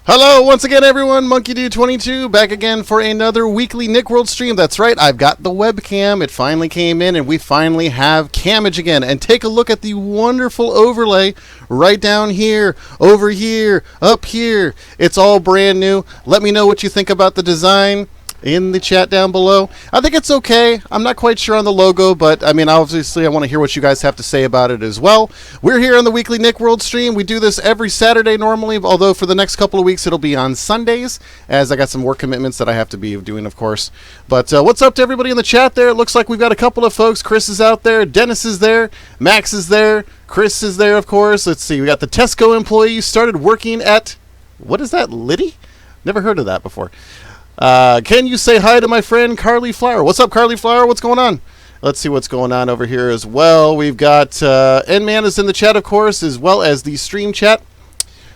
Hello, once again, everyone. MonkeyDude22 back again for another weekly Nick World stream. That's right, I've got the webcam. It finally came in, and we finally have camage again. And take a look at the wonderful overlay right down here, over here, up here. It's all brand new. Let me know what you think about the design in the chat down below. I think it's okay. I'm not quite sure on the logo, but I mean, obviously I want to hear what you guys have to say about it as well. We're here on the weekly Nick World stream. We do this every Saturday normally, although for the next couple of weeks it'll be on Sundays, as I got some work commitments that I have to be doing, of course. But what's up to everybody in the chat there? It looks like we've got a couple of folks. Chris is out there, Dennis is there, Max is there, Chris is there, of course. Let's see, we got the Tesco employee started working at, what is that, Liddy? Never heard of that before. Can you say hi to my friend Carly Flower? What's up, Carly Flower? What's going on? Let's see what's going on over here as well. We've got N-Man is in the chat, of course, as well as the stream chat.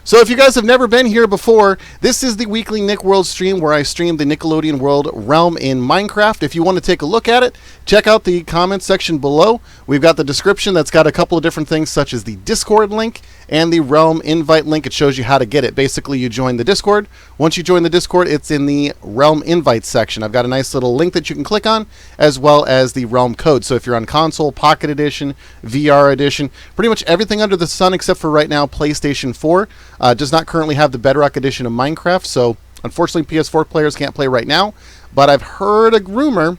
So if you guys have never been here before, this is the weekly Nick World stream where I stream the Nickelodeon World realm in Minecraft. If you want to take a look at it, check out the comments section below. We've got the description that's got a couple of different things, such as the Discord link and the realm invite link. It shows you how to get it. Basically, you join the Discord. Once you join the Discord, it's in the realm invite section. I've got a nice little link that you can click on, as well as the realm code. So if you're on console, Pocket Edition, VR Edition, pretty much everything under the sun except for right now PlayStation 4 does not currently have the Bedrock Edition of Minecraft. So unfortunately, PS4 players can't play right now. But I've heard a rumor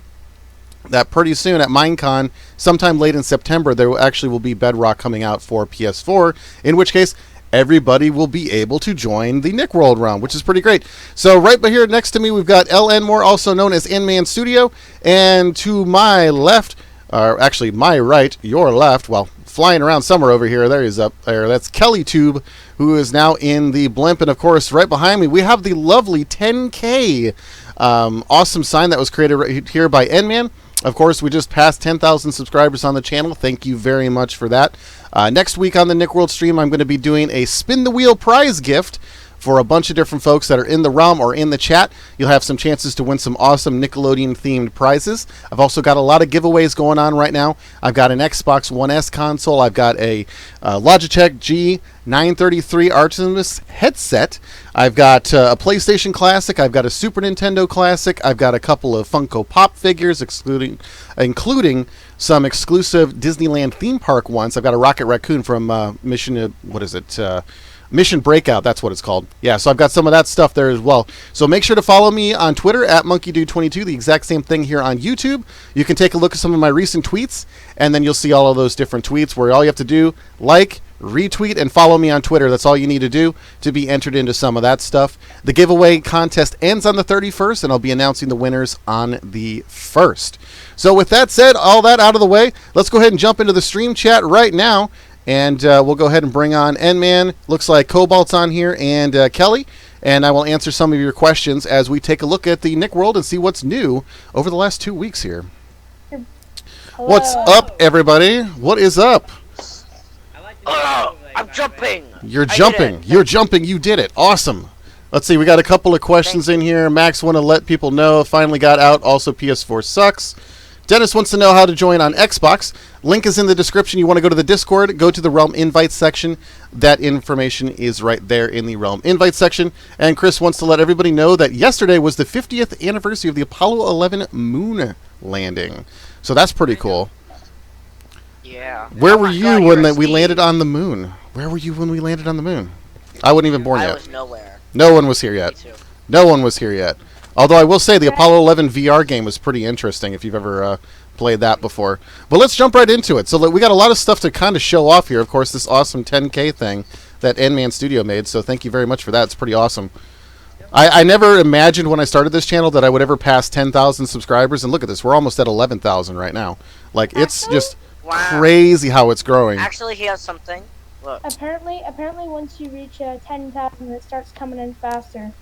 that pretty soon at Minecon, sometime late in September, there actually will be Bedrock coming out for PS4, in which case everybody will be able to join the Nick World realm, which is pretty great. So right here next to me, we've got LN Moore, also known as N-Man Studio, and to my left, or actually my right, your left, well, flying around somewhere over here, there he's up there, that's Kelly Tube, who is now in the blimp, and of course, right behind me, we have the lovely 10K awesome sign that was created right here by N-Man. Of course, we just passed 10,000 subscribers on the channel. Thank you very much for that. Next week on the Nick World stream, I'm going to be doing a spin the wheel prize gift for a bunch of different folks that are in the realm or in the chat. You'll have some chances to win some awesome Nickelodeon-themed prizes. I've also got a lot of giveaways going on right now. I've got an Xbox One S console. I've got a Logitech G933 Artemis headset. I've got a PlayStation Classic. I've got a Super Nintendo Classic. I've got a couple of Funko Pop figures, including some exclusive Disneyland theme park ones. I've got a Rocket Raccoon from Mission Breakout, that's what it's called. Yeah, so I've got some of that stuff there as well. So make sure to follow me on Twitter at MonkeyDude22, the exact same thing here on YouTube. You can take a look at some of my recent tweets, and then you'll see all of those different tweets where all you have to do, like, retweet, and follow me on Twitter. That's all you need to do to be entered into some of that stuff. The giveaway contest ends on the 31st, and I'll be announcing the winners on the 1st. So with that said, all that out of the way, let's go ahead and jump into the stream chat right now. And we'll go ahead and bring on N-Man. Looks like Cobalt's on here, and Kelly. And I will answer some of your questions as we take a look at the Nick World and see what's new over the last 2 weeks here. Hello. What's up, everybody? What is up? Oh, I'm jumping. You're jumping. You're jumping. You did it. Awesome. Let's see. We got a couple of questions in here. Max want to let people know. Finally got out. Also, PS4 sucks. Dennis wants to know how to join on Xbox. Link is in the description. You want to go to the Discord, go to the Realm Invite section. That information is right there in the Realm Invite section. And Chris wants to let everybody know that yesterday was the 50th anniversary of the Apollo 11 moon landing. So that's pretty cool. Yeah. Where were you when we landed on the moon? Where were you when we landed on the moon? I wasn't even born yet. I was nowhere. No one was here yet. Me too. No one was here yet. Although I will say the Apollo 11 VR game was pretty interesting if you've ever played that before. But let's jump right into it. So we got a lot of stuff to kind of show off here. Of course, this awesome 10K thing that N-Man Studio made. So thank you very much for that. It's pretty awesome. I never imagined when I started this channel that I would ever pass 10,000 subscribers. And look at this. We're almost at 11,000 right now. Like, it's just crazy how it's growing. Actually, he has something. Look. Apparently, once you reach 10,000, it starts coming in faster.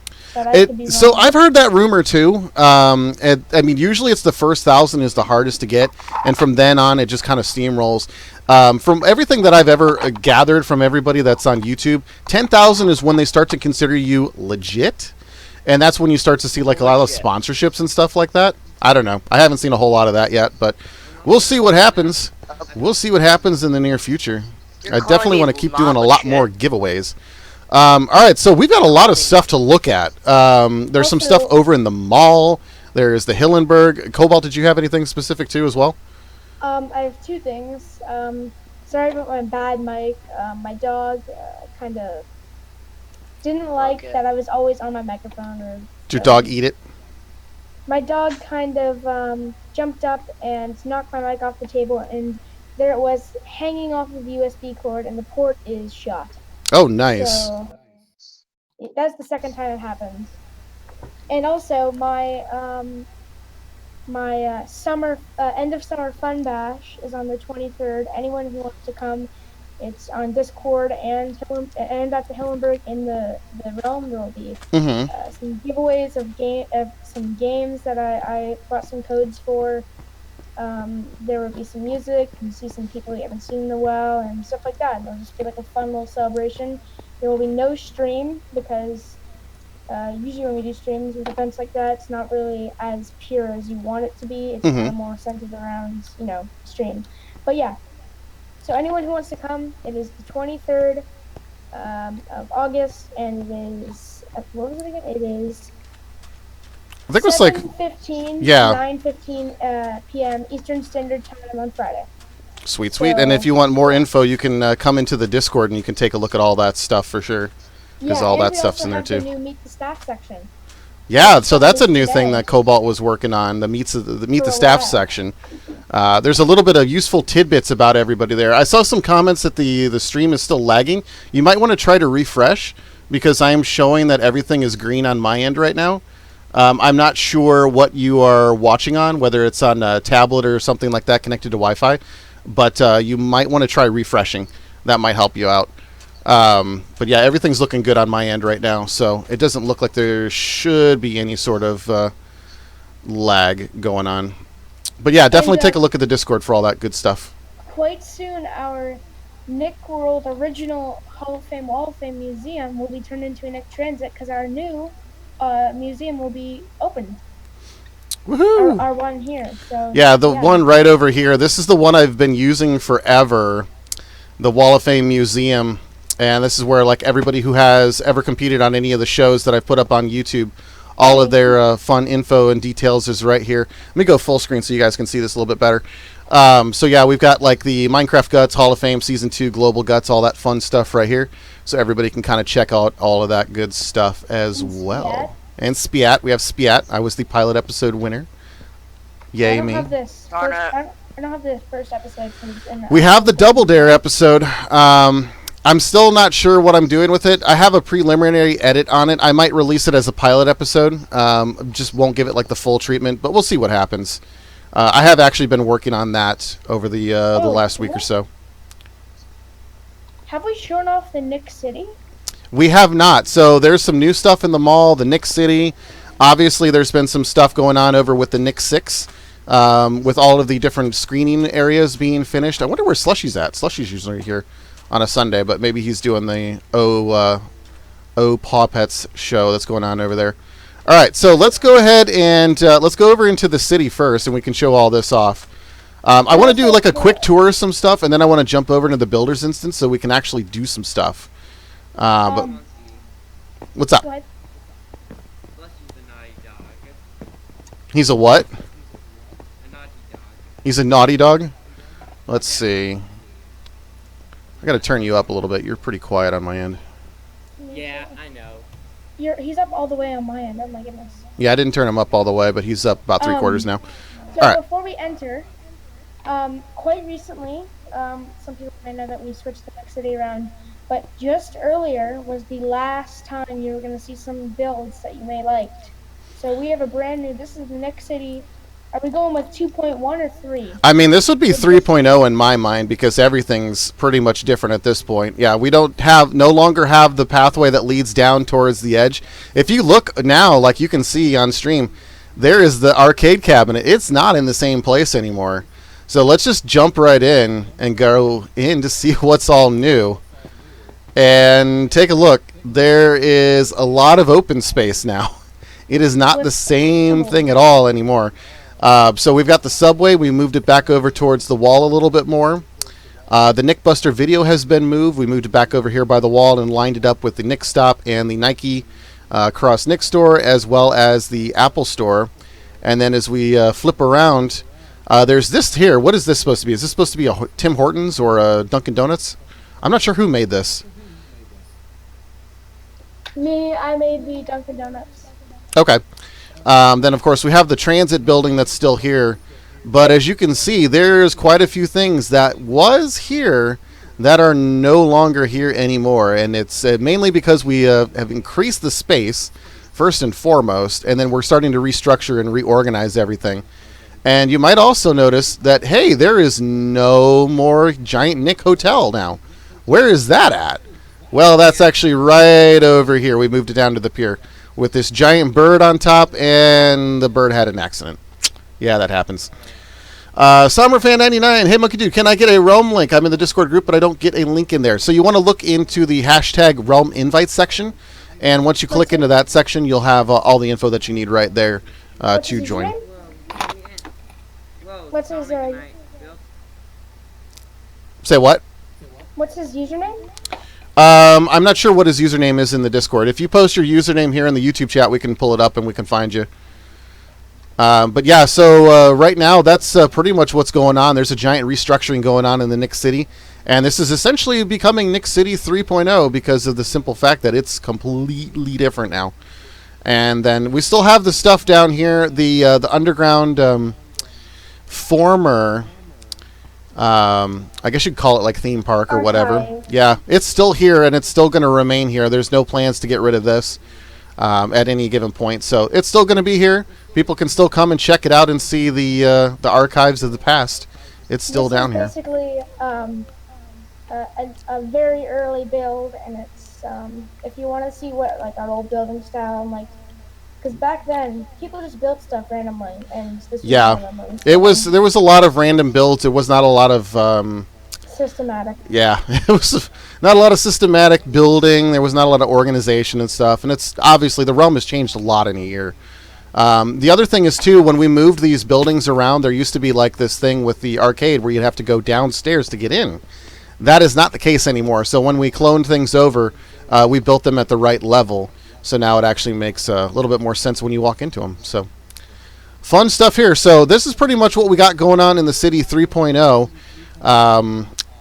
So I've heard that rumor too. I mean, usually it's the first 1,000 is the hardest to get, and from then on it just kind of steamrolls. From everything that I've ever gathered from everybody that's on YouTube, 10,000 is when they start to consider you legit, and that's when you start to see like a lot of sponsorships and stuff like that. I don't know. I haven't seen a whole lot of that yet, but We'll see what happens. We'll see what happens in the near future. I definitely want to keep doing a lot more giveaways. All right, so we've got a lot of stuff to look at. There's some stuff over in the mall. There's the Hillenberg. Cobalt, did you have anything specific too as well? I have two things. Sorry about my bad mic. My dog kind of didn't like that I was always on my microphone. Did your dog eat it? My dog kind of jumped up and knocked my mic off the table, and there it was hanging off of the USB cord, and the port is shot. Oh, nice. So that's the second time it happened. And also, my summer end of summer fun bash is on the 23rd. Anyone who wants to come, it's on Discord and at the Hillenberg in the realm. There will be some giveaways of some games that I brought some codes for. There will be some music. You can see some people you haven't seen in a while and stuff like that. And it'll just be like a fun little celebration. There will be no stream because usually when we do streams with events like that, it's not really as pure as you want it to be. It's kind of more centered around, stream. But yeah, so anyone who wants to come, it is the 23rd of August, and it is, what was it again? It is I think it was like 9:15 p.m. Eastern Standard Time on Friday. Sweet. And if you want more info, you can come into the Discord and you can take a look at all that stuff for sure. Because all that stuff's in there too. The new Meet the Staff section. Yeah, so that's a new thing that Cobalt was working on, the Meet the Staff section. There's a little bit of useful tidbits about everybody there. I saw some comments that the stream is still lagging. You might want to try to refresh because I am showing that everything is green on my end right now. I'm not sure what you are watching on, whether it's on a tablet or something like that connected to Wi-Fi, but you might want to try refreshing. That might help you out. But yeah, everything's looking good on my end right now, so it doesn't look like there should be any sort of lag going on. But yeah, definitely take a look at the Discord for all that good stuff. Quite soon, our Nick World original Hall of Fame, Wall of Fame museum will be turned into a Nick Transit because our new museum will be opened. Woohoo! Our one here. So yeah, the one right over here. This is the one I've been using forever. The Wall of Fame Museum. And this is where like everybody who has ever competed on any of the shows that I've put up on YouTube, all of their fun info and details is right here. Let me go full screen so you guys can see this a little bit better. So yeah, we've got like the Minecraft Guts, Hall of Fame, Season 2, Global Guts, all that fun stuff right here. So everybody can kind of check out all of that good stuff as well. And Spiat. We have Spiat. I was the pilot episode winner. Yay me. I don't have the first episode. We have the Double Dare episode. I'm still not sure what I'm doing with it. I have a preliminary edit on it. I might release it as a pilot episode. Just won't give it like the full treatment, but we'll see what happens. I have actually been working on that over the last week or so. Have we shown off the Nick City? We have not. So there's some new stuff in the mall, the Nick City. Obviously, there's been some stuff going on over with the Nick 6, with all of the different screening areas being finished. I wonder where Slushy's at. Slushy's usually here on a Sunday, but maybe he's doing the Paw Pets show that's going on over there. All right, so let's go ahead and let's go over into the city first, and we can show all this off. I want to do like a quick tour of some stuff, and then I want to jump over into the Builders instance so we can actually do some stuff. But what's up? What? He's a what? He's a naughty dog? Let's see. I gotta turn you up a little bit. You're pretty quiet on my end. Yeah, I know. He's up all the way on my end. Oh my goodness. Yeah, I didn't turn him up all the way, but he's up about 3/4 now. So all right. Before we enter, quite recently, some people may know that we switched the Nick City around, but just earlier was the last time you were going to see some builds that you may liked. So we have a brand new. This is the Nick City. Are we going with 2.1 or 3? I mean, this would be 3.0 in my mind because everything's pretty much different at this point. Yeah, we no longer have the pathway that leads down towards the edge. If you look now, like you can see on stream, there is the arcade cabinet. It's not in the same place anymore. So let's just jump right in and go in to see what's all new. And take a look. There is a lot of open space now. It is not the same thing at all anymore. So we've got the subway. We moved it back over towards the wall a little bit more. The Nick Buster video has been moved. We moved it back over here by the wall and lined it up with the Nick Stop and the Nike Cross Nick store, as well as the Apple store. And then as we flip around, there's this here. What is this supposed to be? Is this supposed to be a Tim Hortons or a Dunkin' Donuts? I'm not sure who made this. Me, I made the Dunkin' Donuts. Okay. Then, of course, we have the transit building that's still here. But as you can see, there's quite a few things that was here that are no longer here anymore. And it's mainly because we have increased the space, first and foremost, and then we're starting to restructure and reorganize everything. And you might also notice that, hey, there is no more Giant Nick Hotel now. Where is that at? Well, that's actually right over here. We moved it down to the pier with this giant bird on top, and the bird had an accident. Yeah, that happens. Summerfan99, hey Monkey Dude, can I get a Realm link? I'm in the Discord group, but I don't get a link in there. So you want to look into the hashtag Realm invite section, and once you click into that section, you'll have all the info that you need right there to join. What's his Say what? What's his username? I'm not sure what his username is in the Discord. If you post your username here in the YouTube chat, we can pull it up and we can find you. But yeah, so right now that's pretty much what's going on. There's a giant restructuring going on in the Nick City, and this is essentially becoming Nick City 3.0 because of the simple fact that it's completely different now. And then we still have the stuff down here, the underground former, I guess you'd call it like theme park or whatever. Yeah, it's still here and it's still going to remain here. There's no plans to get rid of this at any given point, so it's still going to be here. People can still come and check it out and see the archives of the past. It's still down here. Basically, a very early build, and it's if you want to see what like our old building style and like, because back then people just built stuff randomly, and this was randomly. There was a lot of random builds. It was not a lot of systematic. Yeah, it was not a lot of systematic building. There was not a lot of organization and stuff. And it's obviously the realm has changed a lot in a year. The other thing is, too, when we moved these buildings around, there used to be like this thing with the arcade where you'd have to go downstairs to get in. That is not the case anymore. So when we cloned things over, we built them at the right level. So now it actually makes a little bit more sense when you walk into them. So fun stuff here. So this is pretty much what we got going on in the City 3.0.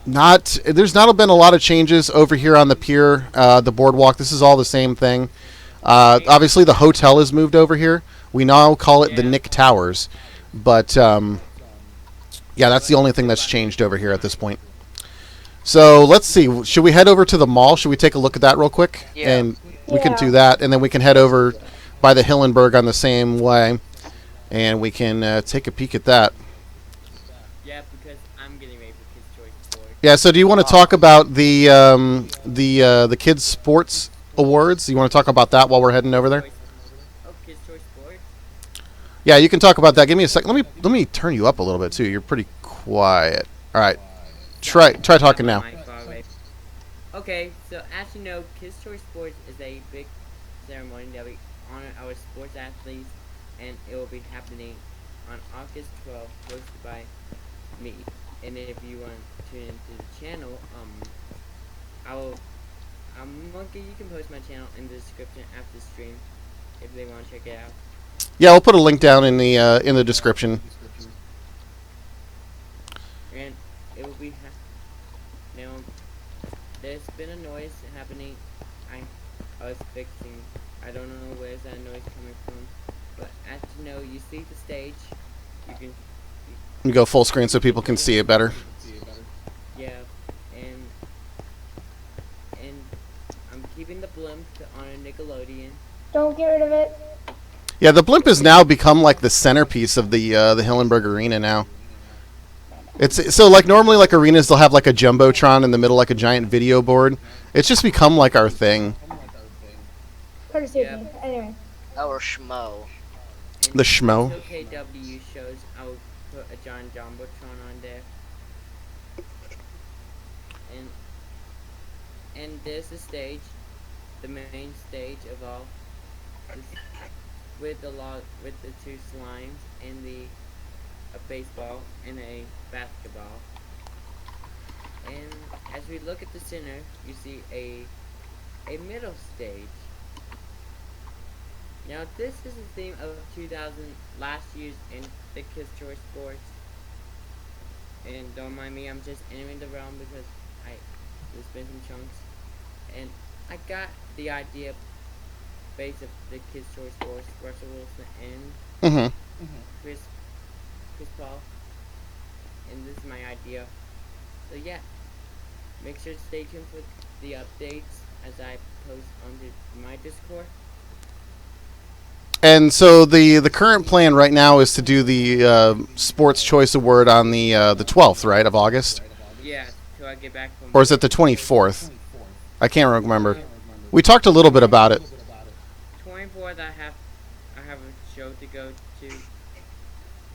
There's not been a lot of changes over here on the pier, the boardwalk. This is all the same thing. Obviously, the hotel is moved over here. We now call it the Nick Towers. But, yeah, that's the only thing that's changed over here at this point. So, let's see. Should we head over to the mall? Should we take a look at that real quick? Yeah. And we can do that. And then we can head over by the Hillenberg on the same way. And we can take a peek at that. Yeah, because I'm getting ready for Kids' Choice Sports. Yeah, so do you want to talk about the Kids Sports Awards? You want to talk about that while we're heading over there? Oh, Kids' Choice Sports? Yeah, you can talk about that. Give me a second. Let me turn you up a little bit too. You're pretty quiet. All right. Try talking now. Okay, so as you know, Kids' Choice Sports is a big ceremony that we honor our sports athletes, and it will be happening on August 12th, hosted by me. And if you want to tune into the channel, Monkey, you can post my channel in the description after the stream if they want to check it out. Yeah, we'll put a link down in the description. And it will be now. There's been a noise happening. I was fixing. I don't know where's that noise coming from, but as you know, you see the stage. You can. You go full screen so people can see it better. Yeah, and I'm keeping the blimp to honor Nickelodeon. Don't get rid of it. Yeah, the blimp has now become like the centerpiece of the Hillenberg Arena now. It's so like normally like arenas they'll have like a jumbotron in the middle like a giant video board. It's just become like our thing. Courtesy of me. Anyway. Our schmo. And The schmo. for KW shows, I will put a giant jumbotron on there. And there's the stage, the main stage of all, with the two slimes and the a baseball, and a basketball. And as we look at the center, you see a middle stage. Now this is the theme of 2000 last year's in the Kids Choice Sports. And don't mind me, I'm just entering the realm because I just been some chunks. And I got the idea based of the Kids Choice Sports, Russell Wilson and Chris Paul. And this is my idea. So yeah, make sure to stay tuned for the updates as I post onto my Discord. And so the current plan right now is to do the Sports Choice Award on the 12th, right, of August? Yeah, till I get back from. Or is it the 24th? I can't remember. We talked a little bit about it. 24th, I have a show to go to.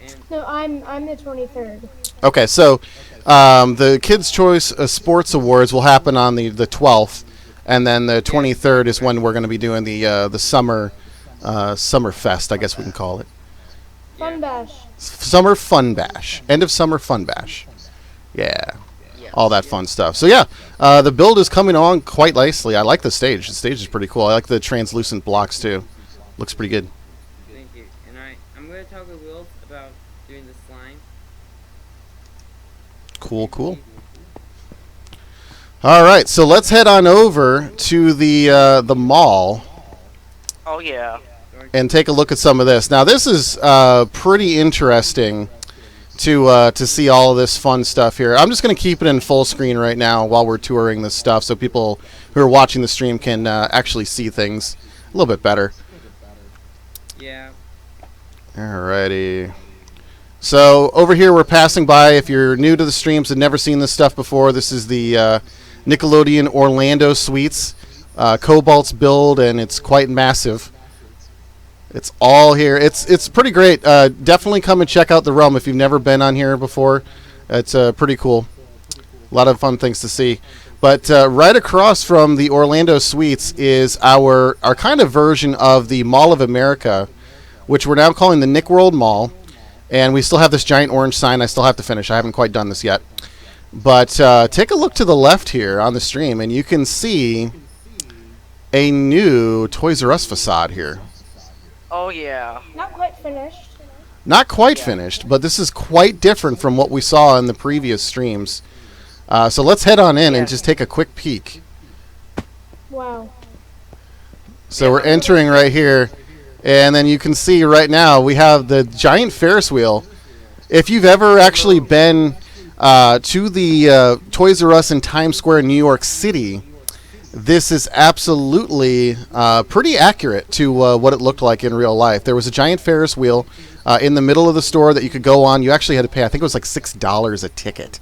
And No, I'm the 23rd. Okay, so the Kids' Choice Sports Awards will happen on the 12th, and then the 23rd is when we're going to be doing the Summer Fest, I guess we can call it. Fun Bash. Summer Fun Bash. End of Summer Fun Bash. Yeah. All that fun stuff. So yeah, the build is coming on quite nicely. I like the stage. The stage is pretty cool. I like the translucent blocks too. Looks pretty good. thank you. And I'm going to talk with Will about doing the slime. Cool. All right, so let's head on over to the mall Oh yeah. and take a look at some of this. Now, this is pretty interesting to see all of this fun stuff here. I'm just going to keep it in full screen right now while we're touring this stuff, so people who are watching the stream can actually see things a little bit better. Yeah. Alrighty. So over here we're passing by. If you're new to the streams and never seen this stuff before, this is the Nickelodeon Orlando Suites. Cobalt's build, and it's quite massive. It's all here. It's pretty great. Definitely come and check out the realm if you've never been on here before. It's pretty cool. A lot of fun things to see. But right across from the Orlando Suites is our kind of version of the Mall of America, which we're now calling the Nick World Mall. And we still have this giant orange sign I still have to finish. I haven't quite done this yet. But take a look to the left here on the stream, and you can see a new Toys R Us facade here. Oh yeah. Not quite finished. Not quite finished, but this is quite different from what we saw in the previous streams. So let's head on in and just take a quick peek. Wow. So we're entering right here, and then you can see right now we have the giant Ferris wheel. If you've ever actually been to the Toys R Us in Times Square, New York City, this is absolutely pretty accurate to what it looked like in real life. There was a giant Ferris wheel in the middle of the store that you could go on. You actually had to pay, I think it was like $6 a ticket.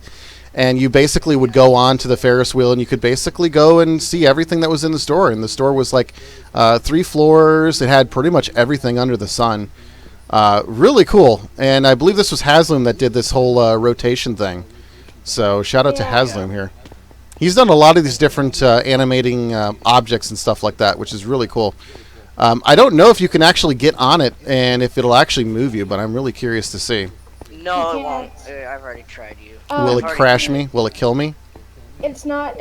And you basically would go on to the Ferris wheel, and you could basically go and see everything that was in the store. And the store was like 3 floors. It had pretty much everything under the sun. Really cool. And I believe this was Haslam that did this whole rotation thing. So shout out to Haslam here. He's done a lot of these different animating objects and stuff like that, which is really cool. I don't know if you can actually get on it and if it'll actually move you, but I'm really curious to see. No, it won't. I've already tried you. Will it crash me? Will it kill me? It's not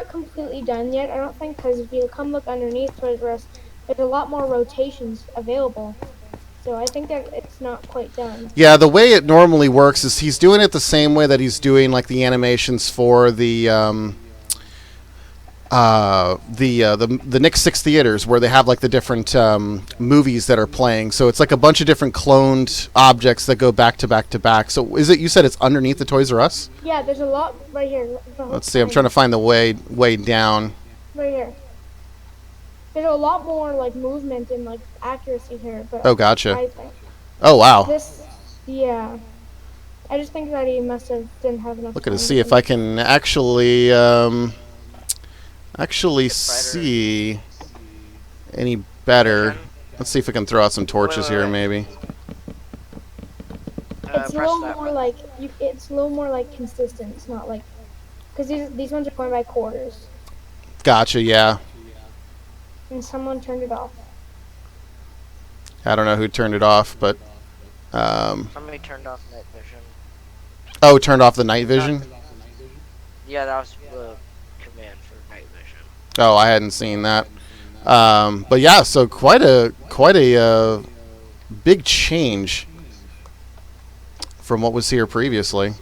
completely done yet, I don't think, because if you come look underneath Toys R Us, there's a lot more rotations available. So I think that it's not quite done. Yeah, the way it normally works is he's doing it the same way that he's doing like the animations for the Nick 6 theaters, where they have like the different movies that are playing. So it's like a bunch of different cloned objects that go back to back to back. So is it? You said it's underneath the Toys R Us? Yeah, there's a lot right here. Let's see. I'm trying to find the way down. Right here. There's a lot more like movement and like accuracy here. But Oh, gotcha. I think Oh, wow. I just think that he didn't have enough. Look at time it. See if I can actually see any better. Let's see if we can throw out some torches here, maybe. It's a little more like it's a little more like consistent. It's not like because these ones are going by quarters. Gotcha. Yeah. And someone turned it off. I don't know who turned it off, but Somebody turned off night vision. Oh, turned off the night vision. Yeah, that was the command for night vision. Oh, I hadn't seen that. But yeah, so quite a big change from what was here previously.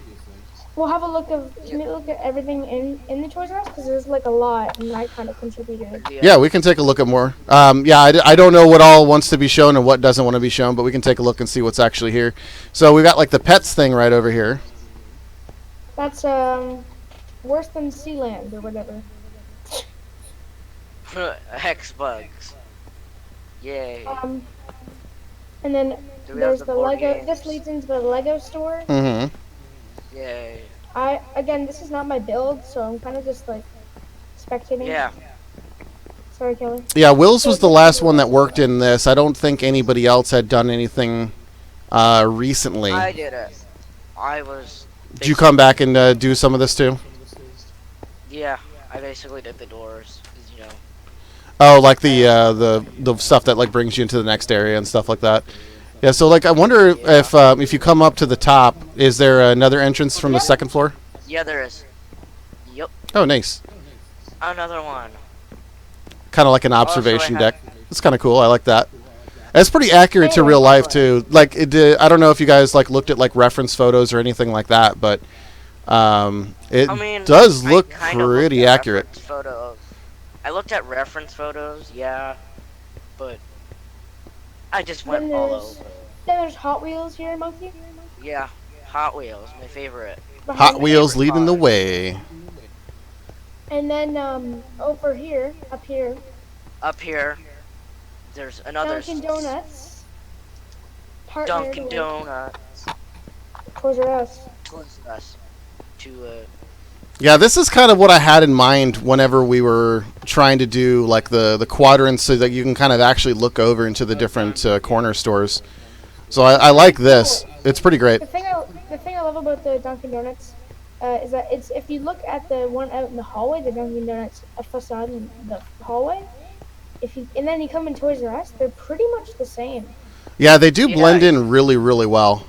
We'll have a look of. Can we look at everything in the Toys R Us? Because there's like a lot, and I kind of contributed. Yeah, we can take a look at more. Yeah, I don't know what all wants to be shown and what doesn't want to be shown, but we can take a look and see what's actually here. So we got like the pets thing right over here. That's worse than Sealand or whatever. Hex bugs. Yay. And then there's the board Lego. games. This leads into the Lego store. Mm-hmm. Yay. This is not my build, so I'm kind of just like spectating. Yeah. Sorry, Kelly. Yeah, Will's was the last one that worked in this. I don't think anybody else had done anything recently. I did it. I was. Did you come back and do some of this too? Yeah, I basically did the doors. 'Cause, you know. Oh, like the stuff that like brings you into the next area and stuff like that. Yeah, so like I wonder if you come up to the top, is there another entrance from the second floor? Yeah, there is. Yep. Oh, nice. Another one. Kind of like an Also, observation I have- deck. It's kind of cool. I like that. It's pretty accurate to real life too. Like I don't know if you guys like looked at like reference photos or anything like that, but it does look pretty accurate. I looked at reference photos, yeah, but I just went all over. Then there's Hot Wheels here, Monkey. Yeah, Hot Wheels, my favorite. Hot Wheels leading the way. And then over here, Up here, there's another Dunkin' Donuts. Partnered Dunkin' with Donuts. Toys R Us. Toys R Us. Yeah, this is kind of what I had in mind whenever we were trying to do like the quadrants, so that you can kind of actually look over into the different corner stores. So I like this. It's pretty great. The thing I love about the Dunkin' Donuts is that it's if you look at the one out in the hallway, the Dunkin' Donuts facade in the hallway, and then you come in Toys R Us, they're pretty much the same. Yeah, they do blend in really, really well.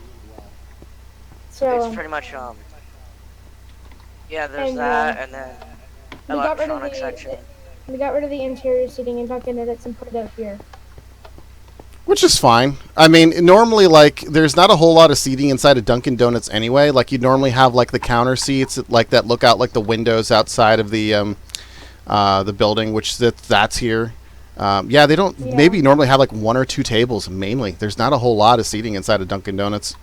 So it's pretty much yeah, there's that, and then electronic section. We got rid of the interior seating in Dunkin' Donuts and put it out here. Which is fine. I mean, normally, like, there's not a whole lot of seating inside of Dunkin' Donuts anyway. Like, you'd normally have, like, the counter seats, like, that look out, like, the windows outside of the building, which that's here. Yeah, they don't maybe normally have, like, one or two tables, mainly. There's not a whole lot of seating inside of Dunkin' Donuts.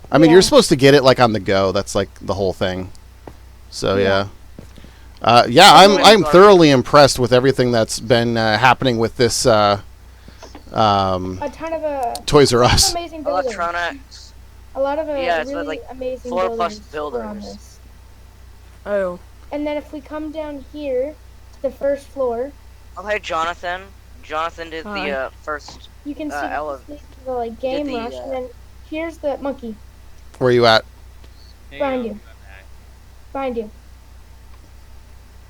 I mean, you're supposed to get it, like, on the go. That's, like, the whole thing. So, yeah. I'm thoroughly impressed with everything that's been happening with this a ton of Toys R Us. Amazing builders. Electronics. A lot of it's really like amazing 4+ builders. builders. On this. Oh. And then if we come down here to the first floor. Oh, hey, Jonathan. Jonathan did the first. You can see the like game rush, and then here's the monkey. Where are you at? Behind you. Behind you.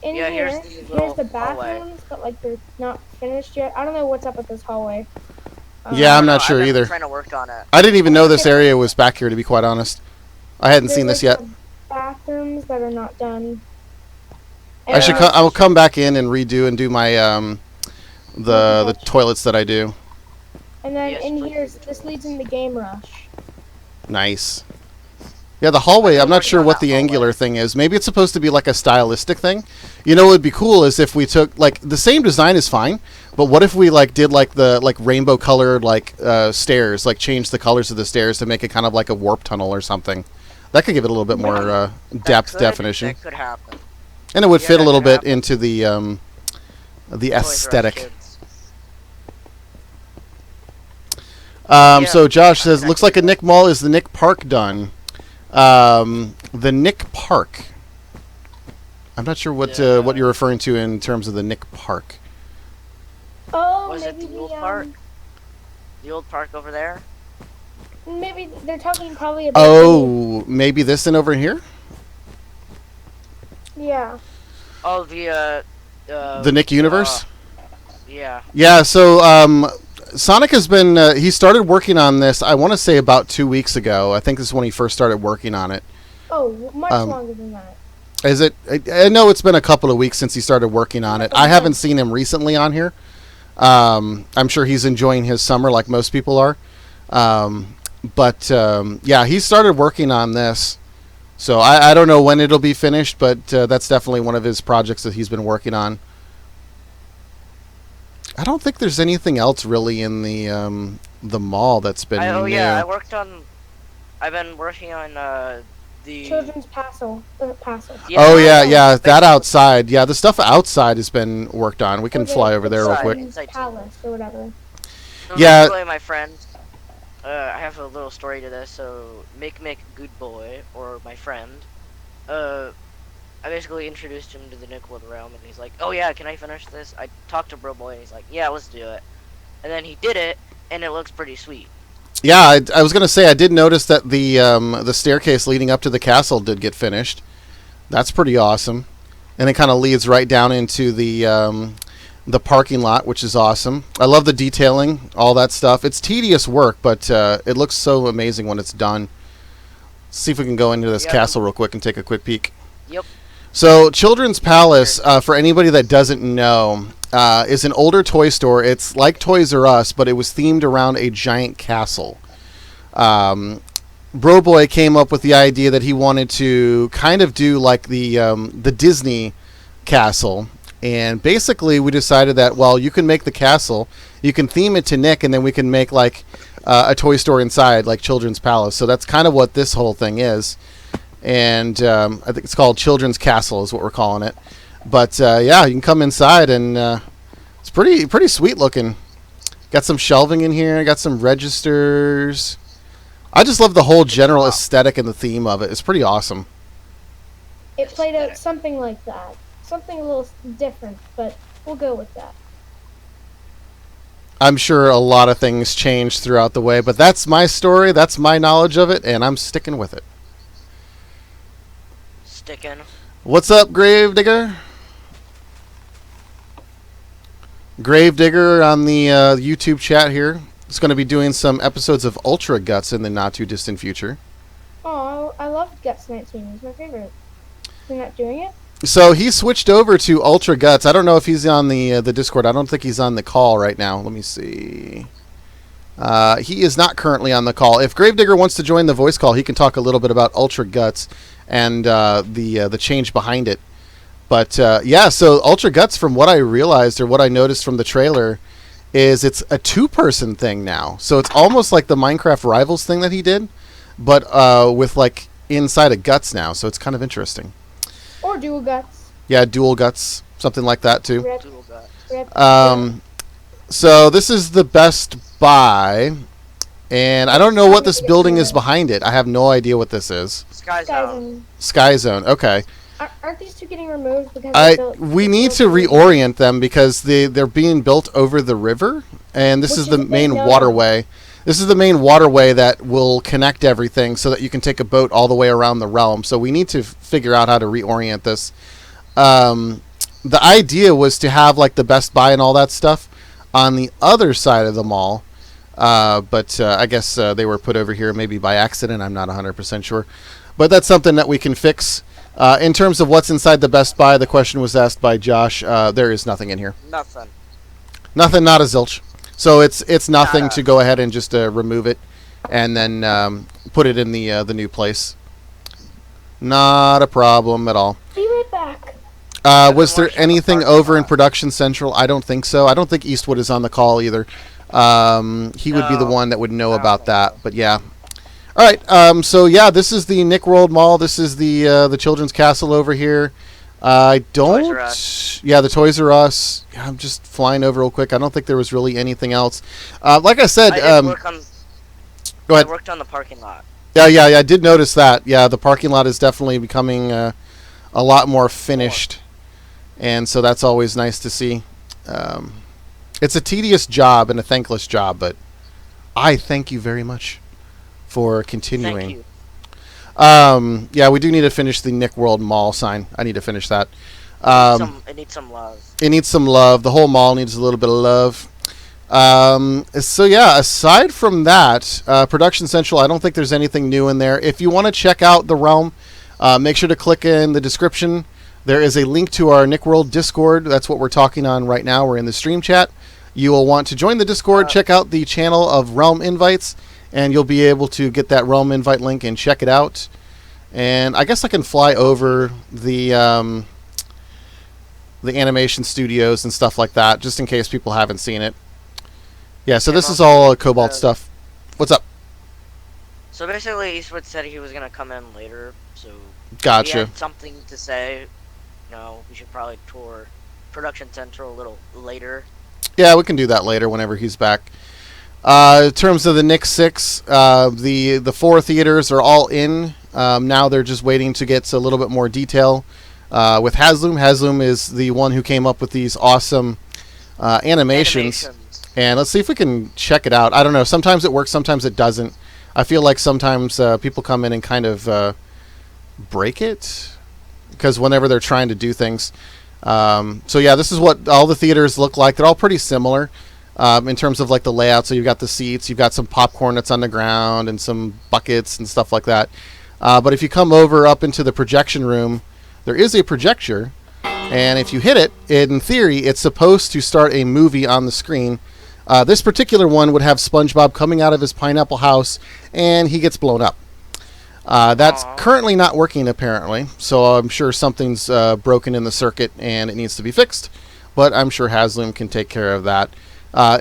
In here, here's the bathrooms, but like they're not finished yet. I don't know what's up with this hallway. Yeah, I'm not sure either. Trying to work on it. I didn't even know this area was back here, to be quite honest. I hadn't seen this yet. Bathrooms that are not done. I will come back in and redo and do my the toilets that I do. And then in here, this leads into Game Rush. Nice. Yeah, the hallway, I'm not sure what the angular thing is. Maybe it's supposed to be like a stylistic thing. You know what would be cool is if we took, like, the same design is fine, but what if we, like, did, like, the, like, rainbow colored, like, stairs, like, change the colors of the stairs to make it kind of like a warp tunnel or something. That could give it a little bit more depth definition. That could happen. And it would fit a little bit into the aesthetic. So Josh says, looks like a Nick Mall. Is the Nick Park done? The Nick Park. I'm not sure what you're referring to in terms of the Nick Park. Oh, was maybe it the old park? The old park over there? Maybe they're talking probably about. Oh, maybe this and over here. Yeah. Oh, the Nick Universe. Yeah. Yeah. So Sonic has been. He started working on this. I want to say about 2 weeks ago. I think this is when he first started working on it. Oh, much longer than that. Is it? I know it's been a couple of weeks since he started working on it. I haven't seen him recently on here. I'm sure he's enjoying his summer like most people are. But yeah, he started working on this. So I don't know when it'll be finished, but that's definitely one of his projects that he's been working on. I don't think there's anything else really in the mall that's been new. Yeah, I've been working on the Children's Castle. Yeah, yeah, that outside. Yeah, the stuff outside has been worked on. We can fly over there real quick. Palace or whatever. Yeah. Really, my friend. I have a little story to this. So, Mick Good Boy, or my friend, I basically introduced him to the Nick World realm, and he's like, "Oh yeah, can I finish this?" I talked to Bro Boy, and he's like, "Yeah, let's do it." And then he did it, and it looks pretty sweet. Yeah, I was gonna say I did notice that the staircase leading up to the castle did get finished. That's pretty awesome, and it kind of leads right down into the parking lot, which is awesome. I love the detailing, all that stuff. It's tedious work, but it looks so amazing when it's done. Let's see if we can go into this castle real quick and take a quick peek. Yep. So, Children's Palace, for anybody that doesn't know, is an older toy store. It's like Toys R Us, but it was themed around a giant castle. Bro Boy came up with the idea that he wanted to kind of do like the Disney castle. And basically, we decided that, well, you can make the castle, you can theme it to Nick, and then we can make like a toy store inside, like Children's Palace. So that's kind of what this whole thing is. And I think it's called Children's Castle is what we're calling it. But yeah, you can come inside, and it's pretty sweet looking. Got some shelving in here. Got some registers. I just love the whole general aesthetic and the theme of it. It's pretty awesome. It played out something like that. Something a little different, but we'll go with that. I'm sure a lot of things changed throughout the way, but that's my story. That's my knowledge of it, and I'm sticking with it. What's up, Gravedigger? Gravedigger on the YouTube chat here. It's going to be doing some episodes of Ultra Guts in the not too distant future. Oh, I love Guts 19. He's my favorite. You're not doing it? So he switched over to Ultra Guts. I don't know if he's on the Discord. I don't think he's on the call right now. Let me see. He is not currently on the call. If Gravedigger wants to join the voice call, he can talk a little bit about Ultra Guts and the change behind it. But yeah, so Ultra Guts, from what I realized or what I noticed from the trailer, is it's a two-person thing now. So it's almost like the Minecraft Rivals thing that he did, but with like inside of Guts now. So it's kind of interesting. Or Dual Guts. Yeah, Dual Guts, something like that too. Dual Guts. So this is the Best Buy, and I don't know what this building is behind it. I have no idea what this is. Sky Zone. Sky Zone. Okay. Aren't these two getting removed because we need to reorient them because they're being built over the river, and this is the main waterway. This is the main waterway that will connect everything so that you can take a boat all the way around the realm. So we need to figure out how to reorient this. The idea was to have like the Best Buy and all that stuff on the other side of the mall, but I guess they were put over here maybe by accident. I'm not 100% sure, but that's something that we can fix. In terms of what's inside the Best Buy, the question was asked by Josh. There is nothing in here. Nothing, not a zilch. So it's nothing to go ahead and just remove it and then put it in the new place. Not a problem at all. Be right back. Was there anything over in Production Central? I don't think so. I don't think Eastwood is on the call either. He would be the one that would know about that. But yeah. All right. So yeah, this is the Nick World Mall. This is the Children's Castle over here. I don't. Toys R Us. Yeah, the Toys R Us. Yeah, I'm just flying over real quick. I don't think there was really anything else. Like I said, go ahead. I worked on the parking lot. Yeah, I did notice that. Yeah, the parking lot is definitely becoming a lot more finished, and so that's always nice to see. It's a tedious job and a thankless job, but I thank you very much for continuing. Thank you. Yeah, we do need to finish the Nick World Mall sign. I need to finish that. It needs some love. It needs some love. The whole mall needs a little bit of love. So yeah, aside from that, Production Central, I don't think there's anything new in there. If you want to check out the Realm, make sure to click in the description. There is a link to our Nick World Discord. That's what we're talking on right now. We're in the stream chat. You will want to join the Discord, check out the channel of Realm Invites, and you'll be able to get that Realm Invite link and check it out. And I guess I can fly over the animation studios and stuff like that, just in case people haven't seen it. Yeah, so this is all Cobalt stuff. What's up? So basically, Eastwood said he was gonna come in later, so Gotcha. he had something to say. No, we should probably tour Production Central a little later. Yeah, we can do that later whenever he's back. In terms of the Nick 6, the 4 theaters are all in. Now they're just waiting to get a little bit more detail with Hasloom. Hasloom is the one who came up with these awesome animations. And let's see if we can check it out. I don't know. Sometimes it works, sometimes it doesn't. I feel like sometimes people come in and kind of break it because whenever they're trying to do things. So yeah, this is what all the theaters look like. They're all pretty similar in terms of like the layout. So you've got the seats, you've got some popcorn that's on the ground and some buckets and stuff like that. But if you come over up into the projection room, there is a projector. And if you hit it, in theory, it's supposed to start a movie on the screen. This particular one would have SpongeBob coming out of his pineapple house, and he gets blown up. That's currently not working, apparently, so I'm sure something's broken in the circuit, and it needs to be fixed, but I'm sure Hasloom can take care of that.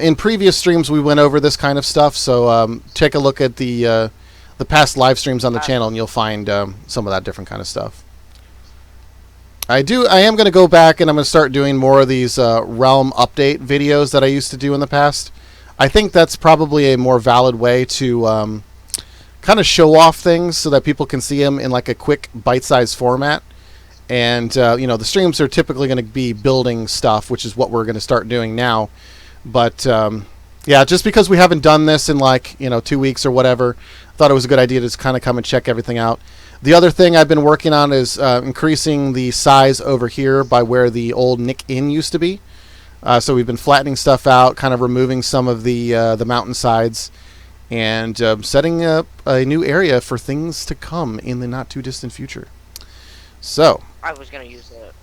In previous streams, we went over this kind of stuff, so take a look at the past live streams on the channel, and you'll find some of that different kind of stuff. I am going to go back and I'm going to start doing more of these Realm update videos that I used to do in the past. I think that's probably a more valid way to kind of show off things so that people can see them in like a quick bite-sized format. And, the streams are typically going to be building stuff, which is what we're going to start doing now. But, yeah, just because we haven't done this in like, 2 weeks or whatever, I thought it was a good idea to just kind of come and check everything out. The other thing I've been working on is increasing the size over here by where the old Nick Inn used to be. So we've been flattening stuff out, kind of removing some of the mountainsides, and setting up a new area for things to come in the not-too-distant future. So I was going to use that.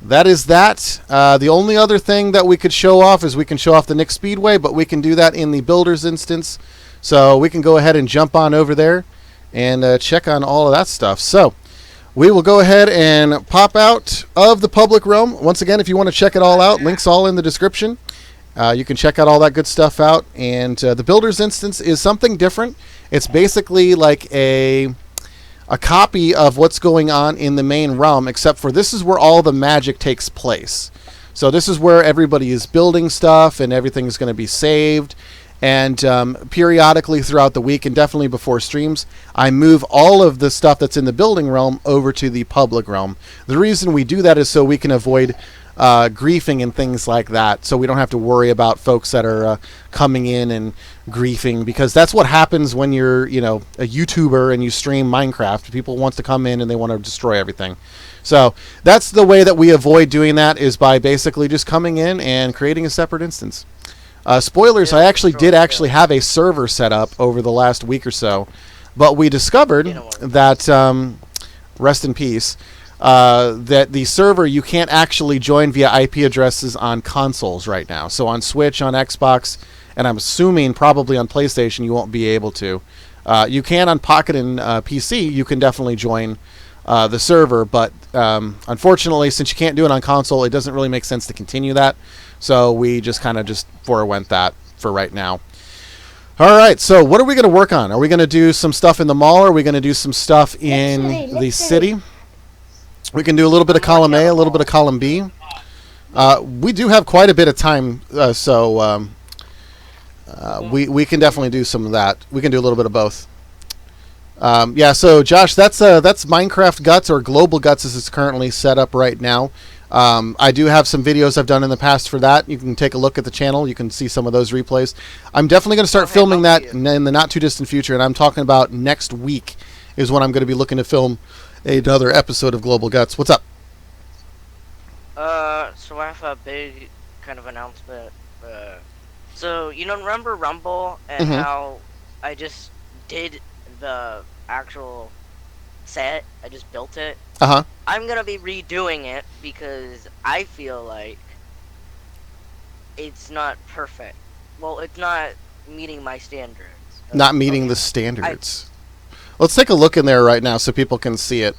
That is that. The only other thing that we could show off is we can show off the Nick Speedway, but we can do that in the Builders instance. So we can go ahead and jump on over there and check on all of that stuff. So we will go ahead and pop out of the public realm. Once again, if you want to check it all out, links all in the description. You can check out all that good stuff out. And the Builders instance is something different. It's basically like a copy of what's going on in the main realm, except for this is where all the magic takes place. So this is where everybody is building stuff and everything is going to be saved. And periodically throughout the week, and definitely before streams, I move all of the stuff that's in the building realm over to the public realm. The reason we do that is so we can avoid griefing and things like that, so we don't have to worry about folks that are coming in and griefing, because that's what happens when you're, a YouTuber and you stream Minecraft. People want to come in and they want to destroy everything. So that's the way that we avoid doing that, is by basically just coming in and creating a separate instance. Spoilers, I actually did have a server set up over the last week or so, but we discovered that, rest in peace, that the server, you can't actually join via IP addresses on consoles right now. So on Switch, on Xbox, and I'm assuming probably on PlayStation, you won't be able to. You can on Pocket and PC, you can definitely join the server, but unfortunately, since you can't do it on console, it doesn't really make sense to continue that. So we just kind of forewent that for right now. All right, so what are we going to work on? Are we going to do some stuff in the mall, or are we going to do some stuff in the city? We can do a little bit of column A, a little bit of column B. We do have quite a bit of time, so we can definitely do some of that. We can do a little bit of both. Yeah, so Josh, that's Minecraft Guts, or Global Guts as it's currently set up right now. I do have some videos I've done in the past for that. You can take a look at the channel. You can see some of those replays. I'm definitely going to start filming that in the not-too-distant future, and I'm talking about next week is when I'm going to be looking to film another episode of Global Guts. What's up? So I have a big kind of announcement. So you don't remember Rumble and how I just did the actual set? I just built it. I'm gonna be redoing it because I feel like it's not perfect. Well, it's not meeting my standards. Not meeting the standards. Let's take a look in there right now so people can see it.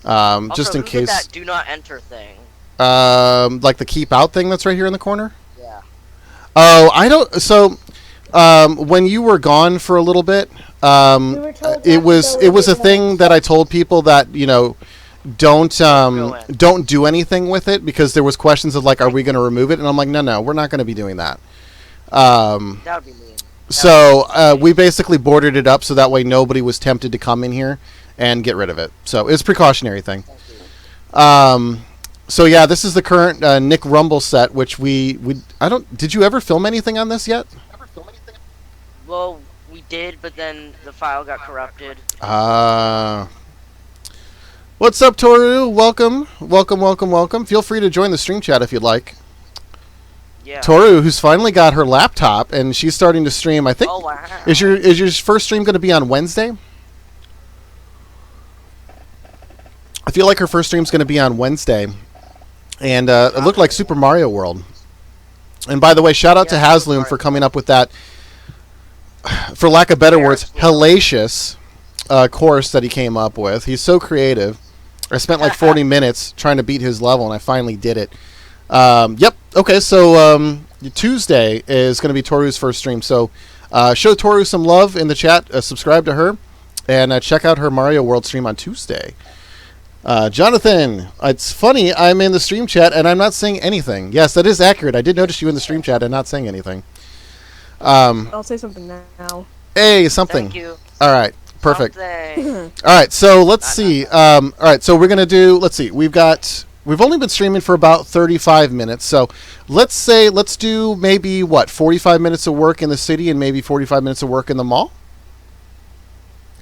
Also, just in who case. did that do not enter thing? Like the keep out thing that's right here in the corner? Yeah. Oh, I don't. So, when you were gone for a little bit, it was a thing that I told people that, you know, don't do anything with it, because there was questions of like, are we going to remove it? And I'm like, no, we're not going to be doing that. That would be mean. So we basically boarded it up so that way nobody was tempted to come in here and get rid of it. So it's a precautionary thing. So yeah, this is the current Nick Rumble set, which did you ever film anything on this yet? Well, we did, but then the file got corrupted. What's up, Toru? Welcome. Feel free to join the stream chat if you'd like. Yeah. Toru, who's finally got her laptop and she's starting to stream. I think. Oh, wow. Is your first stream going to be on Wednesday? I feel like her first stream's going to be on Wednesday, and it looked like Super Mario World. And by the way, shout out to Hasloom for coming up with that, for lack of better words, hellacious course that he came up with. He's so creative. I spent like 40 minutes trying to beat his level, and I finally did it. Yep. Okay, so Tuesday is going to be Toru's first stream. So show Toru some love in the chat. Subscribe to her, and check out her Mario World stream on Tuesday. Jonathan, it's funny, I'm in the stream chat and I'm not saying anything. Yes, that is accurate. I did notice you in the stream chat and not saying anything. I'll say something now. Hey, something. Thank you. All right, perfect. Something. All right, so let's see. All right, so we're going to do, let's see, we've only been streaming for about 35 minutes. So let's do maybe, 45 minutes of work in the city and maybe 45 minutes of work in the mall?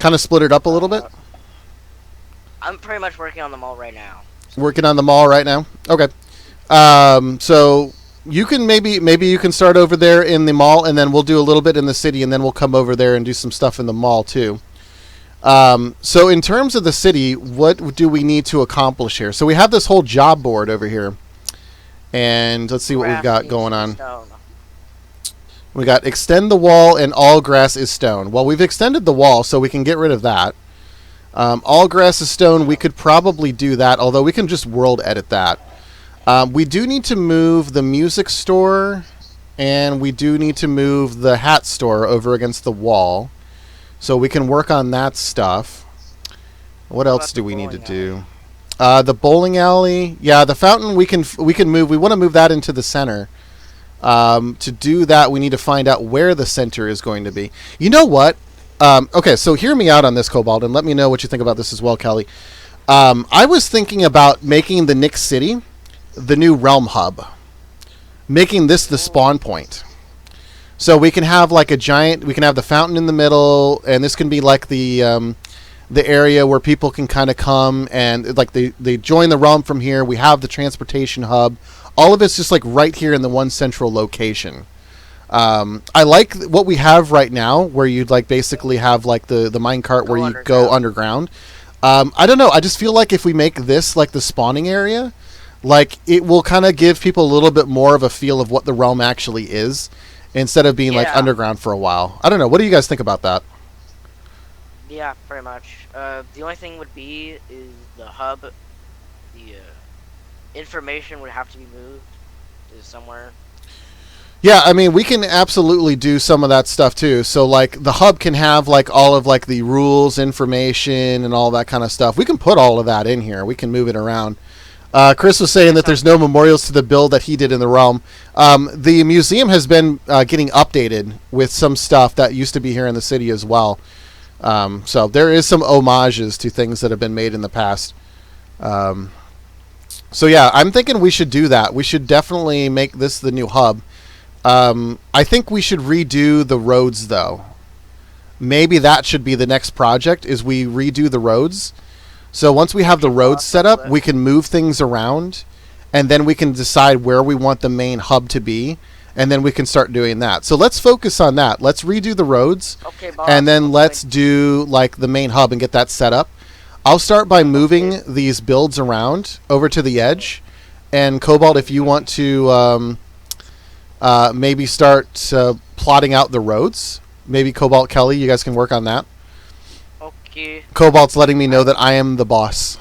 Kind of split it up a little bit? I'm pretty much working on the mall right now. Working on the mall right now? Okay. So you can maybe you can start over there in the mall, and then we'll do a little bit in the city, and then we'll come over there and do some stuff in the mall too. So in terms of the city, what do we need to accomplish here? So we have this whole job board over here, and let's see what we've got going on. We got extend the wall and all grass is stone. Well, we've extended the wall, so we can get rid of that. All grass is stone, we could probably do that, although we can just world edit that. We do need to move the music store, and we do need to move the hat store over against the wall. So we can work on that stuff. What else do we need to do? The bowling alley. Yeah, the fountain we can move. We want to move that into the center. To do that, we need to find out where the center is going to be. You know what? Okay, so hear me out on this, Cobalt, and let me know what you think about this as well, Kelly. I was thinking about making the Nick City the new Realm Hub. Making this the spawn point. So we can have like we can have the fountain in the middle, and this can be like the area where people can kind of come and like they join the realm from here. We have the transportation hub. All of it's just like right here in the one central location. I like what we have right now, where you'd like basically have like the minecart where you go underground. I don't know. I just feel like if we make this like the spawning area, like it will kind of give people a little bit more of a feel of what the realm actually is, instead of being like underground for a while. I don't know. What do you guys think about that? Yeah, pretty much. The only thing would be is the hub. The information would have to be moved to somewhere. Yeah, I mean, we can absolutely do some of that stuff too. So like the hub can have like all of like the rules, information, and all that kind of stuff. We can put all of that in here. We can move it around. Chris was saying that there's no memorials to the build that he did in the realm. The museum has been getting updated with some stuff that used to be here in the city as well. So there is some homages to things that have been made in the past. So yeah, I'm thinking we should do that. We should definitely make this the new hub. I think we should redo the roads though. Maybe that should be the next project, is we redo the roads. So once we have the roads set up, we can move things around, and then we can decide where we want the main hub to be, and then we can start doing that. So let's focus on that. Let's redo the roads, Okay, boss. and then let's do like the main hub and get that set up. I'll start by moving these builds around over to the edge, and Cobalt, if you want to maybe start plotting out the roads, maybe Cobalt, Kelly, you guys can work on that. Okay. Cobalt's letting me know that I am the boss.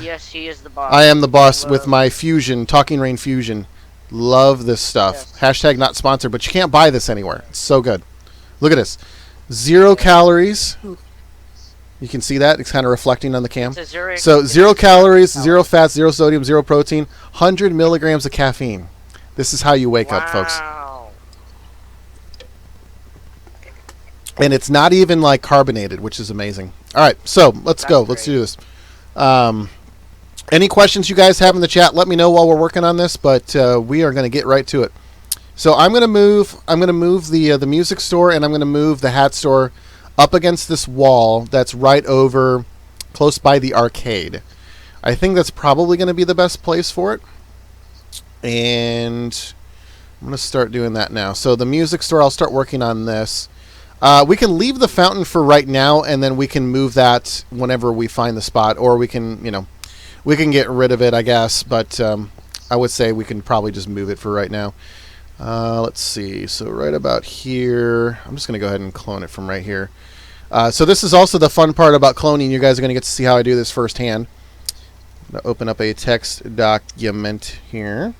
Yes, he is the boss. I am the boss with my fusion, Talking Rain fusion. Love this stuff. Yes. Hashtag not sponsored, but you can't buy this anywhere. It's so good. Look at this. 0 calories. You can see that. It's kind of reflecting on the cam. So 0 calories, 0 fats, 0 sodium, 0 protein, 100 milligrams of caffeine. This is how you wake up, folks. And it's not even like carbonated, which is amazing. All right, so let's go. Let's do this. Any questions you guys have in the chat, let me know while we're working on this, but we are going to get right to it. So I'm going to move the music store, and I'm going to move the hat store up against this wall that's right over close by the arcade. I think that's probably going to be the best place for it. And I'm going to start doing that now. So the music store, I'll start working on this. We can leave the fountain for right now, and then we can move that whenever we find the spot, or we can, we can get rid of it, I guess. But I would say we can probably just move it for right now. Let's see. So right about here, I'm just going to go ahead and clone it from right here. So this is also the fun part about cloning. You guys are going to get to see how I do this firsthand. I'm going to open up a text document here.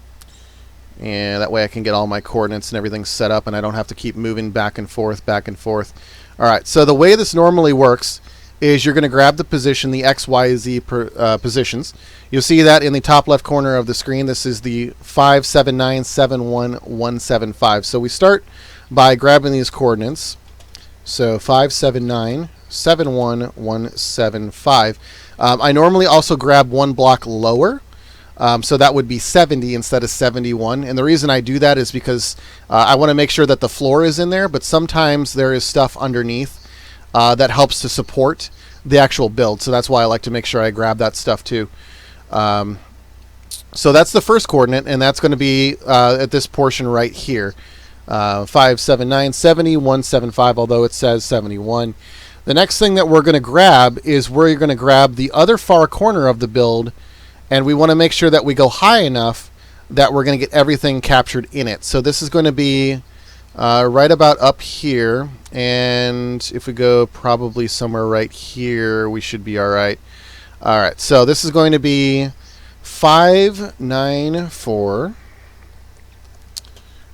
And that way I can get all my coordinates and everything set up, and I don't have to keep moving back and forth, back and forth. All right, so the way this normally works is you're going to grab the position, the X, Y, Z positions. You'll see that in the top left corner of the screen. This is the 579-71175. So we start by grabbing these coordinates. So 579-71175. I normally also grab one block lower. So that would be 70 instead of 71. And the reason I do that is because I want to make sure that the floor is in there, but sometimes there is stuff underneath that helps to support the actual build. So that's why I like to make sure I grab that stuff too. So that's the first coordinate, and that's going to be at this portion right here. 579-70-175, although it says 71. The next thing that we're going to grab is we're going to grab the other far corner of the build, and we want to make sure that we go high enough that we're going to get everything captured in it. So this is going to be right about up here. And if we go probably somewhere right here, we should be all right. All right, so this is going to be 594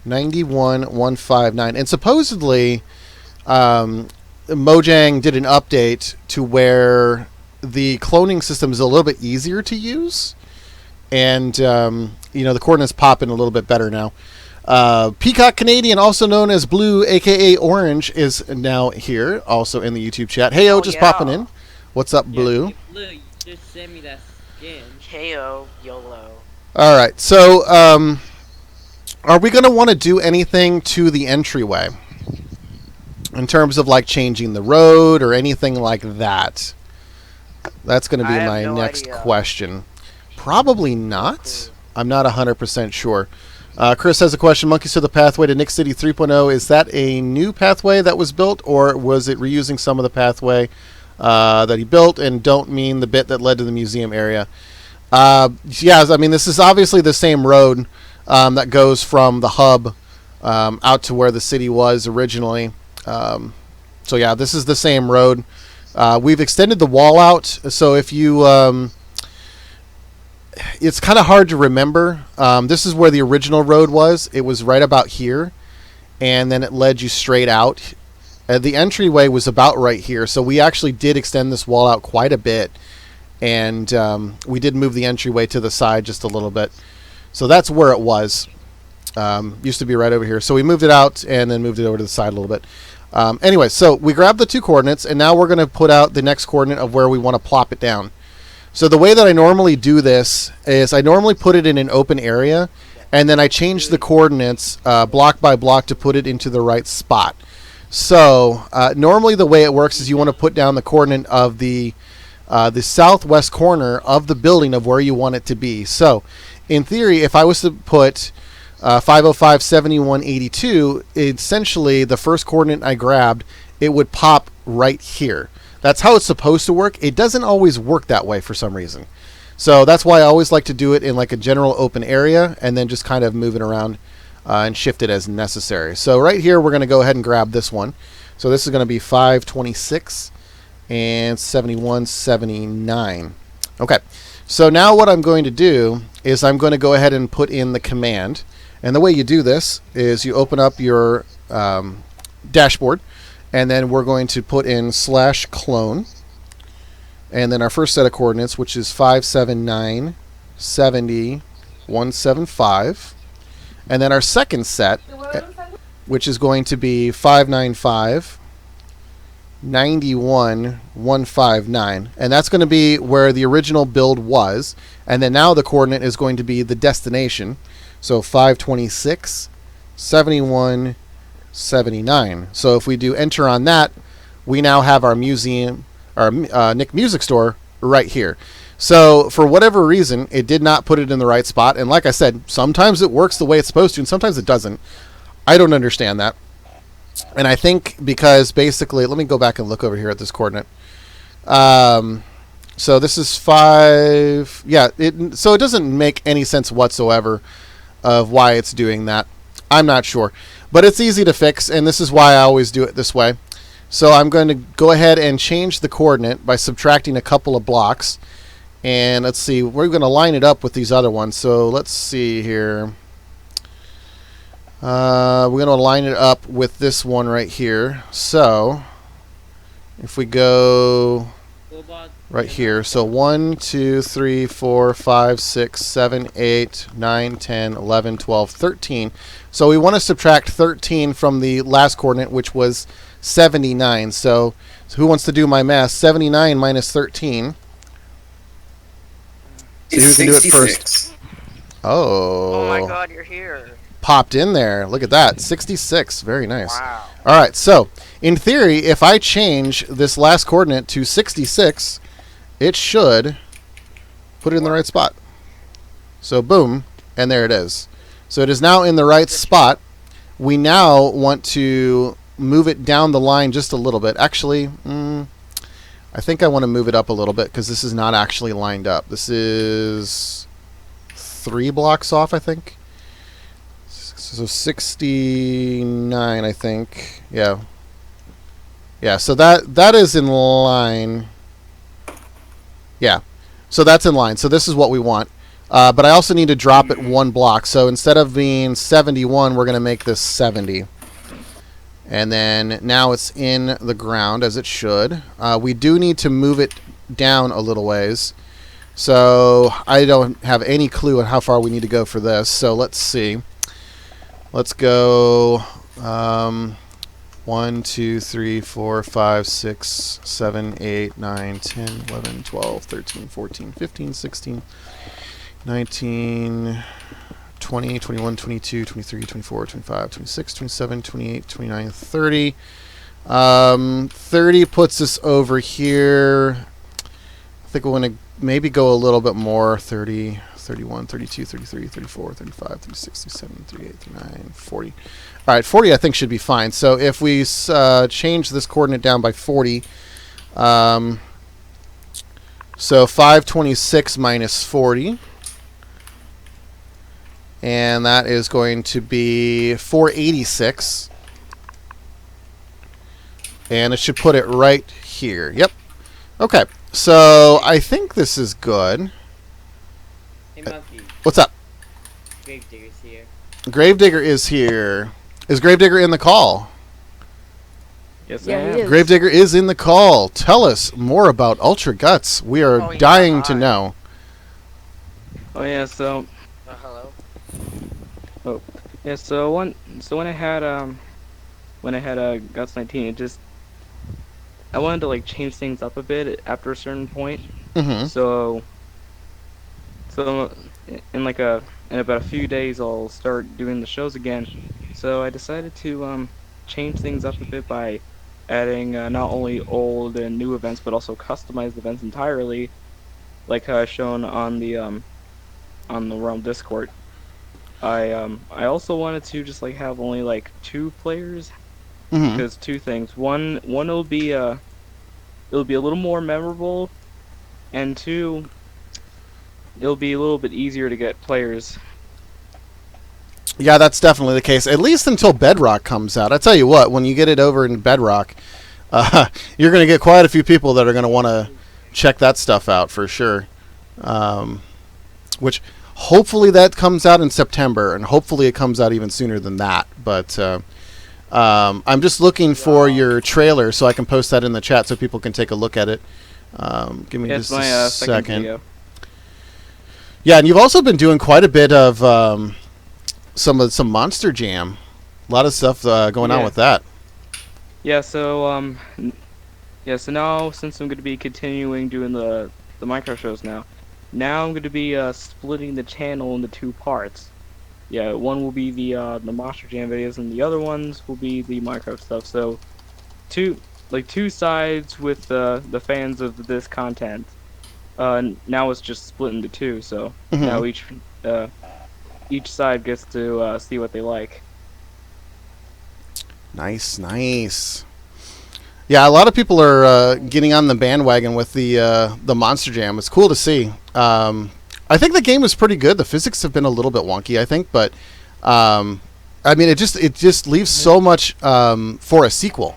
91159. And supposedly, Mojang did an update to where the cloning system is a little bit easier to use, and the coordinates pop in a little bit better now. Peacock Canadian, also known as Blue, aka Orange, is now here, also in the YouTube chat. Heyo, just popping in. What's up, Blue? Blue, you just send me that skin. Heyo, YOLO. All right, so are we going to want to do anything to the entryway in terms of like changing the road or anything like that? That's going to be my next question. Probably not. I'm not 100% sure. Chris has a question. Monkey said the pathway to Nick City 3.0, is that a new pathway that was built, or was it reusing some of the pathway that he built, and don't mean the bit that led to the museum area? Yeah, I mean, this is obviously the same road that goes from the hub out to where the city was originally. So yeah, this is the same road. We've extended the wall out, so if you... it's kind of hard to remember. This is where the original road was. It was right about here, and then it led you straight out. The entryway was about right here, so we actually did extend this wall out quite a bit, and we did move the entryway to the side just a little bit. So that's where it was. Used to be right over here. So we moved it out and then moved it over to the side a little bit. Anyway, so we grabbed the two coordinates, and now we're going to put out the next coordinate of where we want to plop it down. So the way that I normally do this is I normally put it in an open area, and then I change the coordinates block by block to put it into the right spot. So normally the way it works is you want to put down the coordinate of the southwest corner of the building of where you want it to be. So in theory, if I was to put 505, 71, 82, essentially the first coordinate I grabbed, it would pop right here. That's how it's supposed to work. It doesn't always work that way for some reason. So that's why I always like to do it in like a general open area and then just kind of move it around and shift it as necessary. So right here, we're going to go ahead and grab this one. So this is going to be 526 and 71, 79. Okay. So now what I'm going to do is I'm going to go ahead and put in the command. And the way you do this is you open up your dashboard, and then we're going to put in /clone. And then our first set of coordinates, which is 579, 70, 175. And then our second set, which is going to be 595, 91, 159. And that's going to be where the original build was. And then now the coordinate is going to be the destination. So 526, 71, 79. So if we do enter on that, we now have our museum, our Nick Music Store right here. So for whatever reason, it did not put it in the right spot. And like I said, sometimes it works the way it's supposed to, and sometimes it doesn't. I don't understand that. And I think because basically, let me go back and look over here at this coordinate. So this is 5. Yeah, so it doesn't make any sense whatsoever of why it's doing that. I'm not sure. But it's easy to fix, and this is why I always do it this way. So I'm going to go ahead and change the coordinate by subtracting a couple of blocks. And let's see, we're going to line it up with these other ones. So let's see here. We're going to line it up with this one right here. So if we go right here. So 1, 2, 3, 4, 5, 6, 7, 8, 9, 10, 11, 12, 13. So we want to subtract 13 from the last coordinate, which was 79. So who wants to do my math? 79 minus 13. It's who can do it 66. first? Oh. Oh my god, you're here. Popped in there. Look at that. 66. Very nice. Wow. All right. So in theory, if I change this last coordinate to 66, it should put it in the right spot. So boom, and there it is. So it is now in the right spot. We now want to move it down the line just a little bit. Actually, I think I want to move it up a little bit because this is not actually lined up. This is 3 blocks off, I think. So 69, I think. Yeah. Yeah, so that is in line. Yeah. So that's in line. So this is what we want. But I also need to drop it 1 block. So instead of being 71, we're going to make this 70. And then now it's in the ground, as it should. We do need to move it down a little ways. So I don't have any clue on how far we need to go for this. So let's see. Let's go 1, 2, 3, 4, 5, 6, 7, 8, 9, 10, 11, 12, 13, 14, 15, 16, 19, 20, 21, 22, 23, 24, 25, 26, 27, 28, 29, 30. 30 puts us over here. I think we want to maybe go a little bit more. 30, 31, 32, 33, 34, 35, 36, 37, 38, 39, 40. All right, 40 I think should be fine. So if we change this coordinate down by 40, so 526 minus 40, and that is going to be 486. And it should put it right here. Yep. Okay. So I think this is good. Hey, Monkey. What's up? Gravedigger's here. Gravedigger is here. Is Gravedigger in the call? Yes, Yeah, I am. he is. Gravedigger is in the call. Tell us more about Ultra Guts. We are Oh, yeah, dying to hi. know. Oh yeah, so Hello. yeah, so when I had Guts 19, I wanted to like change things up a bit after a certain point. Mm-hmm. So in about a few days I'll start doing the shows again. So I decided to change things up a bit by adding not only old and new events but also customized events entirely, like shown on the Realm Discord. I also wanted to just like have only like 2 players Hmm. because 2 things. One it'll be a little more memorable, and 2, it'll be a little bit easier to get players. Yeah, that's definitely the case. At least until Bedrock comes out. I tell you what, when you get it over in Bedrock, you're going to get quite a few people that are going to want to check that stuff out for sure. Which hopefully that comes out in September, and hopefully it comes out even sooner than that. But I'm just looking for your trailer so I can post that in the chat so people can take a look at it. Give me It's just my a second second. video. Yeah, and you've also been doing quite a bit of some Monster Jam. A lot of stuff going on Yeah. with that. Yeah, so so now since I'm going to be continuing doing the Minecraft shows now I'm going to be splitting the channel into 2 parts. Yeah, one will be the Monster Jam videos, and the other ones will be the Minecraft stuff. So two sides with the fans of this content. Now it's just split into 2. So Mhm. now each side gets to see what they like. Nice, nice. Yeah, a lot of people are getting on the bandwagon with the Monster Jam. It's cool to see. I think the game is pretty good. The physics have been a little bit wonky, I think, but I mean, it just leaves so much for a sequel,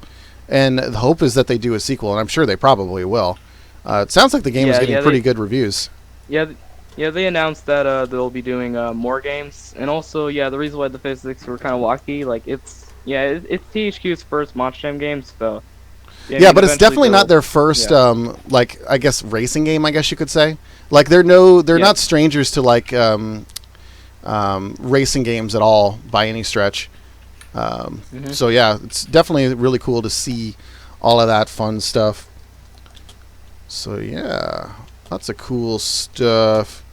and the hope is that they do a sequel, and I'm sure they probably will. It sounds like the game is getting pretty good reviews. Yeah, they announced that they'll be doing more games, and also the reason why the physics were kind of wacky, like it's THQ's first Monster Jam game, so Yeah, but it's definitely not their first, like I guess racing game. I guess you could say. Like they're not strangers to like racing games at all by any stretch. So yeah, it's definitely really cool to see all of that fun stuff. So yeah, lots of cool stuff.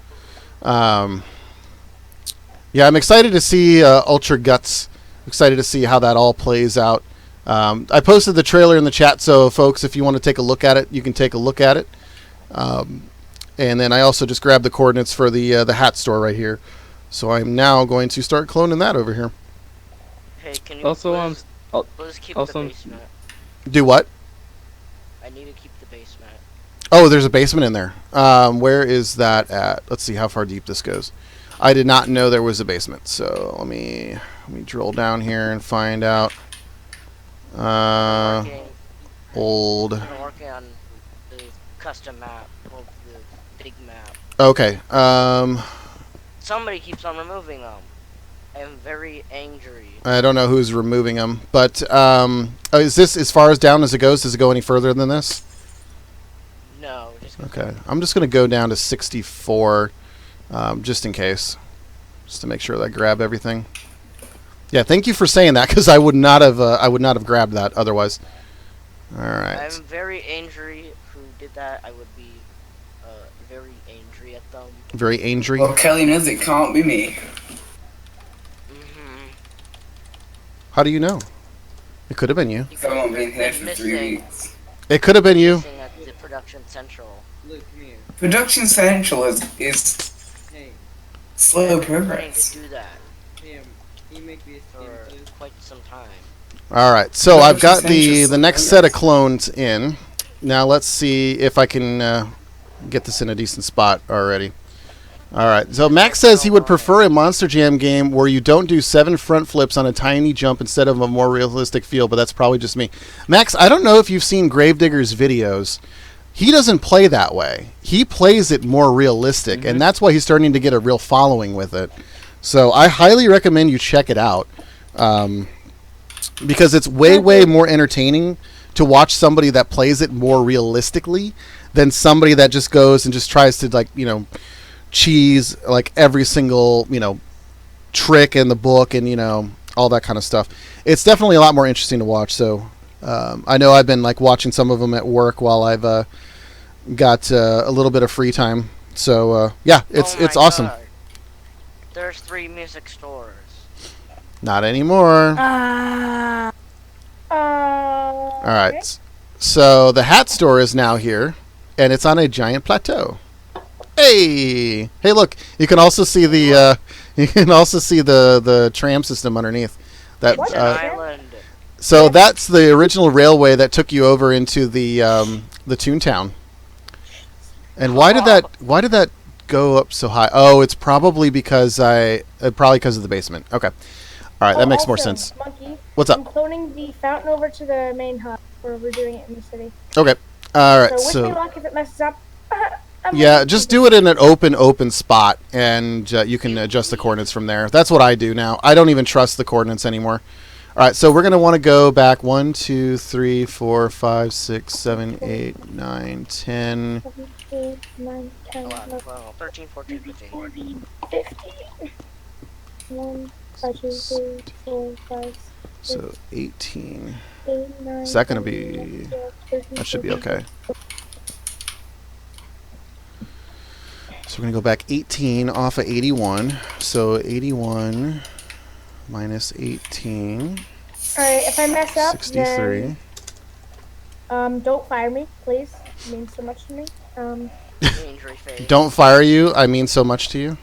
Yeah, I'm excited to see Ultra Guts. Excited to see how that all plays out. I posted the trailer in the chat, so folks, if you want to take a look at it, you can take a look at it. And then I also just grabbed the coordinates for the hat store right here. So I'm now going to start cloning that over here. Hey, can you Also, please keep also- the basement? Do what? I need to keep the basement. Oh, there's a basement in there. Where is that at? Let's see how far deep this goes. I did not know there was a basement, so let me drill down here and find out. Old. I'm working on the custom map, well, the big map. Okay. Somebody keeps on removing them. I am very angry. I don't know who's removing them, but is this as far as down as it goes? Does it go any further than this? No, just Okay. I'm just gonna go down to 64, just in case, just to make sure that I grab everything. Yeah, thank you for saying that, because I would not have grabbed that otherwise. All right. I'm very angry who did that. I would be very angry at them. Very angry. Well, Kelly knows it can't be me. How do you know? It could have been you. Someone been here for 3 Missing. weeks. It could have been you. Missing at the production central. Luke, come here. Production Central is Hey, slow I've been planning progress. to do that Tim, can you make me a for steam, please? quite some time. All right. So I've got the Essential next set of clones in. Now let's see if I can get this in a decent spot already. All right. So Max says he would prefer a Monster Jam game where you don't do 7 front flips on a tiny jump instead of a more realistic feel, but that's probably just me. Max, I don't know if you've seen Gravedigger's videos. He doesn't play that way. He plays it more realistic, and that's why he's starting to get a real following with it. So I highly recommend you check it out, because it's way more entertaining to watch somebody that plays it more realistically than somebody that just goes and just tries to, like, cheese like every single trick in the book and all that kind of stuff. It's definitely a lot more interesting to watch. So I know I've been like watching some of them at work while I've got a little bit of free time. So yeah, it's Oh my awesome. God. There's 3 music stores. Not anymore. All All right. So the hat store is now here, and it's on a giant plateau. Hey, look! You can also see the You can also see the tram system underneath. That What? It's an island. so that's the original railway that took you over into the Toontown. And why did that go up so high? Oh, it's probably because of the basement. Okay. All right, that makes more Also, sense. Monkey, What's I'm up? cloning the fountain over to the main hub where we're doing it in the city. Okay. All right. So wish me So luck if it messes up. I'm yeah, looking just for do it in an open spot, and you can adjust the coordinates from there. That's what I do now. I don't even trust the coordinates anymore. All right, so we're gonna want to go back 1, 2, 3, 4, 5, 6, 7, 8, 9, 10. 7, 8, 9, 10, 11, 11, 12, 13, 14, 15. 15. 1, 5, 2, 3, 4, 5, So 18. 8, 9, Is that gonna 10, be? 11, 12, 13, That should be 14. okay. So we're gonna go back 18 off of 81. So 81 minus 18. Alright, if I mess up, 63. then don't fire me, please. It means so much to me. Injury phase. Don't fire you. I mean so much to you.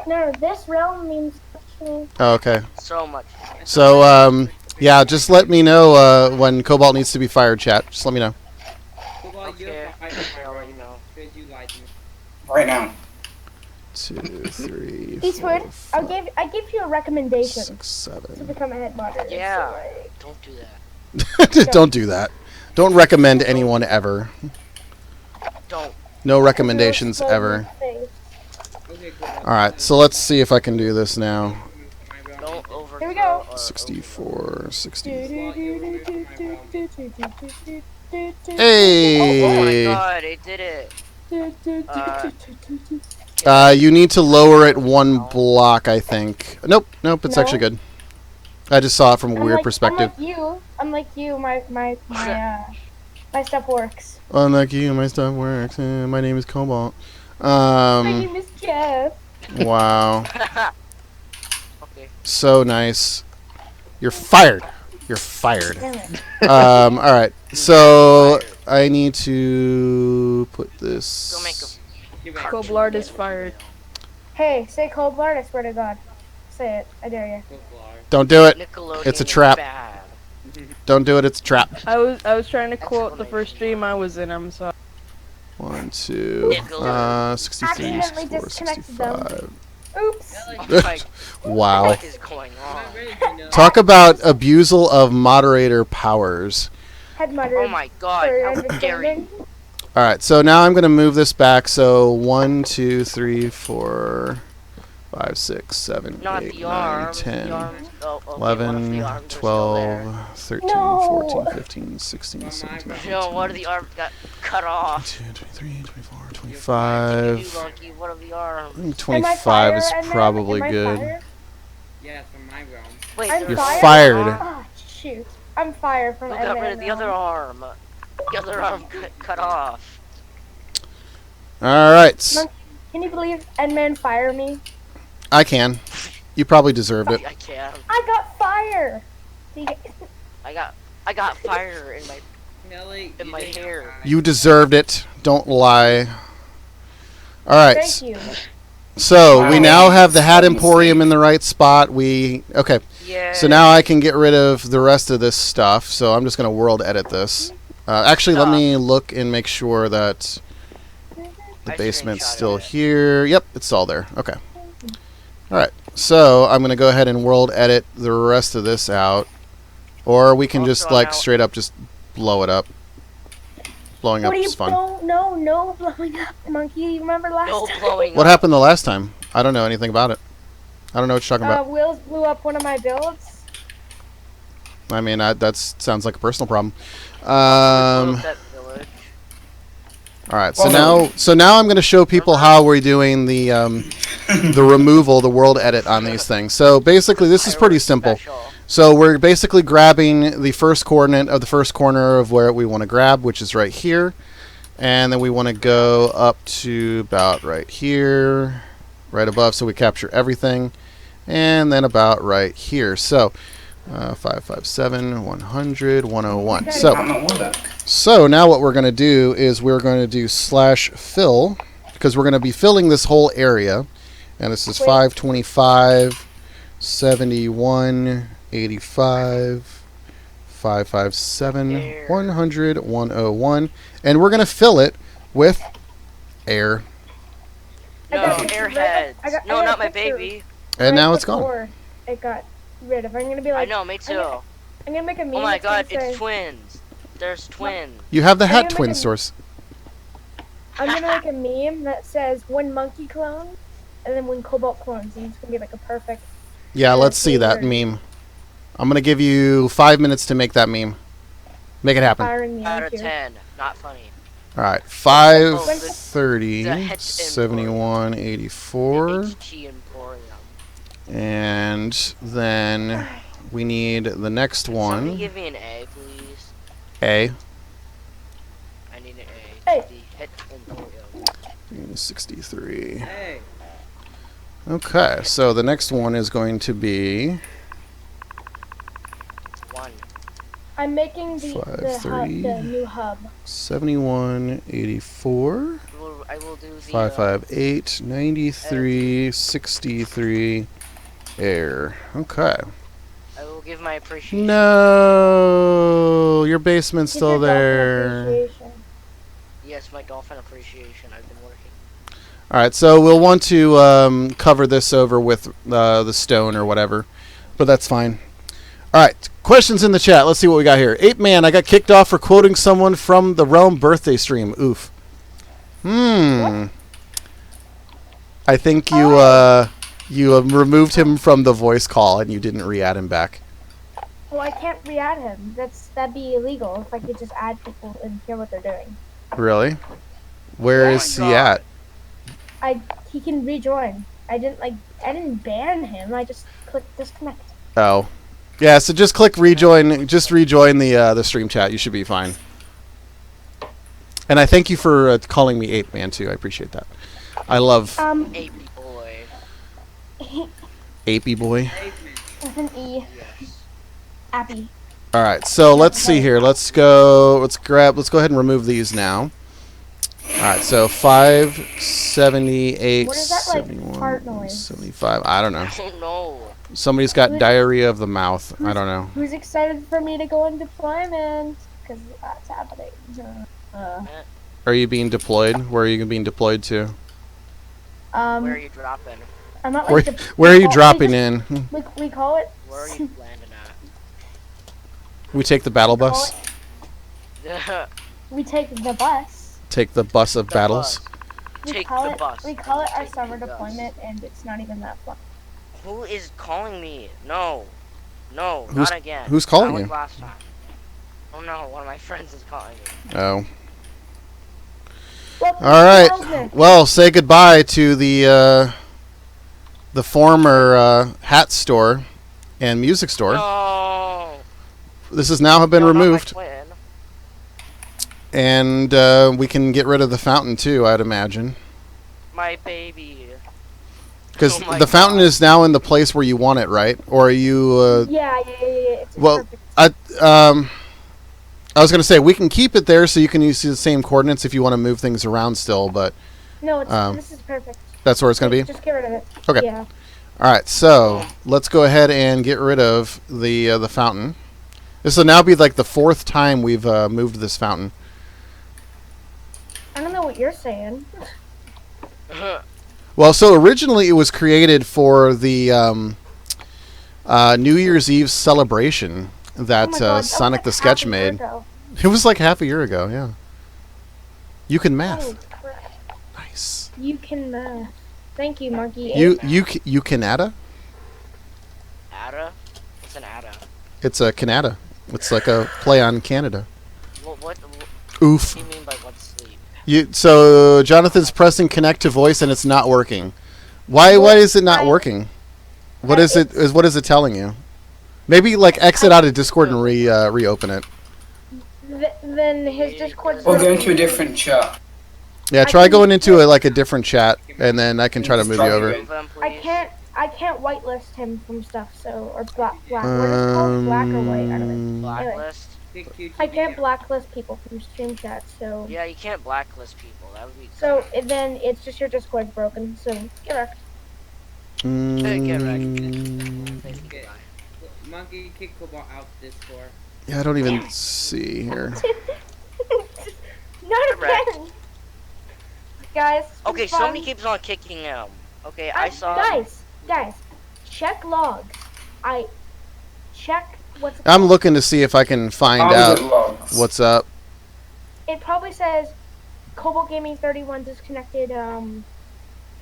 No, this realm means so much to me. Oh, okay. So much. So yeah, just let me know when Cobalt needs to be fired, chat. Just let me know. Well, Okay. I'll let you know. Because you lied to me. Right now. 2, 3, Eastwood, 4, 5, I give you a recommendation 6, to 7. become a head moderator. Yeah. So, like, Don't do that. Don't do that. Don't recommend anyone ever. Don't. No recommendations explode ever. in the face. Okay, cool. All right, so let's see if I can do this now. Don't overthrow. Here we go. or 64, 60. Hey! Oh my Hey! god, it did it. You need to lower it 1 block, I think. Nope, it's No. actually good. I just saw it from a weird perspective. Unlike you, my stuff works. Unlike you, my stuff works. My name is Cobalt. My name is Jeff. Wow. Okay. So nice. You're fired. You're fired. Damn it. All right. So I need to put this. Go make a Coblard is fired. Hey, say cold blood, I swear to God. Say it, I dare you. Don't do it. Nickelodeon It's a is trap. bad. Don't do it. It's a trap. I was trying to quote the first stream I was in. I'm sorry. 1, 2, 63, Accidentally 64, disconnected them. 65. Oops. Oh my, Wow. what is going on? Talk about abusal of moderator powers. Head muttered. Oh my god, for how dare you? understanding. All right, so now I'm going to move this back. So 1, 2, 3, 4, 5, 6, 7, Not 8, the 9, arm. 10, The arms, oh, okay, one of 11, the arms are still there. 12, 13, No. 14, 15, 16, 17, 18, No, one of the arms got cut off. 22, 23, 24, What can you 25. do, Monkey? One of the arms. I think Am I 25 fire, is Edmund? probably Am I good. fire? Yeah, from my realm. Wait, I'm there's You're fired? fired. Ah, shoot. I'm fired from Who got rid of Edmund the other arm? The other arm cut off. All right. Monkey, can you believe Edmund fired me? I can. You probably deserved it. I can't. I got fire! See, I got fire in my. Nelly, In my hair. You deserved it. Don't lie. All right. Thank you. So we Wow. now have the Hat Emporium in the right spot. Okay. Yeah. So now I can get rid of the rest of this stuff. So I'm just going to world edit this. Actually, let me look and make sure that the I basement's screenshotted still it. here. Yep, it's all there. Okay. All right. So I'm going to go ahead and world edit the rest of this out. Or we can just Also, like now- straight up just blow it up. Blowing up What are you is fun. No blowing up, Monkey. You remember last No time? blowing What up. happened the last time? I don't know anything about it. I don't know what you're talking about. Wills blew up one of my builds. I mean, that sounds like a personal problem. Blew up that village. All right, so now I'm going to show people how we're doing the the removal, the world edit on these things. So basically, this is pretty simple. Special. So we're basically grabbing the first coordinate of the first corner of where we want to grab, which is right here, and then we want to go up to about right here, right above, so we capture everything, and then about right here. So 557, 100, 101. So now what we're going to do is we're going to do /fill, because we're going to be filling this whole area, And this is Wait. 525, 71, 85, 557, 100, 101. And we're going to fill it with air. No, airheads. No, not my baby. And now it's gone. Before it got rid of. I'm gonna be like. I know, me too. I'm gonna make a meme. Oh my that's gonna god, say- it's twins. There's twins. You have the I'm hat gonna twin make a- source. I'm gonna make a meme that says one monkey clone, and then one cobalt clones, and it's gonna be like a perfect. Yeah, let's see that word. meme. I'm going to give you 5 minutes to make that meme. Make it happen. Firing me Out out of here. 10. Not funny. All right. 5, The 30, het 71, 84. HT Emporium. And then we need the next Somebody one. give me an A, please. A. I need an A. Hey. The het Emporium. 63. Hey. Okay, so the next one is going to be 1. I'm making the 530. the new hub. 71, 84. I will do the 558, 93, 63. Air. Okay. I will give my appreciation. No, your basement's Keep still your dolphin there. appreciation. Yes, my dolphin appreciation. I've been working. All right, so we'll want to cover this over with the stone or whatever, but that's fine. All right, questions in the chat. Let's see what we got here. Ape Man, I got kicked off for quoting someone from the Realm birthday stream. Oof. I think you removed him from the voice call and you didn't re-add him back. Well, I can't re-add him. That'd be illegal if I could just add people and hear what they're doing. Really? Where Oh is my he God. at? He can rejoin. I didn't ban him. I just clicked disconnect. Oh. Yeah, so just click rejoin. Just rejoin the stream chat. You should be fine. And I thank you for calling me Ape Man too. I appreciate that. I love Ape boy. Apey Boy. With an E. Yes. Appy. All right, so let's see here. Let's go ahead and remove these now. All right, so 578, What is that, like, 71, fart noise? 75. I don't know. I don't know. Somebody's got diarrhea of the mouth. I don't know. Who's excited for me to go in deployment? Because that's happening. Are you being deployed? Where are you being deployed to? Where are you dropping? I'm not Where, like where are you dropping in? We call it. Where are you landing We take the battle we call bus. at? We take the bus. Take the bus of The battles. bus. We Take call the it. bus. We call it our Take summer the bus. deployment, and it's not even that fun. Who is calling me? No. No, Who's- not again. who's calling Not like you? last time. Oh no, one of my friends is calling me. Oh. Welcome All right. to Wilderness. Well, say goodbye to the former hat store and music store. No. This has now been No, not my removed, twin. and we can get rid of the fountain too, I'd imagine, My baby. because Oh my the fountain God. is now in the place where you want it, right? Or are you? Yeah. It's Well, perfect. I was gonna say we can keep it there so you can use the same coordinates if you want to move things around still, but No, it's, um, this is perfect. that's where it's gonna be. Just get rid of it. Okay. Yeah. All right, so let's go ahead and get rid of the fountain. This will now be like the 4th time we've moved this fountain. I don't know what you're saying. Well, so originally it was created for the New Year's Eve celebration that Oh my God, that Sonic the was like Sketch half a year made. ago. It was like half a year ago, yeah. You can math. Holy crap. Nice. You can math. Thank you, Monkey. You Canada? Ada? What's an Ada? It's a Canada. It's like a play on Canada. What Oof. do you mean by what's sleep? So Jonathan's pressing connect to voice and it's not working. Why is it not working? What is it telling you? Maybe like exit out of Discord and reopen it. Then his Discord's Or not go into a working. different chat. Yeah, try going into a different chat and then I can try to move you over. Move them, I please. can't whitelist him from stuff. So or black. What is it called? Black or white? I don't know. Blacklist? I can't blacklist people from stream chat. So Yeah, you can't blacklist people. That would be. so then it's just your Discord's broken. So get wrecked. Get wrecked. Mm, Say Okay. goodbye. Monkey, kick Cobalt out this core. yeah, I don't even see here. Not Correct. again. Guys, this was Okay, fun. somebody keeps on kicking him. Okay, I saw. Guys, check logs. I check what's. I'm looking to see if I can find How is out it logs? what's up. It probably says Cobalt Gaming 31 disconnected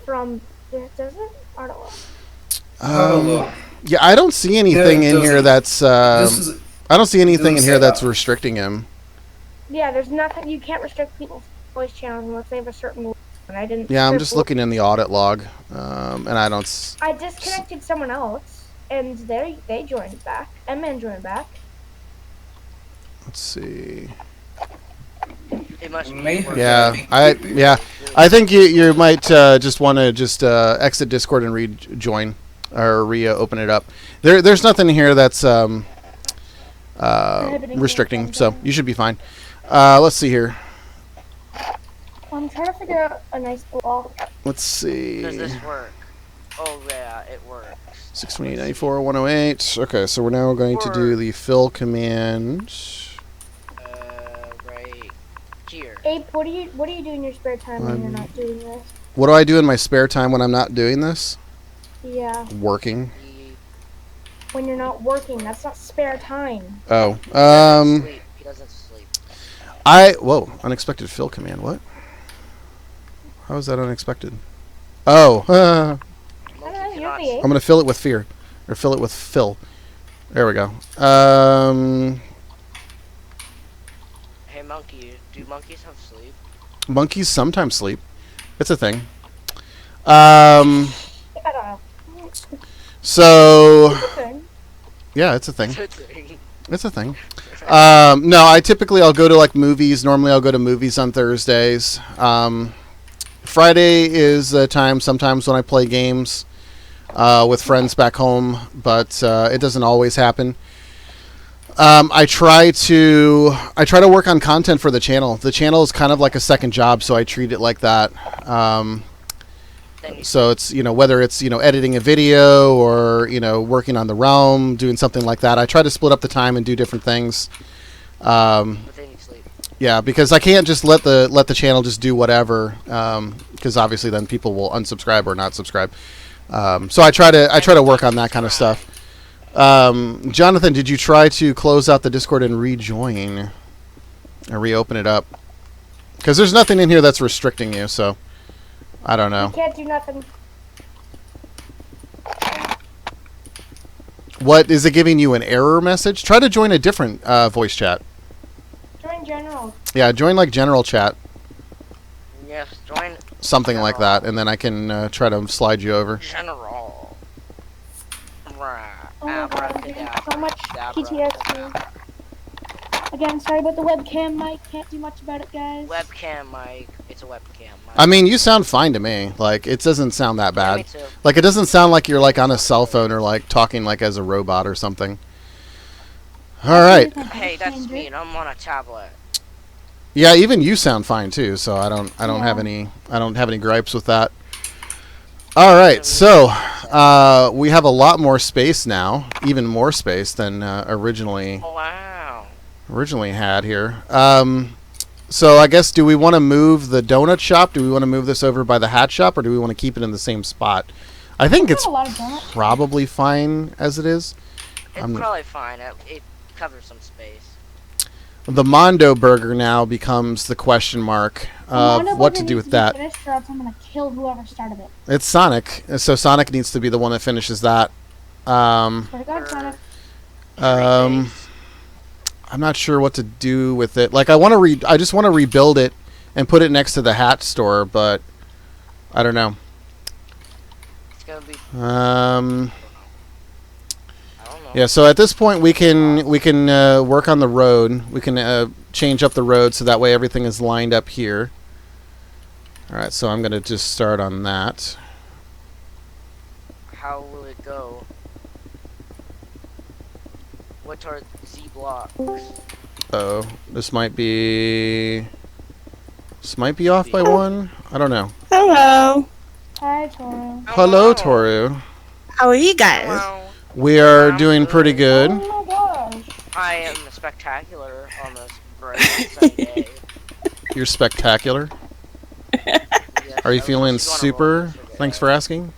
from. Does it? I don't know. Um, yeah, I don't see anything in here that's. I don't see anything in here that's restricting him. Yeah, there's nothing. You can't restrict people's voice channels unless they have a certain rule. And I didn't. Yeah, I'm just looking in the audit log, and I don't. I disconnected someone else, and they joined back. M-Man joined back. Let's see. It must be Maybe. working. Yeah, I think you might just want to just exit Discord and rejoin or reopen it up. There's nothing here that's restricting, so you should be fine. Let's see here. I'm trying to figure out a nice block. Let's see. Does this work? Oh yeah, it works. 62894 108. Okay, so we're now going to do the fill command. Right here. Abe, what do you do in your spare time when you're not doing this? What do I do in my spare time when I'm not doing this? Yeah, Working. when you're not working, that's not spare time. Oh. He doesn't sleep. Whoa, unexpected fill command. What? How is that unexpected? Oh. Monkey You're cannot the Abe. I'm gonna fill it with fear, or fill it with fill. There we go. Hey monkey, do monkeys have sleep? Monkeys sometimes sleep. It's a thing. I don't know. So It's a thing. yeah, it's a thing. Good thing. It's a thing. No, I'll go to like movies. Normally, I'll go to movies on Thursdays. Friday is a time sometimes when I play games with friends back home, but it doesn't always happen. I try to work on content for the channel. The channel is kind of like a second job, so I treat it like that. So it's whether it's editing a video or working on the realm, doing something like that. I try to split up the time and do different things. But they need sleep. Yeah, because I can't just let the channel just do whatever, because obviously then people will unsubscribe or not subscribe. So I try to work on that kind of stuff. Jonathan, did you try to close out the Discord and rejoin or reopen it up? Because there's nothing in here that's restricting you, so I don't know. You can't do nothing. What is it giving you an error message? Try to join a different voice chat. Join general. Yeah, join like general chat, Yes, join something like that, and then I can try to slide you over. general. Oh my god, I'm getting so much PTSD. Again, sorry about the webcam mic. Can't do much about it, guys. Webcam mic. It's a webcam mic. I mean, you sound fine to me. Like, it doesn't sound that Yeah, me bad. too. Like, it doesn't sound like you're like on a cell phone or like talking like as a robot or something. All right. Hey, that's me, and I'm on a tablet. Yeah, even you sound fine too. So I don't have any gripes with that. All right. So we have a lot more space now, even more space than originally Oh, wow. had here. So I guess, do we want to move the donut shop? Do we want to move this over by the hat shop, or do we want to keep it in the same spot? I think it's A lot of donuts. probably fine as it is. It's probably fine. It covers some space. The Mondo Burger now becomes the question mark of Mondo what Burger to do needs with be that. finished, or else I'm gonna kill whoever started it. It's Sonic, so Sonic needs to be the one that finishes that. Swear to God, Sonic. I'm not sure what to do with it. Like, I just want to rebuild it and put it next to the hat store, but I don't know. It's gonna be. I don't know. know. Yeah, so at this point we can work on the road. We can change up the road so that way everything is lined up here. All right, so I'm gonna just start on that. How will it go? What are Z blocks? Oh, this might be off by one. I don't know. Hello. Hi, Toro. Hello, Toru. How are you guys? Hello. We are doing pretty good. Oh my gosh. I am spectacular on this bright sunny day. You're spectacular. Yes, Are you I feeling was just on a roll super? yesterday. Thanks for asking.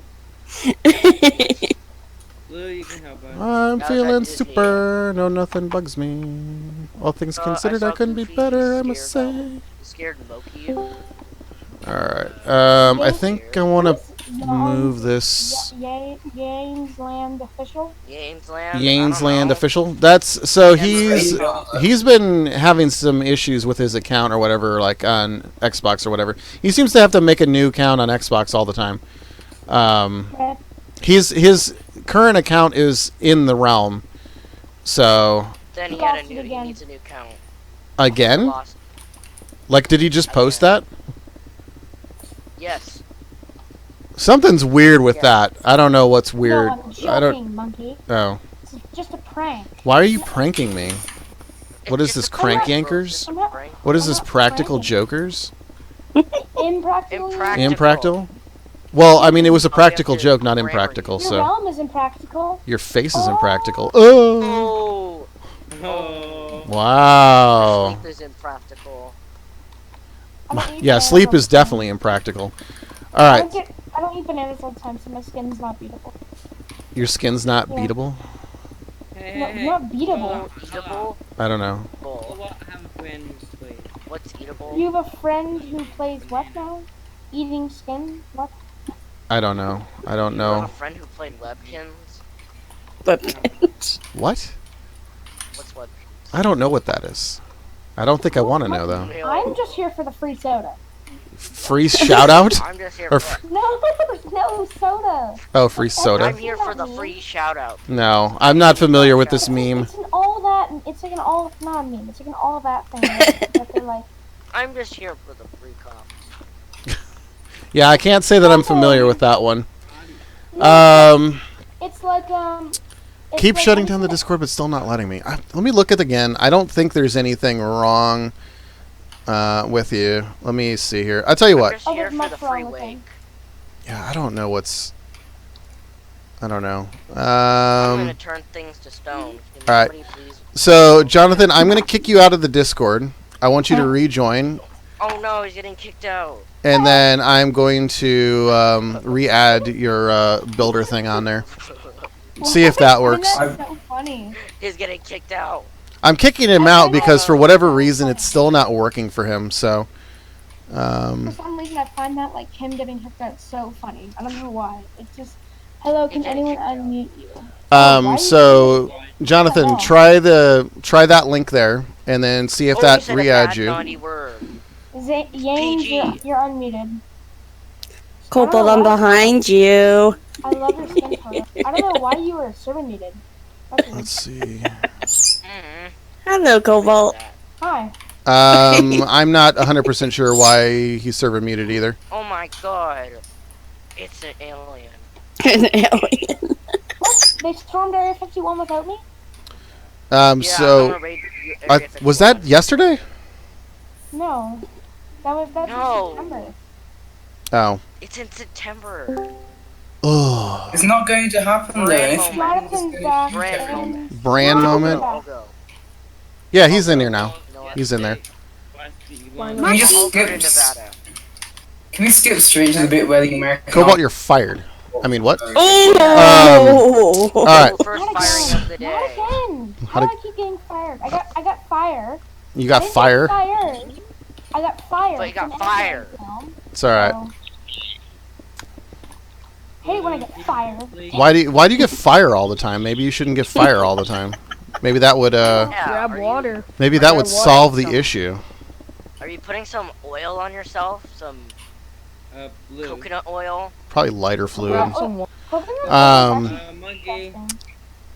Blue, you can help us. I'm That was feeling at Disney. super. No, nothing bugs me. All things I considered, saw I couldn't be Goofy, better, I he's must scared, say. He's scared Loki. Alright. I think I want to move this. Yanes Land official. Yainsland? Yainsland official. That's so he's been having some issues with his account or whatever, like on Xbox or whatever. He seems to have to make a new account on Xbox all the time. His current account is in the realm, so Then he needs a new count. again. Lost. Like, did he just post that? Yes. Something's weird with that. I don't know what's weird. No, I'm joking, I don't. monkey. Oh, It's just a prank. why are you pranking me? What is It's this, just a crank prank, bro. yankers? It's just a prank. What is I'm this, not practical pranking. jokers? Impractical. Impractical. Well, I mean, it was a Oh, you have practical to joke, not grammar impractical. Your So realm is impractical. your face is Oh. impractical. Oh, Oh. Oh. wow. Sleep is impractical. I don't eat Yeah, bananas sleep all is the time. definitely impractical. All right, I don't eat bananas all the time, so my skin's not beatable. your skin's not Yeah. beatable. Hey, No, not beatable. Eatable? I don't know. Oh, well, I have a friend who's playing. What's eatable? You have a friend who plays what now? Eating skin? What? I don't know. I don't You have know. a friend who played Webkins? But What? What's Webkins? I don't know what that is. I don't think I want to know though. Really? I'm just here for the free soda. Free shout out? I'm just here Or for No soda. Oh, free soda. I'm here for the free shout out. No, I'm not familiar with this meme. It's an all that. It's like an all not a meme. It's like an all that thing that they're like. I'm just here for the free coffee. Yeah, I can't say that I'm familiar with that one. It's like it's Keep like shutting when down the you- Discord, but still not letting me. Let me look at it again. I don't think there's anything wrong with you. Let me see here. I'll tell you I'm what. just Oh, here there's for much the free wrong with wake. him. Yeah, I don't know what's. I don't know. I'm gonna turn things to stone. Can Alright. somebody please? So, Jonathan, I'm going to kick you out of the Discord. I want you to rejoin, Oh no, he's getting kicked out. and then I'm going to re-add your builder thing on there. See if that works. That's so funny. He's getting kicked out. I'm kicking him out because for whatever reason it's still not working for him. So, For some reason, I find that like him getting hooked out so funny. I don't know why. It's just, hello, can anyone unmute you? so Jonathan, try that link there, and then see if Oh, that you said a re-adds bad you. naughty word. Yanes, PG. you're unmuted. Cobalt, I'm behind you. I love your skin color. I don't know why you were server muted. That's weird. Let's see. Mm-hmm. Hello, Cobalt. Hi. I'm not 100% sure why he's server muted either. Oh my god. It's an alien. An alien. What? They stormed Area 51 without me? Yeah, I'm So, gonna raid Area was that 51. yesterday? No. That's No. in September. Oh. It's in September. Ugh. It's not going to happen though. Brand If you- moment. Jonathan's back. Brand and- moment. Brand moment. I'll go. Yeah, he's in here now. You know what? He's in there. Can we just I'll go to skip? Nevada. Can we skip straight to the bit where the American? Cobalt, you're fired. I mean, what? Oh! All right. First Not firing of the again. day. Not again. How How do to- I keep getting fired? I got fired. You got I didn't get fire. fired. I got fired. But you got from fired. Anakin film, It's all right. so- Hate when I get fired. Why do you get fire all the time? Maybe you shouldn't get fire all the time. Maybe that would Yeah, Grab are you- water. maybe that would Grab water. solve the issue. Are you putting some oil on yourself? Some Blue. coconut oil? Probably lighter fluid. Grab some water. Coconut Um, is actually Monkey. disgusting.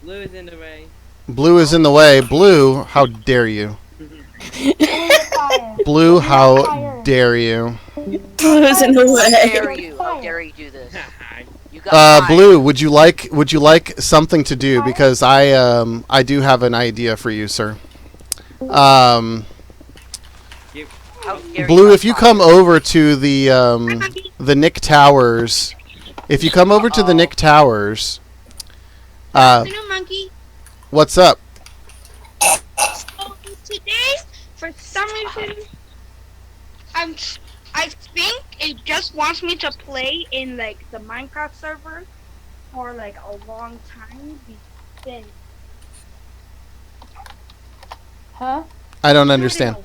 Blue is in the way. Blue is in the way. Blue, how dare you? Blue, you're fired. Blue, You're how fired. dare you? Blue's in the How way. dare you? How dare you do this? You got fired. Blue, would you like something to do? Because I do have an idea for you, sir. How dare Blue, you if you come over to the Nick Towers, if you come over to the Nick Towers, Afternoon, monkey. What's up? So today, for some reason, I think it just wants me to play in like the Minecraft server for like a long time. Because Huh? I don't understand.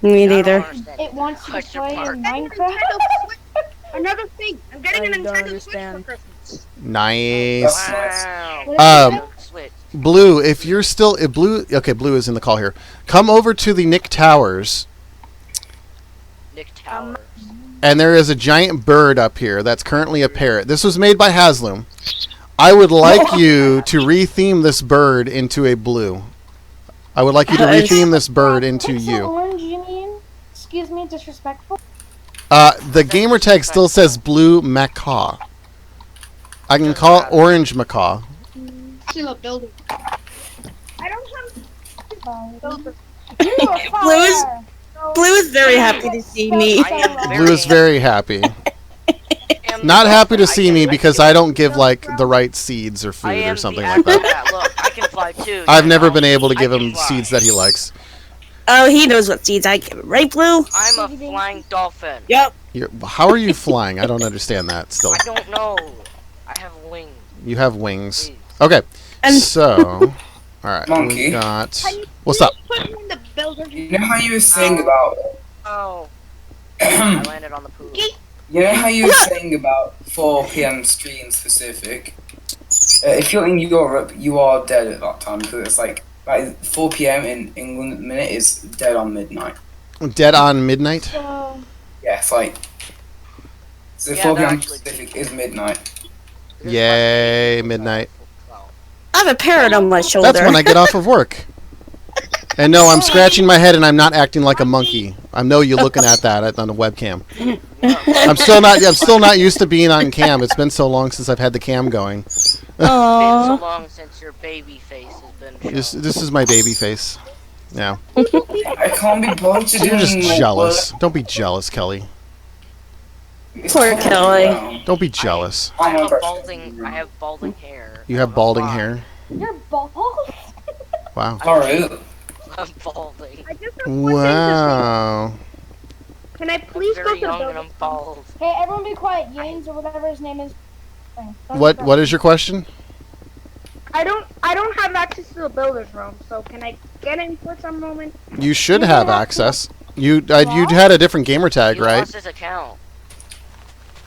Me neither. It wants you to play in Minecraft. Minecraft? Another thing, I'm getting an I don't Nintendo Switch understand. for Christmas. Nice. Wow. Switch. Blue, if you're still Blue, okay, Blue is in the call here. Come over to the Nick Towers, Nick Towers. and there is a giant bird up here that's currently a parrot. This was made by Hasloom. I would like you to retheme this bird into a blue. I would like you to retheme this bird into Pixel you. orange, you mean? Excuse me, disrespectful? The gamer tag still says blue macaw. I can call it orange macaw. Still a building. I don't have. You are Blue is- fire. Blue is very happy to see me. Blue is very happy. Not happy to see me because I don't give like the right seeds or food or something like that. Look, I can fly too. I've you never know? been able to I give can him fly. seeds that he likes. Oh, he knows what seeds I give him, right, Blue? I'm a flying dolphin. Yep. How are you flying? I don't understand that still. I don't know. I have wings. You have wings. Please. Okay, And- so... Alright, Monkey. we got... What's up? Put me in the builder. You know how you were saying about Oh, I landed on the poop. you know how you were saying about 4 p.m. stream specific? If you're in Europe, you are dead at that time because it's like 4 p.m. in England at the minute is dead on midnight. Dead on midnight? So, Yeah, it's like so Yeah, 4 that p.m. actually- Pacific is midnight. Yay, midnight. I have a parrot on my shoulder. That's when I get off of work. And no, I'm scratching my head and I'm not acting like a monkey. I know you're looking at that on the webcam. I'm still not used to being on cam. It's been so long since I've had the cam going. It's been so Aww. long since your baby face has been shown. This is my baby face. Yeah. I can't be bothered to do You're just more jealous. Don't be jealous, Kelly. work. Poor Kelly. Don't be jealous. I have balding hair. You have balding hair. you're bald? Wow. Sorry. I'm balding. I just have one thing to say. Wow. Can I I'm please go very to the young and builder? I'm bald. Hey, everyone be quiet. Yanes or whatever his name is. What is your question? I don't have access to the builder's room, so can I get in for some moment? You should have access. You had a different gamer tag, He right? lost his account.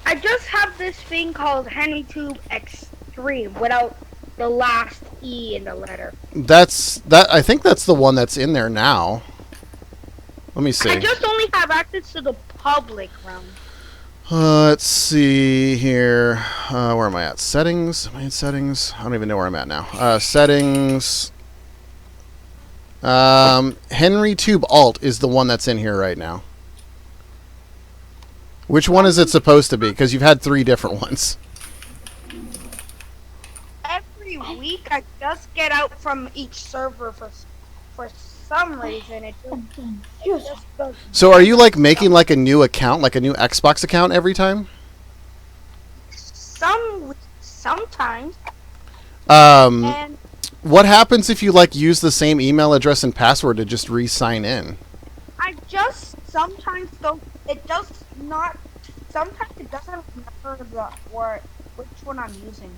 I just have this thing called HenryTube Extreme without the last E in the letter. I think that's the one that's in there now. Let me I see. just only have access to the public realm. Let's see here. Where am I at? Settings. Am I in settings? I don't even know where I'm at now. Settings. HenryTube Alt is the one that's in here right now. Which one is it supposed to be? Because you've had 3 different ones. Every week I just get out from each server for some reason. It just goes. So are you like making like a new account, like a new Xbox account every time? Sometimes. Um, what happens if you like use the same email address and password to just re-sign in? I just sometimes don't. It does not. Sometimes it doesn't remember which one I'm using.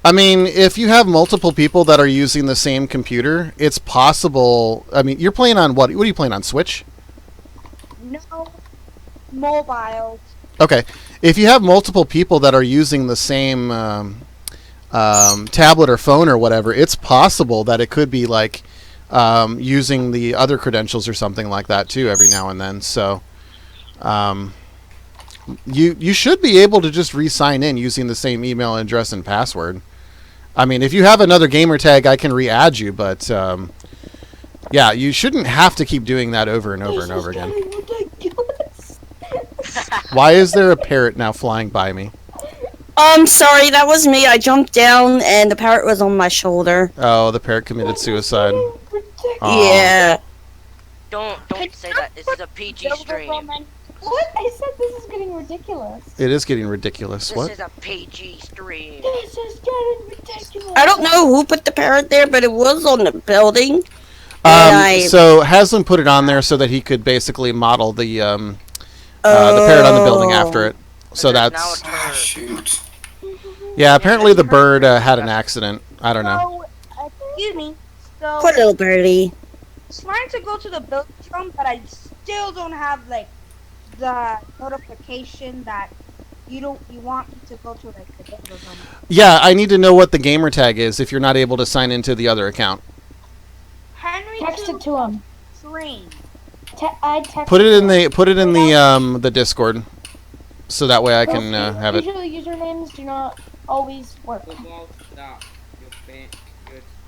I mean, if you have multiple people that are using the same computer, it's possible. I mean, you're playing on what? What are you playing on, Switch? No, mobile. Okay. If you have multiple people that are using the same tablet or phone or whatever, it's possible that it could be like using the other credentials or something like that too every now and then. So you should be able to just re-sign in using the same email address and password. I mean, if you have another gamer tag, I can re-add you, but yeah, you shouldn't have to keep doing that over and over and over again. Why is there a parrot now flying by me? Sorry, that was me. I jumped down and the parrot was on my shoulder. Oh, the parrot committed suicide. Aw. Yeah. Don't say that. This is a PG stream. What? I said this is getting ridiculous. It is getting ridiculous. This What? is a PG stream. This is getting ridiculous. I don't know who put the parrot there, but it was on the building. And So Haslam put it on there so that he could basically model the parrot on the building after it. So There's that's now a turd. Shoot. yeah. Apparently the bird had an accident. I don't know. So, excuse me. So, poor little birdie. trying to go to the building room, but I still don't have like the notification that you want me to go to like the building room. Yeah, I need to know what the gamer tag is if you're not able to sign into the other account. Henry Text it to him. Stream. I text Put it in the Discord, so that way I can have it. Usually usernames do not always work. Football, stop. You're banned.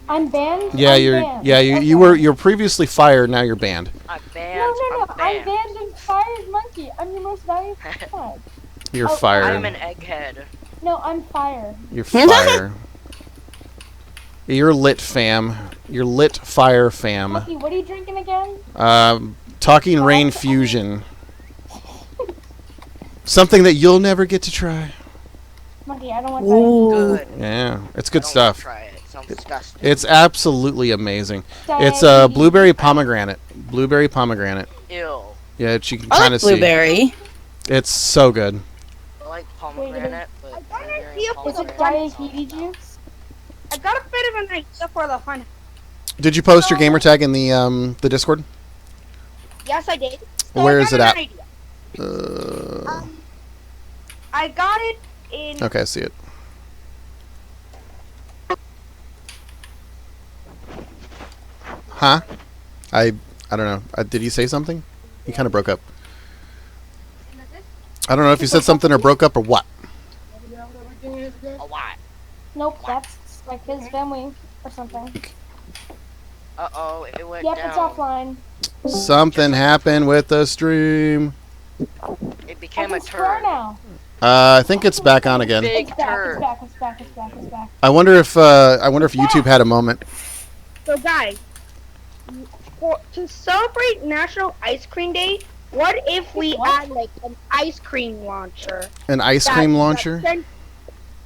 I'm banned. Yeah, I'm banned. you're previously fired. Now you're banned. I'm banned. No. I'm I'm banned. banned and fired, monkey. I'm your most valuable friend. You're Oh, fired. I'm an egghead. No, I'm fired. You're fired. You're lit, fam. You're lit, fire, fam. Monkey, what are you drinking again? Talking Rain Fusion. Something that you'll never get to try. Monkey, I don't want Ooh. Good. Yeah, it's I good don't stuff. Try it. It sounds disgusting. It's absolutely amazing. that. It's blueberry pomegranate. Blueberry pomegranate. Ew. Yeah, you can I kind like of see. blueberry. It's so good. I like pomegranate, but I wanna blueberry see if and Is it pomegranate Diet sounds juice? I got a bit of an idea for the fun. Did you post your gamer tag in the Discord? Yes, I did. So Where I is got it an at? idea. I got it in. Okay, I see it. Huh? I don't know. Did you say something? You kind of broke up. I don't know if you said something or broke up or what. A lot. Nope, that's like his family or something. Uh-oh, it went Yep, down. it's offline. Something happened with the stream. It became I a can swear turd. now. I think it's back on again. Big It's back, turd. it's back, it's back, it's back, it's back. I wonder if YouTube had a moment. So guys, to celebrate National Ice Cream Day, what if we add like an ice cream launcher? An ice cream launcher?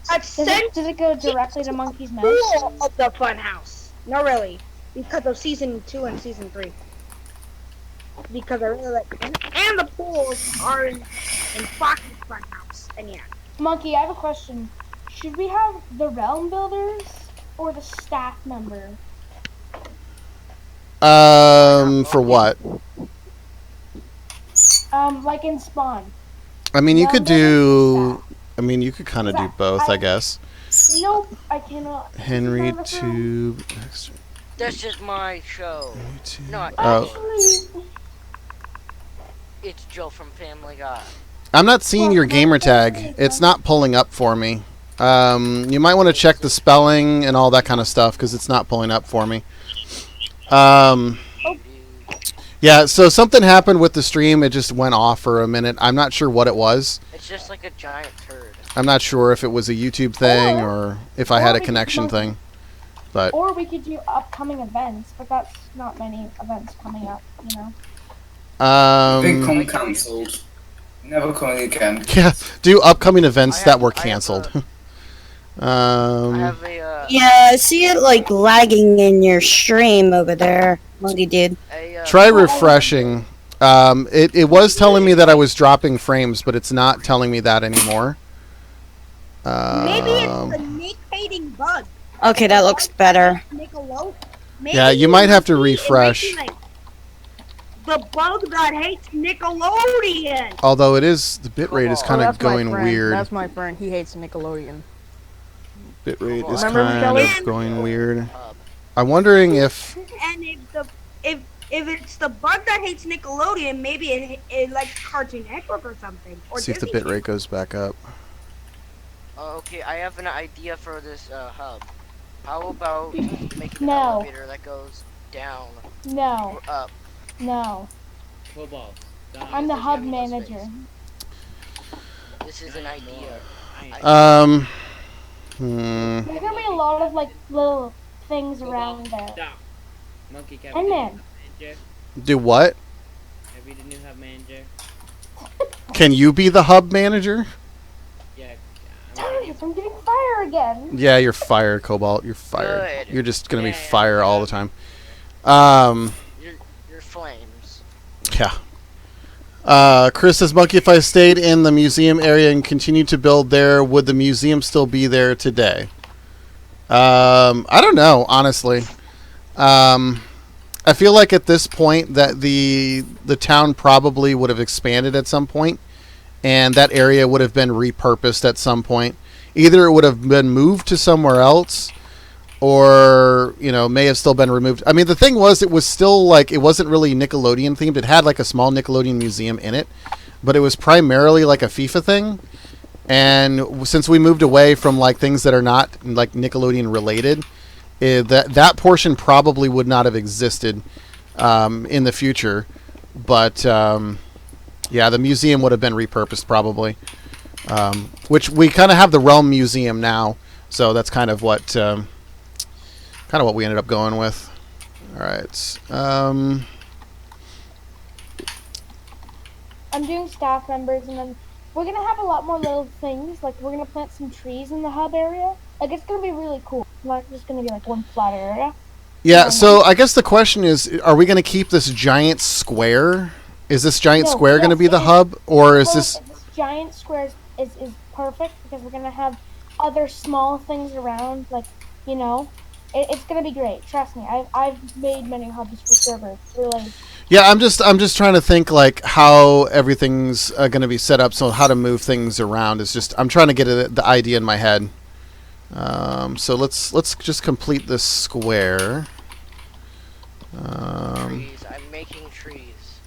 Does it go directly to Monkey's mouth? Pool of the fun house. No, really, because of season 2 and season 3. Because I really like and the pools are in Fox's fun house. And yeah, Monkey, I have a question. Should we have the realm builders or the staff member? For what? Like in Spawn. I mean, you could do. you could kind of do both, I guess. Nope, I cannot. Henry Never Tube. This is my show. Not Oh. Actually, It's Joe from Family Guy. I'm not seeing your gamer tag. It's not pulling up for me. You might want to check the spelling and all that kind of stuff because it's not pulling up for me. Yeah, so something happened with the stream. It just went off for a minute. I'm not sure what it was. It's just like a giant turd. I'm not sure if it was a YouTube thing or if I had a connection thing. But or we could do upcoming events, but that's not many events coming up, you know. VidCon cancelled. Never coming again. Yeah, do upcoming events that were I have canceled. I have Yeah, I see it like lagging in your stream over there, Monkey dude. Try refreshing. It was telling me that I was dropping frames, but it's not telling me that anymore. maybe it's the Nick hating bug. Okay, that looks better. Yeah, you might have to refresh. The bug that hates Nickelodeon. Although it is, the bitrate is kind of That's my going friend. weird. That's my friend. He hates Nickelodeon. Bitrate is Remember kind Kelly? of going weird. I'm wondering if And if it's the bug that hates Nickelodeon, maybe it likes Cartoon Network or something. Or see if the Disney. bitrate goes back up. Okay, I have an idea for this hub. How about making an No. elevator that goes down No, or up? no. Football, stop. I'm the There's hub gonna be no manager. space. This is an idea. There's gonna be a lot of like little things around there. Stop. Monkey, can And we then- do hub manager? Do what? Have you the new hub manager? Can you be the hub manager? Yeah. Darius, I'm getting fire again. Yeah, you're fired, Cobalt. You're fired. Good. You're just gonna be Yeah, fire all the time. Your flames. Yeah. Chris says, Monkey, if I stayed in the museum area and continued to build there, would the museum still be there today? I don't know, honestly. I feel like at this point that the town probably would have expanded at some point, and that area would have been repurposed at some point. Either it would have been moved to somewhere else, or may have still been removed. I mean, the thing was, it was still like, it wasn't really Nickelodeon themed. It had like a small Nickelodeon museum in it, but it was primarily like a FIFA thing. And since we moved away from like things that are not like Nickelodeon related, that portion probably would not have existed in the future. But yeah, the museum would have been repurposed probably, which we kind of have the Realm Museum now, so that's kind of what we ended up going with. All right. I'm doing staff members, and then we're gonna have a lot more little things. Like we're gonna plant some trees in the hub area. Like it's gonna be really cool. Not just gonna be like one flat area. Yeah. So I guess the question is, are we gonna keep this giant square? Is this giant square gonna be the hub, or is this giant square is perfect because we're gonna have other small things around, like it's gonna be great. Trust me, I've made many hubs for servers. Really. Yeah, I'm just trying to think like how everything's going to be set up. So how to move things around is just, I'm trying to get the idea in my head. So let's just complete this square. Trees. I'm making trees.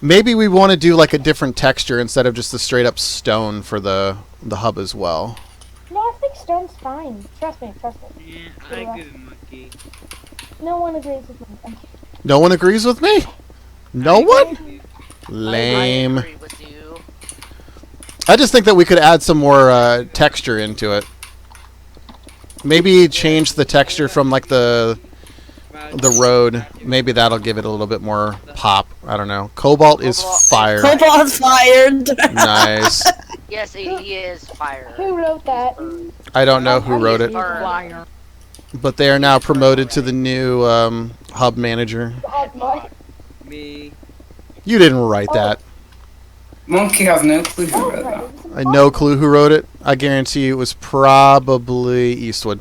Maybe we want to do like a different texture instead of just the straight up stone for the hub as well. No, I think stone's fine. Trust me. Yeah, I agree with Monkey. No one agrees with me. No one agrees with me? No one? Lame. I agree with you. I just think that we could add some more texture into it. Maybe change the texture from like the road. Maybe that'll give it a little bit more pop. I don't know. Cobalt is fired. Cobalt's fired. Nice. Yes, he is fire. Who wrote that? I don't know who wrote it, Liar. but they are now promoted to the new hub manager. Me. You didn't write that. Monkey has no clue who wrote that. I have no clue who wrote it. I guarantee you it was probably Eastwood.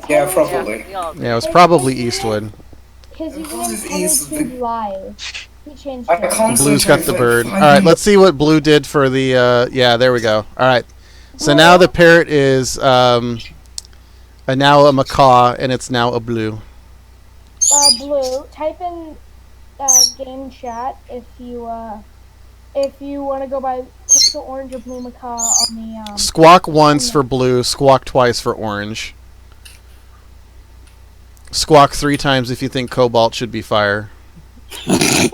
Yeah, probably. Yeah, it was probably Eastwood. His This username is is live. He changed I it. can't Blue's got the concentrate bird. for All 5 right, minutes. let's see what Blue did for the. Yeah, there we go. All right. So now the parrot is now a macaw, and it's now a blue. Blue, type in game chat if you want to go by pixel orange or blue macaw on the Squawk once for blue, squawk twice for orange. Squawk 3 times if you think Cobalt should be fire. He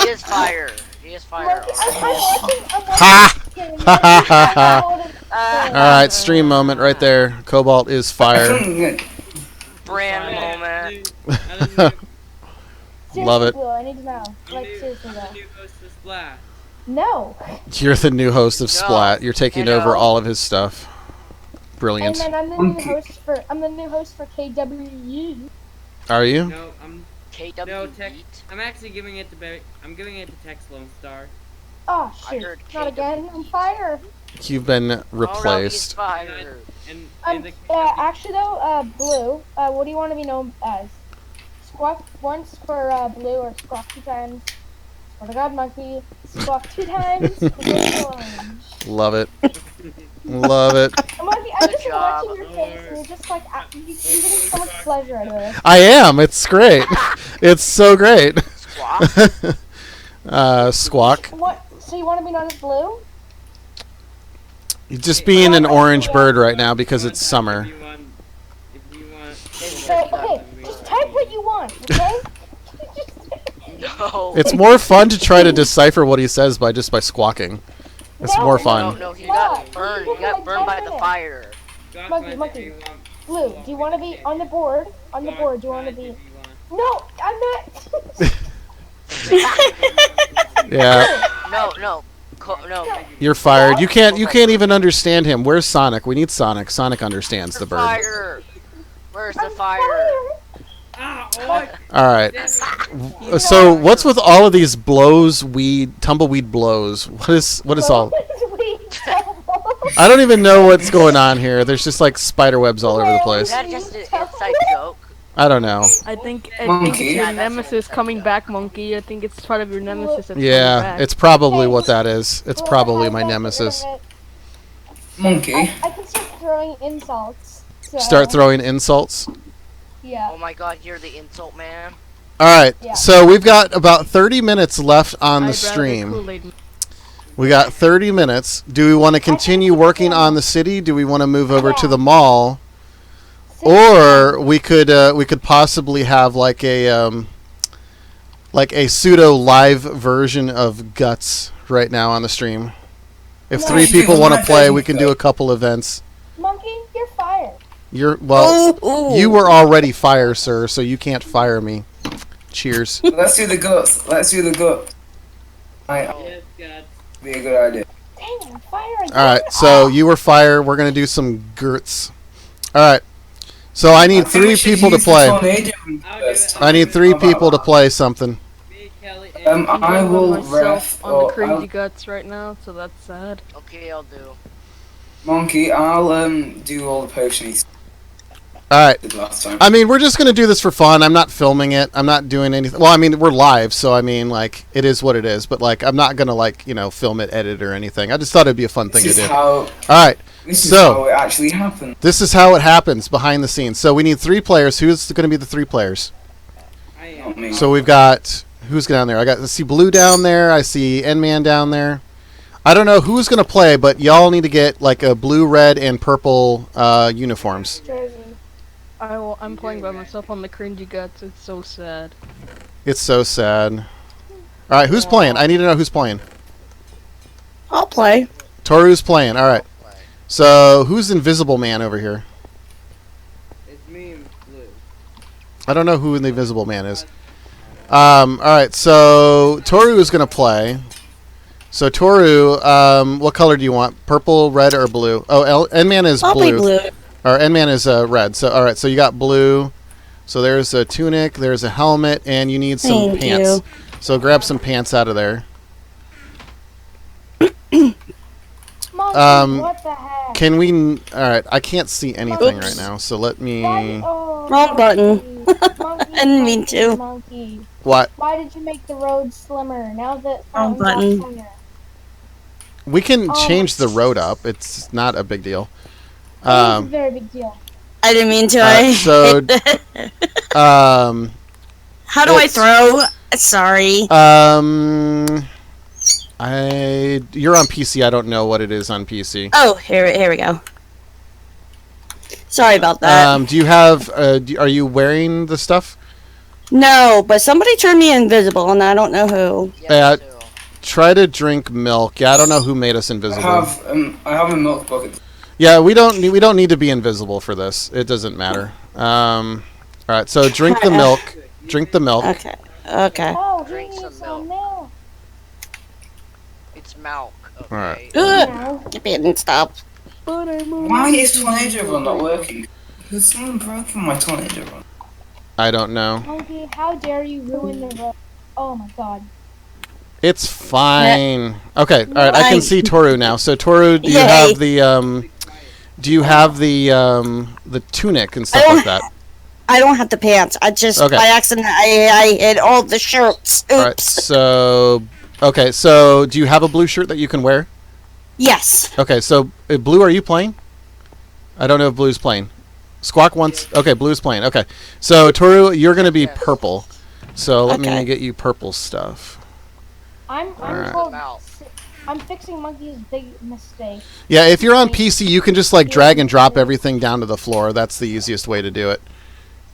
is fire. He is fire. Ha! Ha ha ha ha! All right, stream moment right there. Cobalt is fire. Brand moment. Love it. Blue, I need to know. Like seriously I'm though. the new host of Splash. No. You're the new host of Splat. You're taking I know. over all of his stuff. Brilliant. And then I'm the new host for KWU. Are you? No, I'm KW no tech. Beat. I'm actually giving it to I'm giving it to Tex Lone Star. Oh I shoot! heard Not KW. again. I'm fire. You've been Oh, no, he's replaced. fire. And Actually though, blue. What do you want to be known as? Squawk once for blue, or squawk 2 times. Swear to God, monkey. Squawk 2 times. For orange. Love it. Love it. Monkey, I'm Good just job. watching your face, and you're just like you're getting so much pleasure out of it. I am. It's great. It's so great. Squawk. Squawk. What? So you want to be known as blue? You're just being an orange bird right now because it's summer. If you want. So, okay, just type what you want, okay? No. It's more fun to try to decipher what he says by squawking. It's more No, fun. no, he got burned. He got burned by the fire. Monkey. Blue, do you want to be on the board? On the board, do you want to be? No, I'm not. Yeah. No. No. You're fired. You can't even understand him. Where's Sonic? We need Sonic. Sonic understands the bird. Fire. Where's the fire? All right. So what's with all of these tumbleweed blows? What is all? I don't even know what's going on here. There's just like spider webs all over the place. Is that just an inside joke? I don't know. I think it's your nemesis coming back, Monkey. I think it's part of your nemesis that's coming back. It's probably what that is. It's probably my nemesis. Monkey. I can start throwing insults. So. Start throwing insults? Yeah. Oh my god, you're the insult man. Alright, Yeah. so we've got about 30 minutes left on the stream. We got 30 minutes. Do we want to continue working on the city? Do we want to move over to the mall? Or we could possibly have like a pseudo live version of Guts right now on the stream. If 3 people want to play, we can do a couple events. Monkey, you're fired. You were already fired, sir, so you can't fire me. Cheers. Let's do the Guts. Yes, God. Be a good idea. Dang, I'm fired. Alright, so you were fired. We're going to do some Gerts. Alright. So I need 3 people to play. I need 3 people to play something. I will ref on the crazy Guts right now, so that's sad. Okay, I'll do. Monkey, I'll do all the potions Alright. last time. I mean, we're just going to do this for fun. I'm not filming it. I'm not doing anything. Well, I mean, we're live, so I mean, like, it is what it is. But, like, I'm not going to, like, film it, edit, or anything. I just thought it'd be a fun thing to do. Alright. This is how it actually happens. This is how it happens behind the scenes. So we need 3 players. Who's going to be the 3 players? Not me. So we've got... Who's down there? I see Blue down there. I see N-Man down there. I don't know who's going to play, but y'all need to get, like, a blue, red, and purple uniforms. I'm playing by myself on the cringy Guts. It's so sad. It's so sad. Alright, who's playing? I need to know who's playing. I'll play. Toru's playing. Alright. So, who's Invisible Man over here? It's me and Blue. I don't know who the Invisible Man is. Alright, so Toru is going to play. So, Toru, what color do you want? Purple, red, or blue? Oh, N-Man is I'll blue. be blue. Or N-Man is red. So, alright, so you got blue. So, there's a tunic, there's a helmet, and you need some Thank pants. you. So, grab some pants out of there. Monkey, what the heck? Can we... Alright, I can't see anything right now, so let me... Wrong button. I didn't mean to. Monkey. What? Why did you make the road slimmer? Now that Wrong button. We can change the road up. It's not a big deal. It's a very big deal. I didn't mean to. So, how do I throw? Sorry. You're on PC. I don't know what it is on PC. Oh, here we go. Sorry about that. Do you have? Are you wearing the stuff? No, but somebody turned me invisible, and I don't know who. Try to drink milk. Yeah, I don't know who made us invisible. I have a milk bucket. Yeah, we don't need to be invisible for this. It doesn't matter. All right, so drink the milk. Drink the milk. Okay. Oh, Drink some milk. It's milk. Okay. All right. Get it and stop. Why is Tornado Run not working? Has someone broken my Tornado Run? I don't know. Monkey, how dare you ruin the road? Oh my god. It's fine. Okay, all right. I can see Toru now. So Toru, do you have the the tunic and stuff like that? I don't have the pants. I just by accident I hit all the shirts. Oops. All right. So so do you have a blue shirt that you can wear? Yes. Okay. So Blue, are you playing? I don't know if Blue's playing. Squawk wants. Okay, Blue's playing. Okay. So Toru, you're gonna be purple. So let me get you purple stuff. I'm fixing Monkey's big mistake. Yeah, if you're on PC, you can just like drag and drop everything down to the floor. That's the easiest way to do it.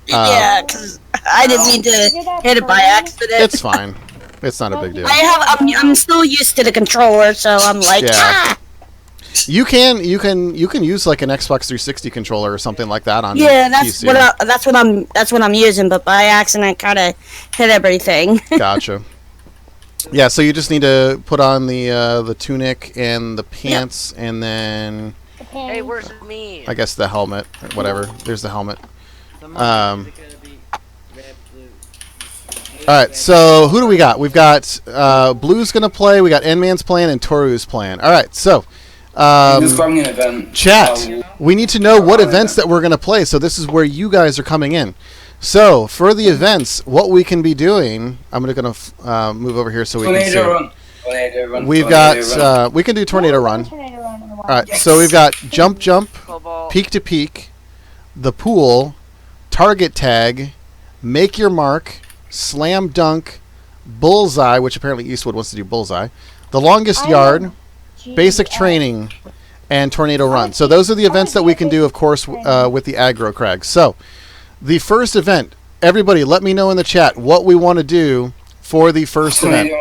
Yeah, because I didn't mean to hit it by accident. It's fine. It's not a big deal. I'm still used to the controller, so I'm like, You can use like an Xbox 360 controller or something like that on that's PC. that's what I'm using, but by accident kind of hit everything. Gotcha. Yeah, so you just need to put on the tunic and the pants, and then Hey, where's me? I guess the helmet, or whatever. There's the helmet. All right, so who do we got? We've got Blue's gonna play. We got N-Man's playing and Toru's playing. All right, so chat. We need to know what events that we're gonna play. So this is where you guys are coming in. So for the events, what we can be doing, I'm gonna move over here so we can see. We've got we can do tornado run. All right, so we've got jump, peak to peak, the pool, target tag, make your mark, slam dunk, bullseye, which apparently Eastwood wants to do bullseye, the longest yard, basic training, and tornado run. So those are the events that we can do, of course, with the aggro crag. So the first event, everybody let me know in the chat what we want to do for the first event.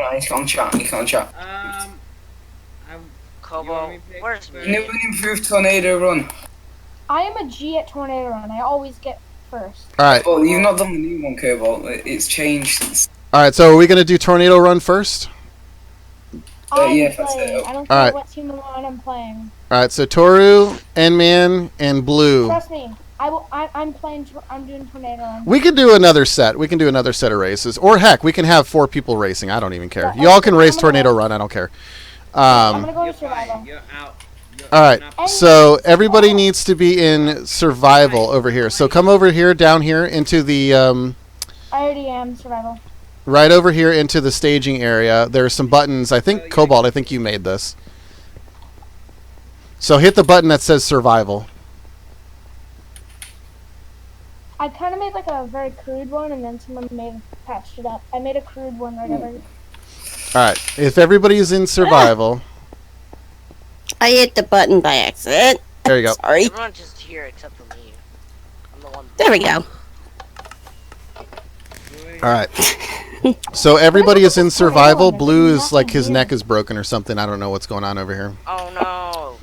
Kobo, where's me? New and improved tornado run. I am a G at tornado run. I always get first. All right. Well, you've not done the new one, Cobalt. It's changed since. All right, so are we going to do tornado run first? Yeah, I don't care what team I'm playing. All right, so Toru, N-Man, and Blue. Trust me, I'm playing. I'm doing tornado run. We can do another set. We can do another set of races, or heck, we can have 4 people racing. I don't even care. Y'all can race tornado run. I don't care. I'm gonna go to survival. All right, so everybody needs to be in survival over here. So come over here, down here, into the. I already am survival. Right over here into the staging area. There are some buttons. I think Cobalt. I think you made this. So hit the button that says survival. I kind of made like a very crude one, and then someone patched it up. I made a crude one right over. All right. If everybody's in survival. I hit the button by accident. There you go. Sorry. Everyone's just here except for me. I'm the one. There we go. All right. So everybody is in survival. Blue is like his neck is broken or something. I don't know what's going on over here. Oh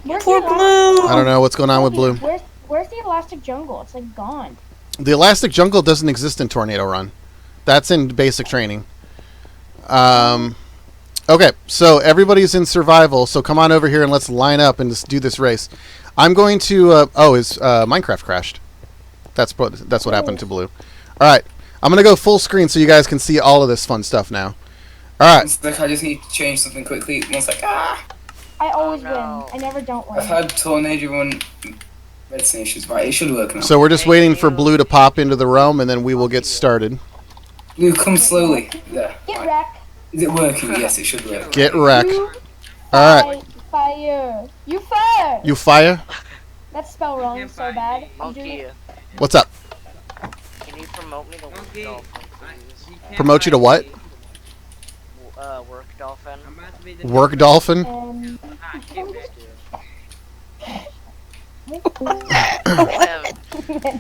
no. Poor Blue. I don't know what's going on with Blue. Where's the elastic jungle? It's like gone. The elastic jungle doesn't exist in Tornado Run. That's in basic training. Okay, so everybody's in survival. So come on over here and let's line up and just do this race. I'm going to. His Minecraft crashed. That's what happened to Blue. All right. I'm going to go full screen so you guys can see all of this fun stuff now. All right. I just need to change something quickly. One sec. I always win. I never don't win. I've had tornado run medicine issues, right? It should work now. So we're just waiting for Blue to pop into the realm, and then we will get started. Blue, come slowly. There. Get wrecked. Is it working? Yes, it should work. Get wrecked. All right. Fire. You fire. You fire? That's spelled wrong so bad. Monkey. What's up? Can you promote me to work dolphin, please? Promote you to what? Work dolphin. Work dolphin?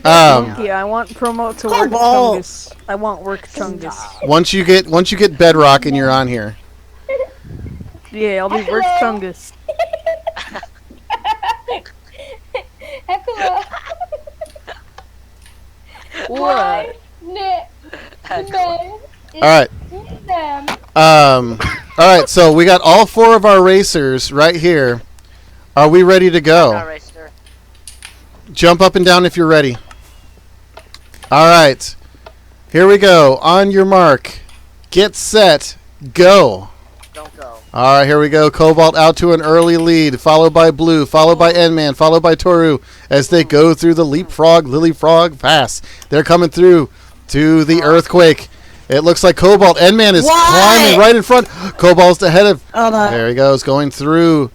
Yeah, I want promote to work Chungus. I want work Chungus. Once you get bedrock and you're on here. Yeah, I'll be work Chungus. What? Alright. Alright, so we got all 4 of our racers right here. Are we ready to go? Jump up and down if you're ready. Alright. Here we go. On your mark. Get set. Go. Don't go. Alright, here we go. Cobalt out to an early lead, followed by Blue, followed by N-Man, followed by Toru, as they go through the leapfrog, lily-frog pass. They're coming through to the earthquake. It looks like Cobalt. N-Man is climbing right in front. Cobalt's ahead of... There he goes, going through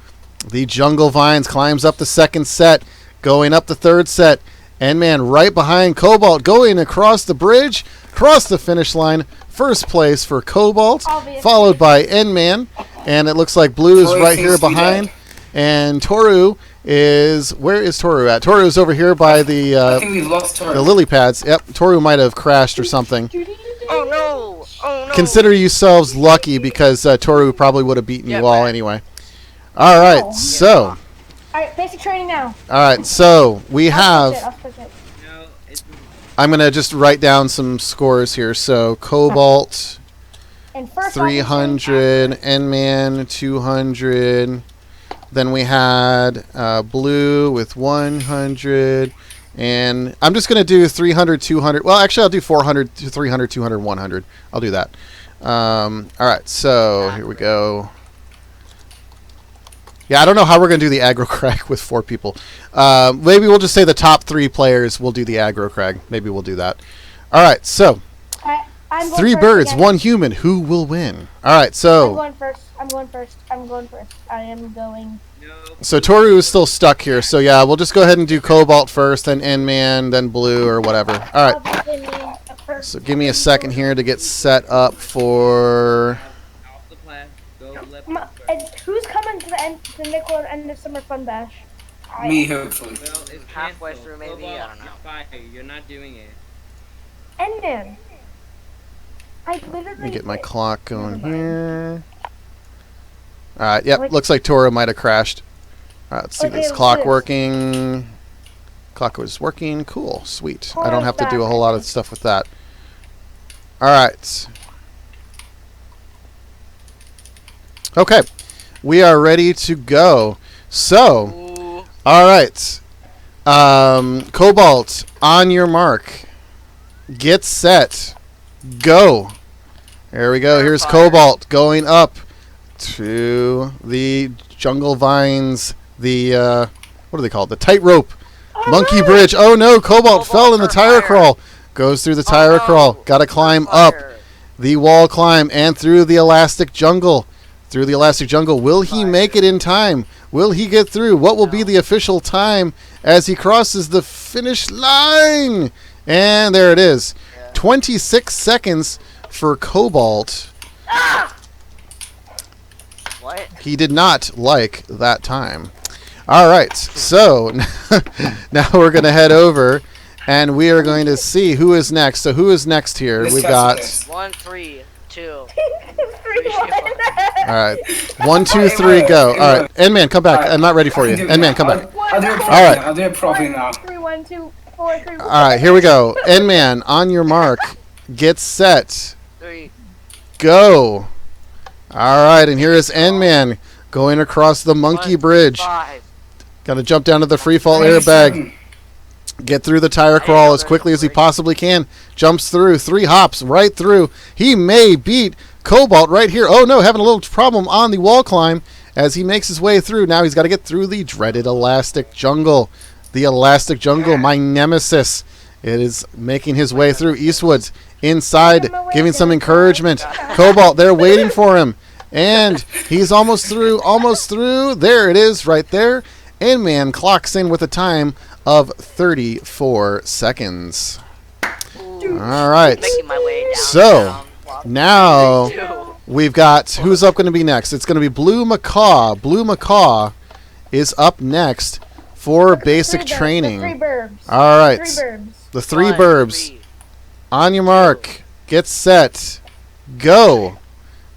the jungle vines, climbs up the second set, going up the third set. N-Man right behind Cobalt, going across the bridge, across the finish line. First place for Cobalt, followed by N-Man. And it looks like Blue is right here behind. And Toru is... Where is Toru at? Toru is over here by the... I think we've lost Toru. The lily pads. Yep, Toru might have crashed or something. Oh no! Oh no! Consider yourselves lucky because Toru probably would have beaten you all anyway. All right, so... Alright, basic training now. Alright, so we have... I'm going to just write down some scores here. So, Cobalt And first 300, N-Man 200. Then we had Blue with 100. And I'm just going to do 300, 200. Well, actually, I'll do 400, 300, 200, 100. I'll do that. All right, so here we go. Yeah, I don't know how we're going to do the aggro crag with 4 people. Maybe we'll just say the top 3 players will do the aggro crag. Maybe we'll do that. All right, so I'm 3 birds, again. 1 human. Who will win? All right, so... I'm going first. I am going... So Toru is still stuck here, so yeah, we'll just go ahead and do Cobalt first, then N-Man, then Blue, or whatever. All right. So give me a second here to get set up for... Who's coming to the end, the Nickel end of Summer Fun Bash? Me, hopefully. Well, it's halfway through, maybe. I don't know. You're not doing it. N-Man. Let me get my clock going here. Alright, yep, looks like Toru might have crashed. Alright, let's see this clock working. Clock was working. Cool, sweet. I don't have to do a whole lot of stuff with that. Alright. Okay, we are ready to go. So, alright. Cobalt, on your mark. Get set. Go. There we go. Here's Cobalt going up to the jungle vines. The, what do they call it? The tightrope. Monkey bridge. Oh no, Cobalt fell in the tire crawl. Goes through the tire crawl. Got to climb up the wall climb and through the elastic jungle. Through the elastic jungle. Will he make it in time? Will he get through? What will be the official time as he crosses the finish line? And there it is. 26 seconds for Cobalt. What? He did not like that time. All right, so now we're going to head over, and we are going to see who is next. So who is next here? We've got 1, 3, 2. 3, 1. All right, 1, 2, 3, go. All right, N-Man, come back. I'm not ready for you. N-Man, come back. I'll do it properly. All right. I'll do it properly now. 3, 1, 2, 4, 3, 1. All right, here we go. N-Man, on your mark. Get set. 3. Go. All right, and here is N-Man going across the monkey bridge. 5. Got to jump down to the free fall airbag. Get through the tire crawl as quickly as he possibly can. Jumps through. 3 hops right through. He may beat Cobalt right here. Oh no, having a little problem on the wall climb as he makes his way through. Now he's got to get through the dreaded elastic jungle. The elastic jungle, my nemesis. It is making his way through Eastwoods. Inside, giving some encouragement. Cobalt there waiting for him. And he's almost through, almost through. There it is right there. N-Man clocks in with a time of 34 seconds. All right. So, now we've got, who's up going to be next? It's going to be Blue Macaw. Blue Macaw is up next for basic training. The 3 burbs. All right. 3 burbs. The 3 burbs. On your mark. Get set. Go.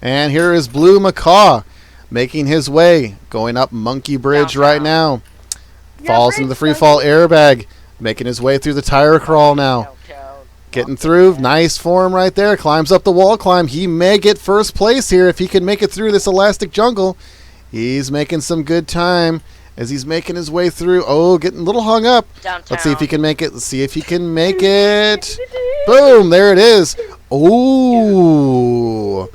And here is Blue Macaw making his way. Going up Monkey Bridge right now. Falls into the free fall airbag. Making his way through the tire crawl now. Getting through. Nice form right there. Climbs up the wall climb. He may get first place here if he can make it through this elastic jungle. He's making some good time as he's making his way through. Oh, getting a little hung up. Downtown. Let's see if he can make it. Let's see if he can make it. Boom, there it is. Ooh.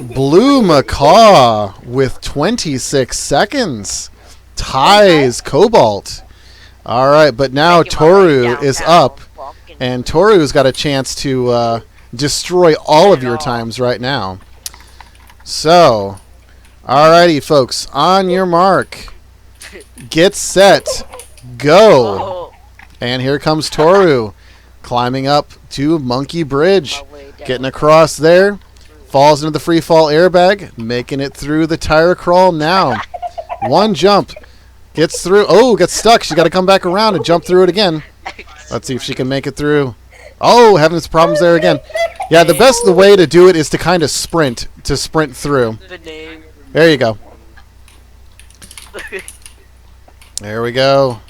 Blue Macaw with 26 seconds. Ties Cobalt. All right, but now Toru is up. And Toru's got a chance to destroy all of your times right now. So, alrighty, folks. On your mark. Get set. Go. And here comes Toru. Climbing up to Monkey Bridge. Getting across there. Falls into the free fall airbag. Making it through the tire crawl now. 1 jump. Gets through. Oh, gets stuck. She's got to come back around and jump through it again. Let's see if she can make it through. Oh, having some problems there again. Yeah, the way to do it is to kind of sprint. To sprint through. There you go. There we go.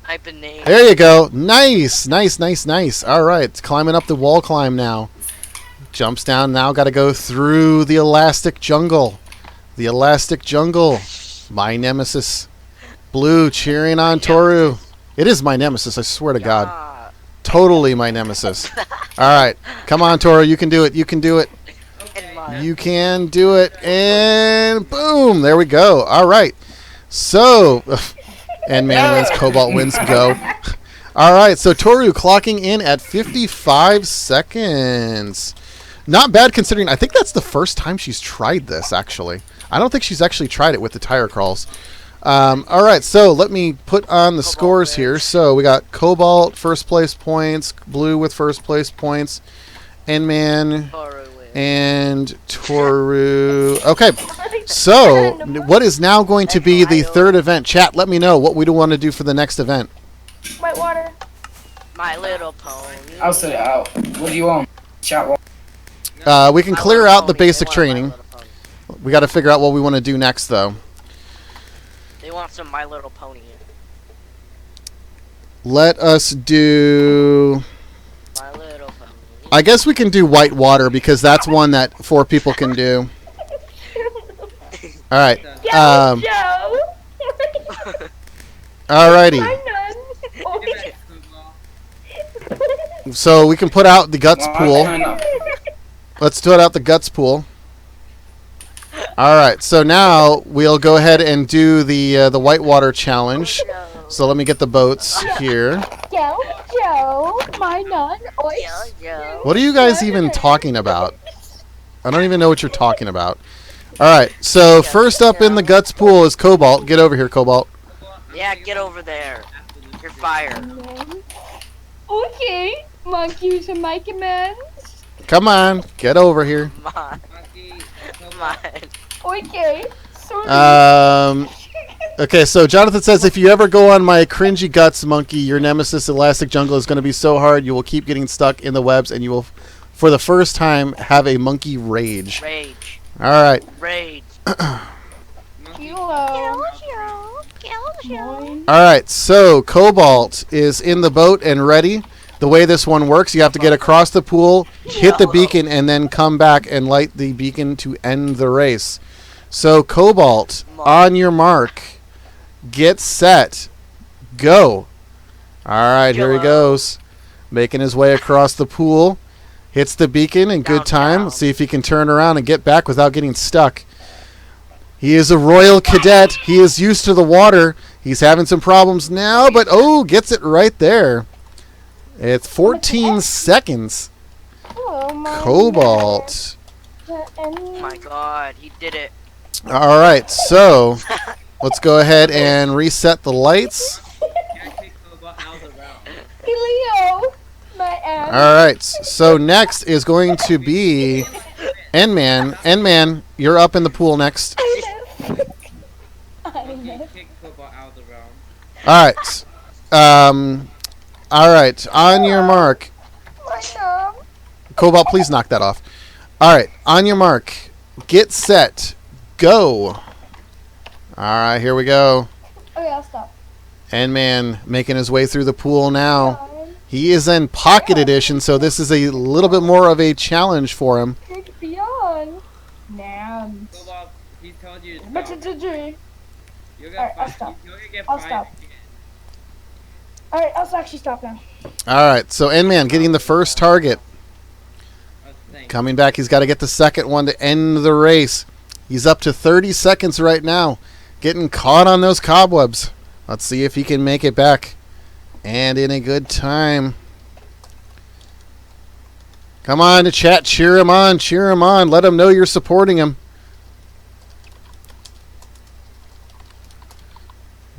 There you go. Nice, nice, nice, nice. All right, climbing up the wall climb now. Jumps down now. Got to go through the elastic jungle. The elastic jungle. My nemesis. Blue cheering on Toru. It is my nemesis, I swear to God. Totally my nemesis. Alright. Come on, Toru. You can do it. You can do it. You can do it. And boom. There we go. Alright. So, and man wins. Cobalt wins. Go. Alright. So Toru clocking in at 55 seconds. Not bad considering. I think that's the first time she's tried this, actually. I don't think she's actually tried it with the tire crawls. All right, so let me put on the scores here. So we got Cobalt first place points, Blue with first place points, N-Man and Toru. Okay, so what is now going to be the third event? Chat, let me know what we do want to do for the next event. Whitewater. My Little Pony. I'll set it out. What do you want? Chat one. We can clear out the basic training. We got to figure out what we want to do next, though. They want some My Little Pony. Let us do... My Little Pony. I guess we can do Whitewater because that's one that 4 people can do. All right. Alrighty. So we can put out the Guts pool. Let's put out the Guts pool. All right, so now we'll go ahead and do the Whitewater challenge. So let me get the boats here. Joe, my nun. What are you guys even talking about? I don't even know what you're talking about. All right, so first up in the Guts pool is Cobalt. Get over here, Cobalt. Yeah, get over there. You're fired. Okay, monkey to my commands. Come on, get over here. Come on. Come on. Okay. Okay, so Jonathan says, if you ever go on my cringy Guts, Monkey, your nemesis Elastic Jungle is going to be so hard you will keep getting stuck in the webs and you will, for the first time, have a monkey rage. Rage. All right. Rage. All right, so Cobalt is in the boat and ready. The way this one works, you have to get across the pool, hit the beacon, and then come back and light the beacon to end the race. So, Cobalt, on your mark, get set, go. All right, here he goes. Making his way across the pool. Hits the beacon in good time. Let's see if he can turn around and get back without getting stuck. He is a royal cadet. He is used to the water. He's having some problems now, but, oh, gets it right there. It's 14 seconds. Cobalt. Oh my God, he did it. All right, so let's go ahead and reset the lights. Leo, my ass. All right, so next is going to be N-Man. N-Man, you're up in the pool next. All right. All right, on your mark. Cobalt, please knock that off. All right, on your mark. Get set. Go. All right, here we go. Okay, I'll stop. N-Man making his way through the pool now. He is in Pocket Edition, so this is a little bit more of a challenge for him. Beyond. Now. He told you to Alright, I'll stop. I'll stop. Alright, I'll actually stop now. All right, so N-Man getting the first target. Coming back, he's got to get the second one to end the race. He's up to 30 seconds right now. Getting caught on those cobwebs. Let's see if he can make it back. And in a good time. Come on to chat. Cheer him on. Cheer him on. Let him know you're supporting him.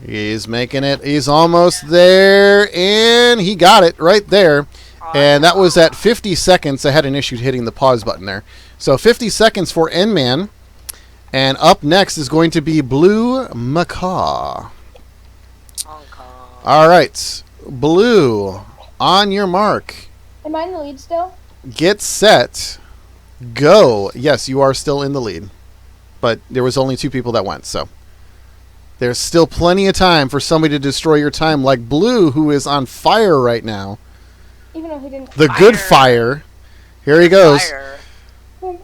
He's making it. He's almost there. And he got it right there. And that was at 50 seconds. I had an issue hitting the pause button there. So 50 seconds for N-Man. And up next is going to be Blue Macaw. All right. Blue, on your mark. Am I in the lead still? Get set. Go. Yes, you are still in the lead. But there was only 2 people that went, so. There's still plenty of time for somebody to destroy your time like Blue, who is on fire right now. Even though he didn't. The good fire. Here he goes.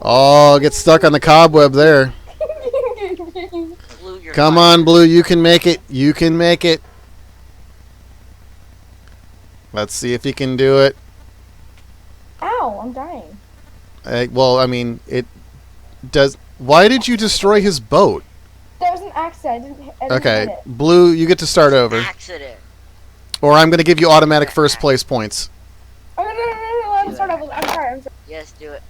Oh, get stuck on the cobweb there. Blue, you're Come fine. on, Blue. You can make it. You can make it. Let's see if he can do it. Ow, I'm dying. Well, I mean, it does. Why did you destroy his boat? That was an accident. I didn't Okay, hit it. Blue, you get to start over. Accident. Or I'm going to give you automatic first place points. Oh, no, I'm sorry. I'm sorry. Yes, do it.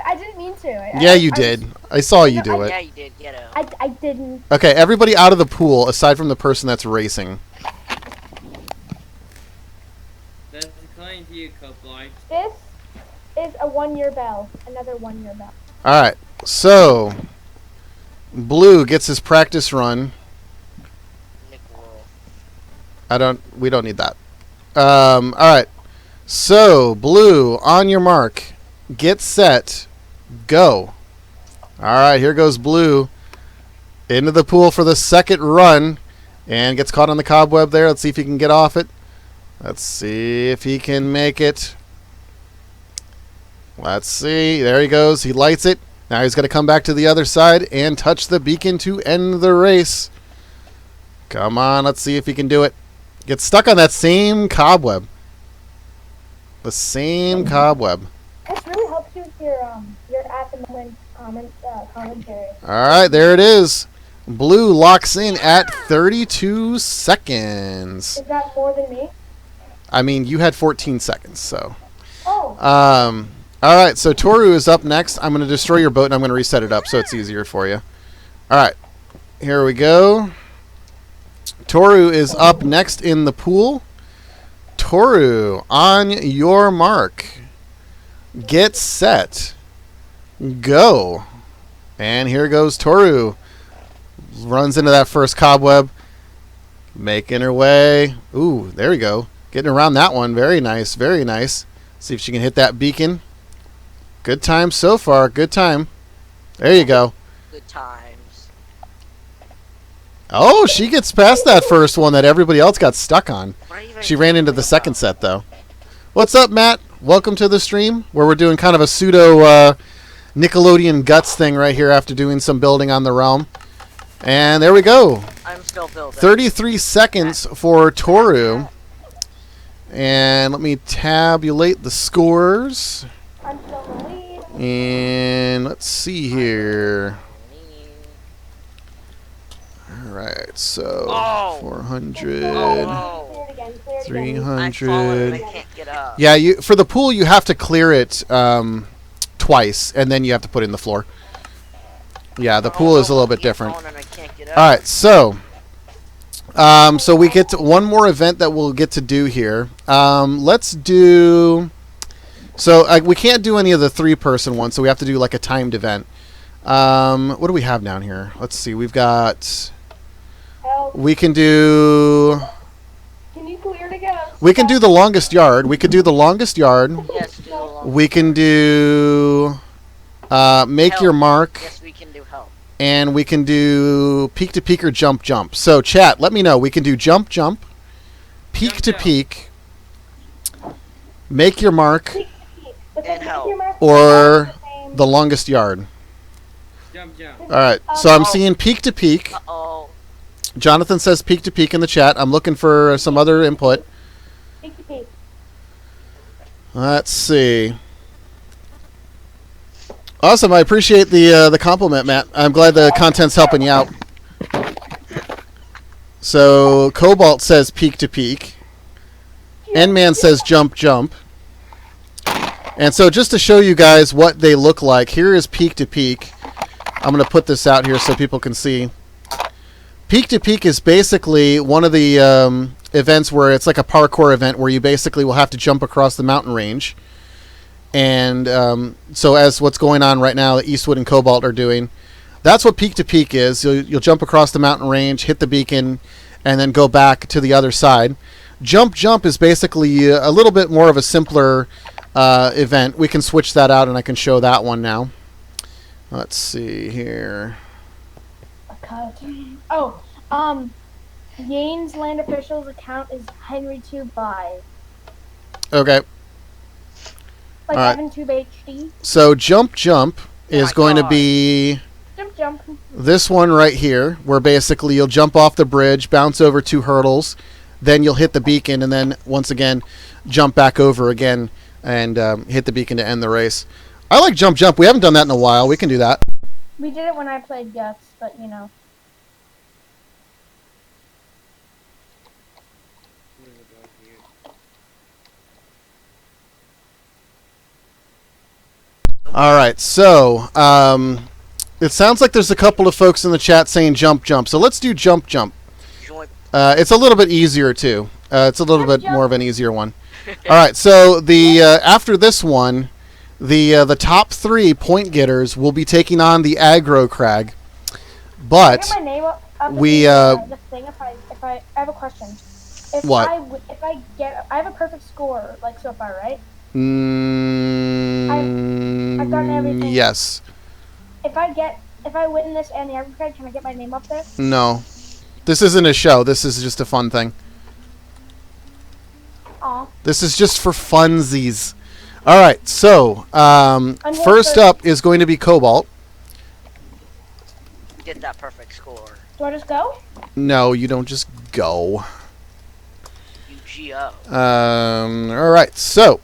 I didn't mean to. Yeah, you did. I saw you do Yeah, it. you did. Get out. I didn't. Okay, everybody out of the pool, aside from the person that's racing. That's kind to you, Cobalt. This is a 1-year bell. Another 1-year bell. All right, so Blue gets his practice run. Nick World. We don't need that. All right, so Blue, on your mark, get set, go. All right, here goes Blue into the pool for the second run and gets caught on the cobweb there. Let's see if he can get off it. Let's see if he can make it. Let's see. There he goes. He lights it. Now he's got to come back to the other side and touch the beacon to end the race. Come on. Let's see if he can do it. Get stuck on that same cobweb. The same cobweb. This really helps you with your at the moment commentary. All right. There it is. Blue locks in at 32 seconds. Is that more than me? I mean, you had 14 seconds, so. Oh. All right, so Toru is up next. I'm going to destroy your boat, and I'm going to reset it up so it's easier for you. All right, here we go. Toru is up next in the pool. Toru, on your mark. Get set. Go. And here goes Toru. Runs into that first cobweb. Making her way. Ooh, there we go. Getting around that one. Very nice, very nice. See if she can hit that beacon. Good time so far. Good time. There you go. Good times. Oh, she gets past that first one that everybody else got stuck on. She ran into the second set, though. What's up, Matt? Welcome to the stream, where we're doing kind of a pseudo Nickelodeon Guts thing right here after doing some building on the realm. And there we go. I'm still building. 33 seconds for Toru. And let me tabulate the scores. I'm still in the lead. And let's see here. All right, so 400, Oh, Clear it again. Clear it again. 300. I've fallen and I can't get up. Yeah, for the pool you have to clear it twice, and then you have to put in the floor. Yeah, the pool is a little bit different. Falling and I can't get up. All right, so we get to one more event that we'll get to do here. Let's do. So we can't do any of the 3-person ones, so we have to do like a timed event. What do we have down here? Let's see. We've got. Help. We can do. Can you clear it again? We can do the longest yard. We could do the longest yard. Yes, do the long. We can do. Make Help. your mark. Yes, we can do help. And we can do peak to peak or jump jump. So chat, let me know. We can do jump jump, peak to peak, make your mark, And help. or the longest yard. Jump, jump. All right. So I'm seeing peak to peak. Uh-oh. Jonathan says peak to peak in the chat. I'm looking for some other input. Peek to peek. Let's see. Awesome. I appreciate the compliment, Matt. I'm glad the content's helping you out. So Cobalt says peak to peak. N-Man says jump jump. And so just to show you guys what they look like, here is peak to peak. I'm going to put this out here so people can see. Peak to peak is basically one of the events where it's like a parkour event where you basically will have to jump across the mountain range. And so as what's going on right now that Eastwood and Cobalt are doing, that's what peak to peak is. You'll jump across the mountain range, hit the beacon, and then go back to the other side. Jump jump is basically a little bit more of a simpler event. We can switch that out and I can show that one now. Let's see here. Oh, Yane's land official's account is Henry2Buy. Okay. Like All right. Evan2HD. So jump jump is going to be Jump. this one right here, where basically you'll jump off the bridge, bounce over 2 hurdles, then you'll hit the beacon, and then once again jump back over again and hit the beacon to end the race. I like jump. We haven't done that in a while. We can do that. We did it when I played Guts, but you know. All right, so it sounds like there's a couple of folks in the chat saying jump. So let's do jump. It's a little bit easier too. It's a little bit more of an easier one. All right, so the after this one, the top 3 point getters will be taking on the aggro crag, but Can I get my name up we this thing if I have a question. What? I have a perfect score like so far, right? I've gotten everything. Yes. If I win this and the aggro crag, can I get my name up there? No. This isn't a show. This is just a fun thing. Aw. This is just for funsies. All right, so first up is going to be Cobalt. Get that perfect score. Do I just go? No, you don't just go. UGO. All right, so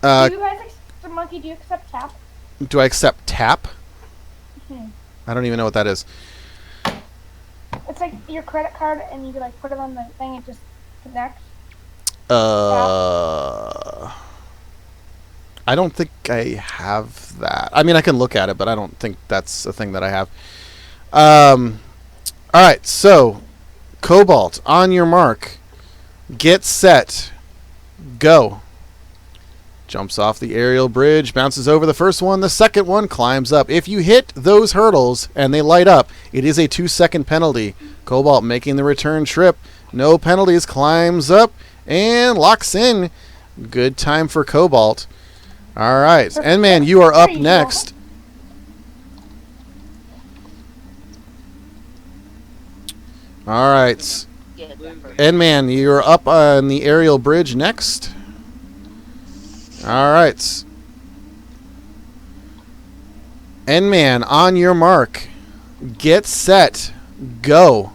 Do you guys Monkey? Do you accept tap? do I accept tap? Hmm. I don't even know what that is. It's like your credit card, and you like put it on the thing, it just connects. I don't think I have that. I mean, I can look at it, but I don't think that's a thing that I have. All right, so Cobalt, on your mark, get set, go. Jumps off the aerial bridge, bounces over the first one, the second one climbs up. If you hit those hurdles and they light up, it is a 2-second penalty. Cobalt making the return trip, no penalties, climbs up and locks in. Good time for Cobalt. All right, N-Man, you are up next. All right, N-Man, you're up on the aerial bridge next. All right. N-Man, on your mark. Get set. Go.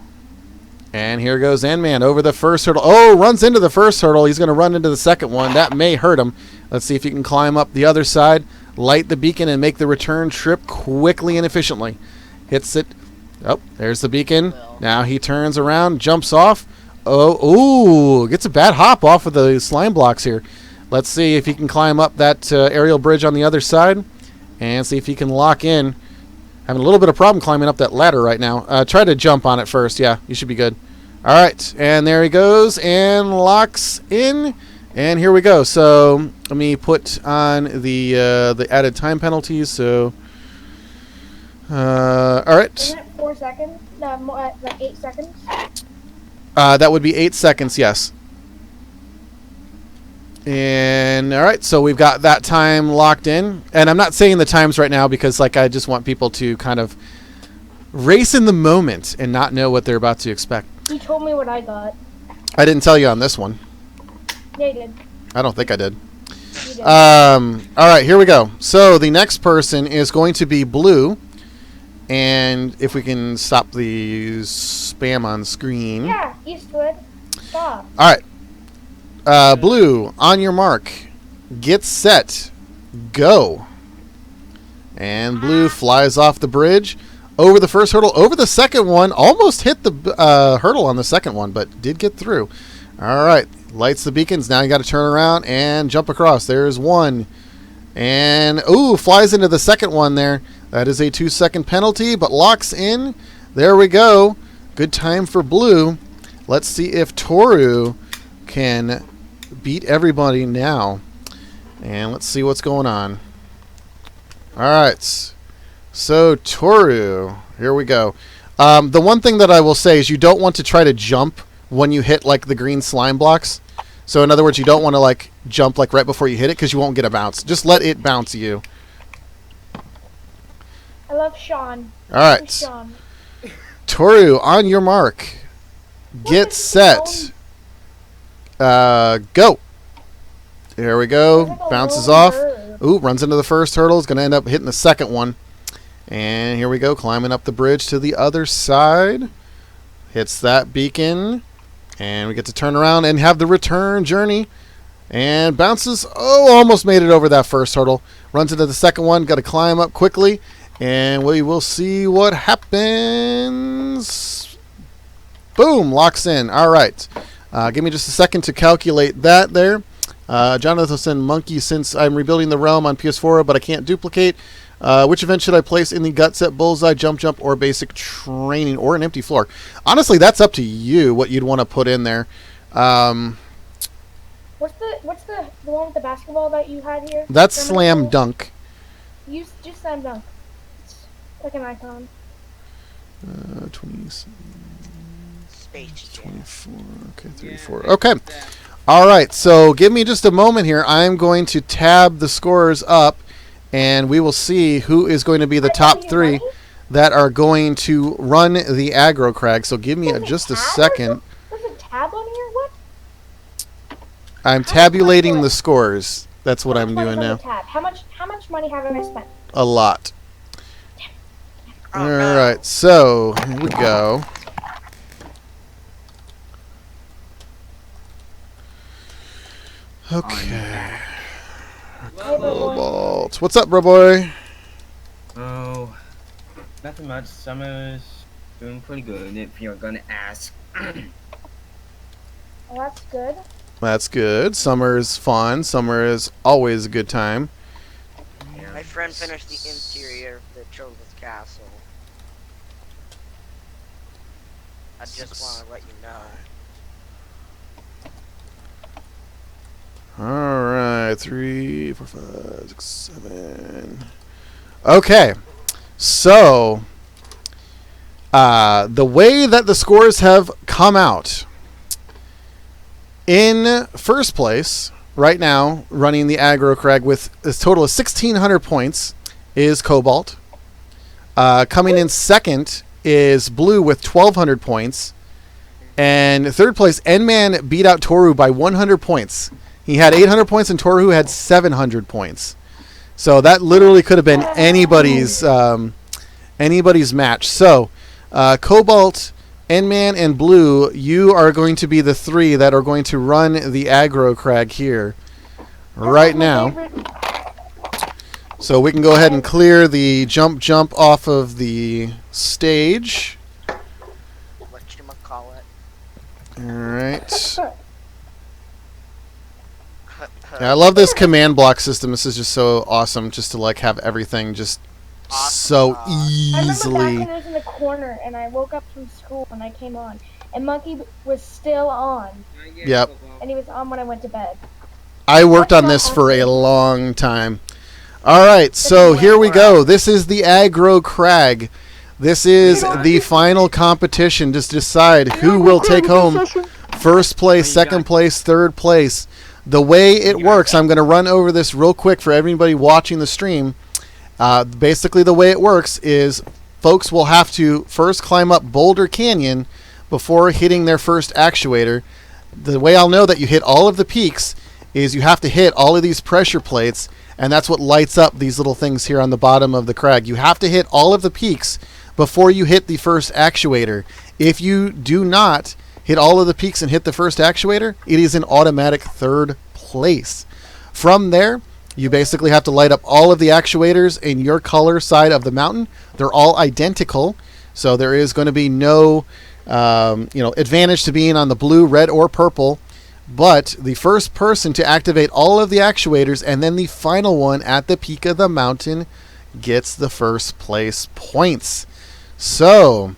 And here goes N-Man over the first hurdle. Oh, runs into the first hurdle. He's going to run into the second one. That may hurt him. Let's see if he can climb up the other side, light the beacon, and make the return trip quickly and efficiently. Hits it. Oh, there's the beacon. Now he turns around, jumps off. Oh, ooh, gets a bad hop off of the slime blocks here. Let's see if he can climb up that aerial bridge on the other side and see if he can lock in. Having a little bit of problem climbing up that ladder right now. Try to jump on it first. Yeah, you should be good. All right, and there he goes and locks in. And here we go. So let me put on the added time penalties. So, all right. Isn't it 4 seconds? No, like 8 seconds. That would be 8 seconds. Yes. And all right, so we've got that time locked in, and I'm not saying the times right now because like I just want people to kind of race in the moment and not know what they're about to expect. You told me what I got. I didn't tell you on this one. Yeah, you did. I don't think I did. You did. All right, here we go. So the next person is going to be Blue, and if we can stop the spam on screen. Yeah, Eastwood. Stop. All right. Blue, on your mark, get set, go. And Blue flies off the bridge, over the first hurdle, over the second one, almost hit the hurdle on the second one, but did get through. All right, lights the beacons. Now you got to turn around and jump across. There's one. And, ooh, flies into the second one there. That is a 2-second penalty, but locks in. There we go. Good time for Blue. Let's see if Toru can beat everybody now. And let's see what's going on. Alright. So, Toru. Here we go. The one thing that I will say is you don't want to try to jump when you hit, like, the green slime blocks. So, in other words, you don't want to, like, jump, like, right before you hit it because you won't get a bounce. Just let it bounce you. I love Sean. Alright. Sean. Toru, on your mark. Get set. Go. There we go. Bounces off. Ooh, runs into the first hurdle. Is going to end up hitting the second one. And here we go, climbing up the bridge to the other side. Hits that beacon. And we get to turn around and have the return journey. And bounces. Oh, almost made it over that first hurdle. Runs into the second one. Got to climb up quickly. And we will see what happens. Boom, locks in. All right. Give me just a second to calculate that there. Jonathan Monkey, since I'm rebuilding the realm on PS4, but I can't duplicate. Which event should I place in the gut set, bullseye, jump, or basic training, or an empty floor? Honestly, that's up to you what you'd want to put in there. What's the one with the basketball that you had here? That's slam dunk. Use just slam dunk. It's like an icon. 20, Space 24. Okay, 34. Okay. All right. So give me just a moment here. I'm going to tab the scores up. And we will see who is going to be the top 3 that are going to run the aggro crag. So give me just a second. There's a tab on here? What? I'm tabulating the scores. That's what I'm doing now. How much money have I spent? A lot. All right. So here we go. Okay. Cobalt. What's up, bro boy? Oh, nothing much. Summer's doing pretty good, if you're gonna ask. Well, that's good. That's good. Summer is fun. Summer is always a good time. My friend finished the interior of the Children's Castle. I just want to let you know. All right, 3, 4, 5, 6, 7. Okay, so the way that the scores have come out, in first place right now, running the aggro crag with a total of 1,600 points, is Cobalt. Coming in second is Blue with 1,200 points, and third place, N-Man beat out Toru by 100 points. He had 800 points, and Toru had 700 points. So that literally could have been anybody's match. So Cobalt, N-Man, and Blue, you are going to be the 3 that are going to run the aggro crag here right now. So we can go ahead and clear the jump off of the stage. Whatchamacallit. All right. Yeah, I love this command block system. This is just so awesome, just to like have everything just so easily. I remember back when I was in the corner and I woke up from school and I came on, and Monkey was still on. Yep. And he was on when I went to bed. I worked on this for a long time. All right, so here we go. This is the aggro crag. This is the final competition. Just decide who will take home first place, second place, third place. The way it works, I'm going to run over this real quick for everybody watching the stream. Basically, the way it works is folks will have to first climb up Boulder Canyon before hitting their first actuator. The way I'll know that you hit all of the peaks is you have to hit all of these pressure plates, and that's what lights up these little things here on the bottom of the crag. You have to hit all of the peaks before you hit the first actuator. If you do not hit all of the peaks and hit the first actuator, it is an automatic third place. From there, you basically have to light up all of the actuators in your color side of the mountain. They're all identical, so there is going to be no advantage to being on the blue, red, or purple. But the first person to activate all of the actuators and then the final one at the peak of the mountain gets the first place points. So,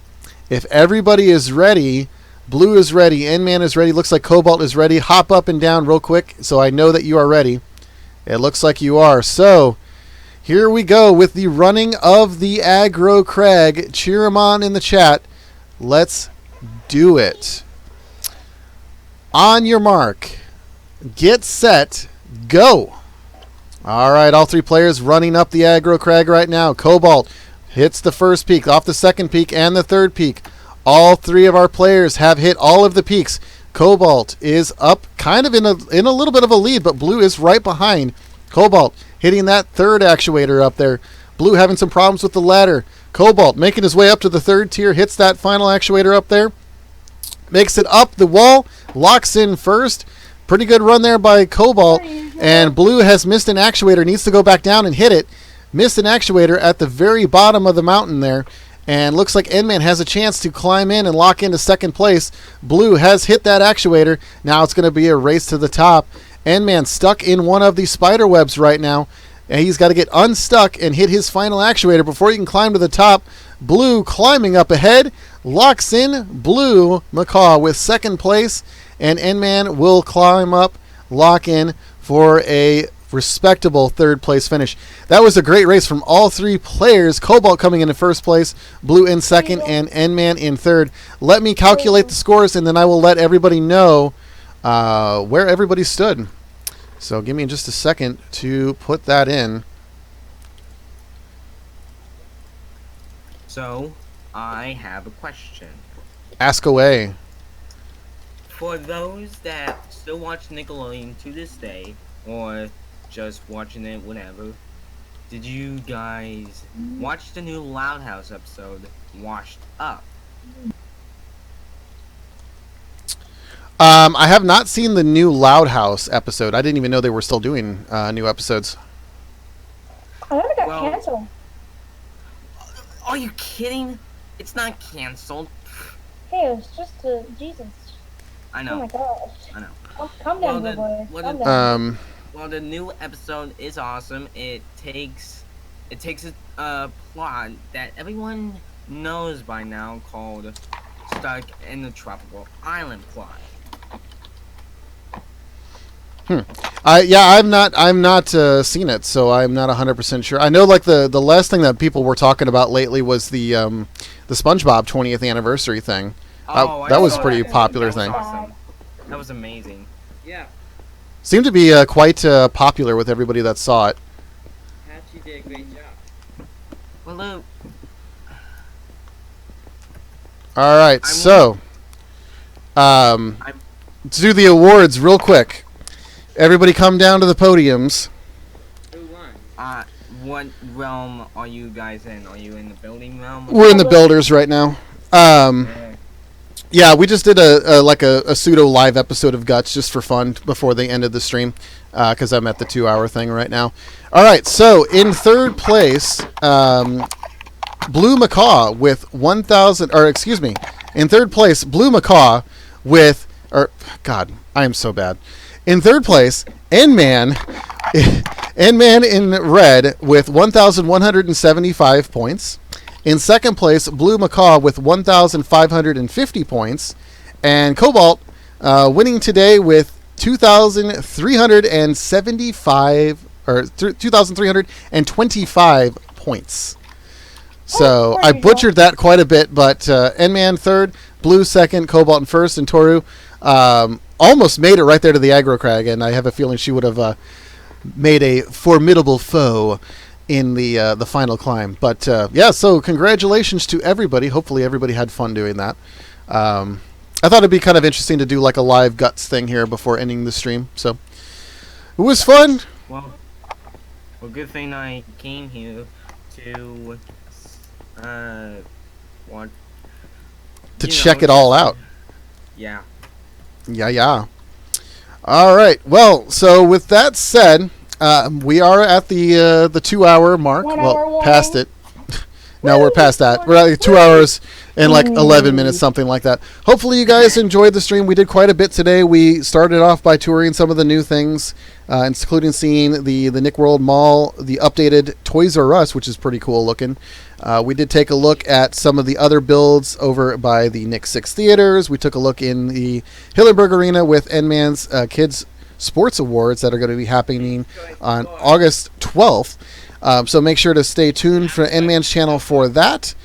if everybody is ready, Blue is ready, N-Man is ready, looks like Cobalt is ready. Hop up and down real quick so I know that you are ready. It looks like you are. So, here we go with the running of the aggro crag. Cheer him on in the chat. Let's do it. On your mark, get set, go. All right, all 3 players running up the aggro crag right now. Cobalt hits the first peak, off the second peak, and the third peak. All 3 of our players have hit all of the peaks. Cobalt is up kind of in a little bit of a lead, but Blue is right behind. Cobalt hitting that third actuator up there. Blue having some problems with the ladder. Cobalt making his way up to the third tier, hits that final actuator up there. Makes it up the wall, locks in first. Pretty good run there by Cobalt. And Blue has missed an actuator, needs to go back down and hit it. Missed an actuator at the very bottom of the mountain there. And looks like N-Man has a chance to climb in and lock into second place. Blue has hit that actuator. Now it's going to be a race to the top. N-Man stuck in one of the spider webs right now. And he's got to get unstuck and hit his final actuator before he can climb to the top. Blue climbing up ahead. Locks in Blue Macaw with second place. And N-Man will climb up, lock in for a respectable third place finish. That was a great race from all three players. Cobalt coming in first place, Blue in second, and N-Man in third. Let me calculate the scores, and then I will let everybody know where everybody stood. So give me just a second to put that in. So, I have a question. Ask away. For those that still watch Nickelodeon to this day, or just watching it whenever, did you guys watch the new Loud House episode, Washed Up? I have not seen the new Loud House episode. I didn't even know they were still doing new episodes. I thought it got canceled. Are you kidding? It's not canceled. Hey, it was just Jesus. I know. Oh my gosh. I know. Calm down, little boy. Calm down. Well, the new episode is awesome. It takes a plot that everyone knows by now called Stuck in the Tropical Island plot. I'm not seen it, so I'm not 100% sure. I know like the last thing that people were talking about lately was the SpongeBob 20th anniversary thing. That was a pretty popular thing. Awesome. That was amazing. Yeah. Seemed to be quite popular with everybody that saw it. Patchy did a great job. Well, Luke. All right, so to do the awards real quick. Everybody come down to the podiums. Who won? What realm are you guys in? Are you in the building realm? We're in the builders right now. Yeah, we just did a pseudo live episode of Guts just for fun before they ended the stream, because I'm at the 2-hour thing right now. All right, so in third place, Blue Macaw with 1,000, or excuse me, in third place, Blue Macaw with, God, I am so bad. In third place, N-Man in red with 1,175 points. In second place, Blue Macaw with 1,550 points. And Cobalt winning today with 2,375 or 2,325 points. So I butchered that quite a bit, but N-Man third, Blue second, Cobalt in first, and Toru almost made it right there to the aggro crag, and I have a feeling she would have made a formidable foe in the final climb. But yeah, so congratulations to everybody. Hopefully everybody had fun doing that. I thought it'd be kind of interesting to do like a live Guts thing here before ending the stream. So it was fun. Well, good thing I came here to check it all out. Yeah. Yeah. All right. Well, so with that said, we are at the 2-hour mark. Well, past it. No, we're past that. We're at 2 hours and like 11 minutes, something like that. Hopefully you guys enjoyed the stream. We did quite a bit today. We started off by touring some of the new things, including seeing the Nick World Mall, the updated Toys R Us, which is pretty cool looking. We did take a look at some of the other builds over by the Nick 6 theaters. We took a look in the Hillenburg Arena with N-Man's Kids Sports Awards that are going to be happening on August 12th. So make sure to stay tuned for N-Man's channel for that.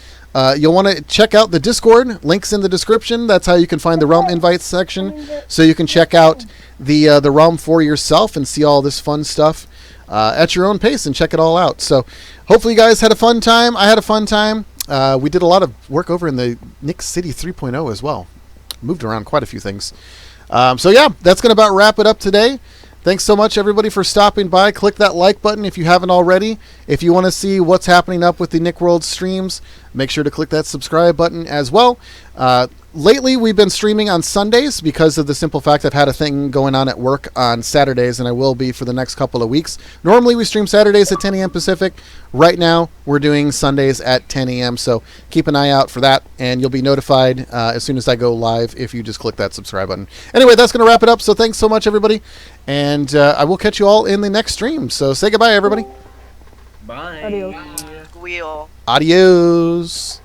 You'll want to check out the Discord. Links in the description. That's how you can find the Realm Invites section. So you can check out the Realm for yourself and see all this fun stuff at your own pace and check it all out. So hopefully you guys had a fun time. I had a fun time. We did a lot of work over in the Nick City 3.0 as well. Moved around quite a few things. So yeah, that's going to about wrap it up today. Thanks so much, everybody, for stopping by. Click that like button if you haven't already. If you want to see what's happening up with the Nick World streams, make sure to click that subscribe button as well. Lately, we've been streaming on Sundays because of the simple fact I've had a thing going on at work on Saturdays, and I will be for the next couple of weeks. Normally, we stream Saturdays at 10 a.m. Pacific. Right now, we're doing Sundays at 10 a.m., so keep an eye out for that, and you'll be notified as soon as I go live if you just click that subscribe button. Anyway, that's going to wrap it up, so thanks so much, everybody, and I will catch you all in the next stream. So say goodbye, everybody. Bye. Adios. Wheel. Adios.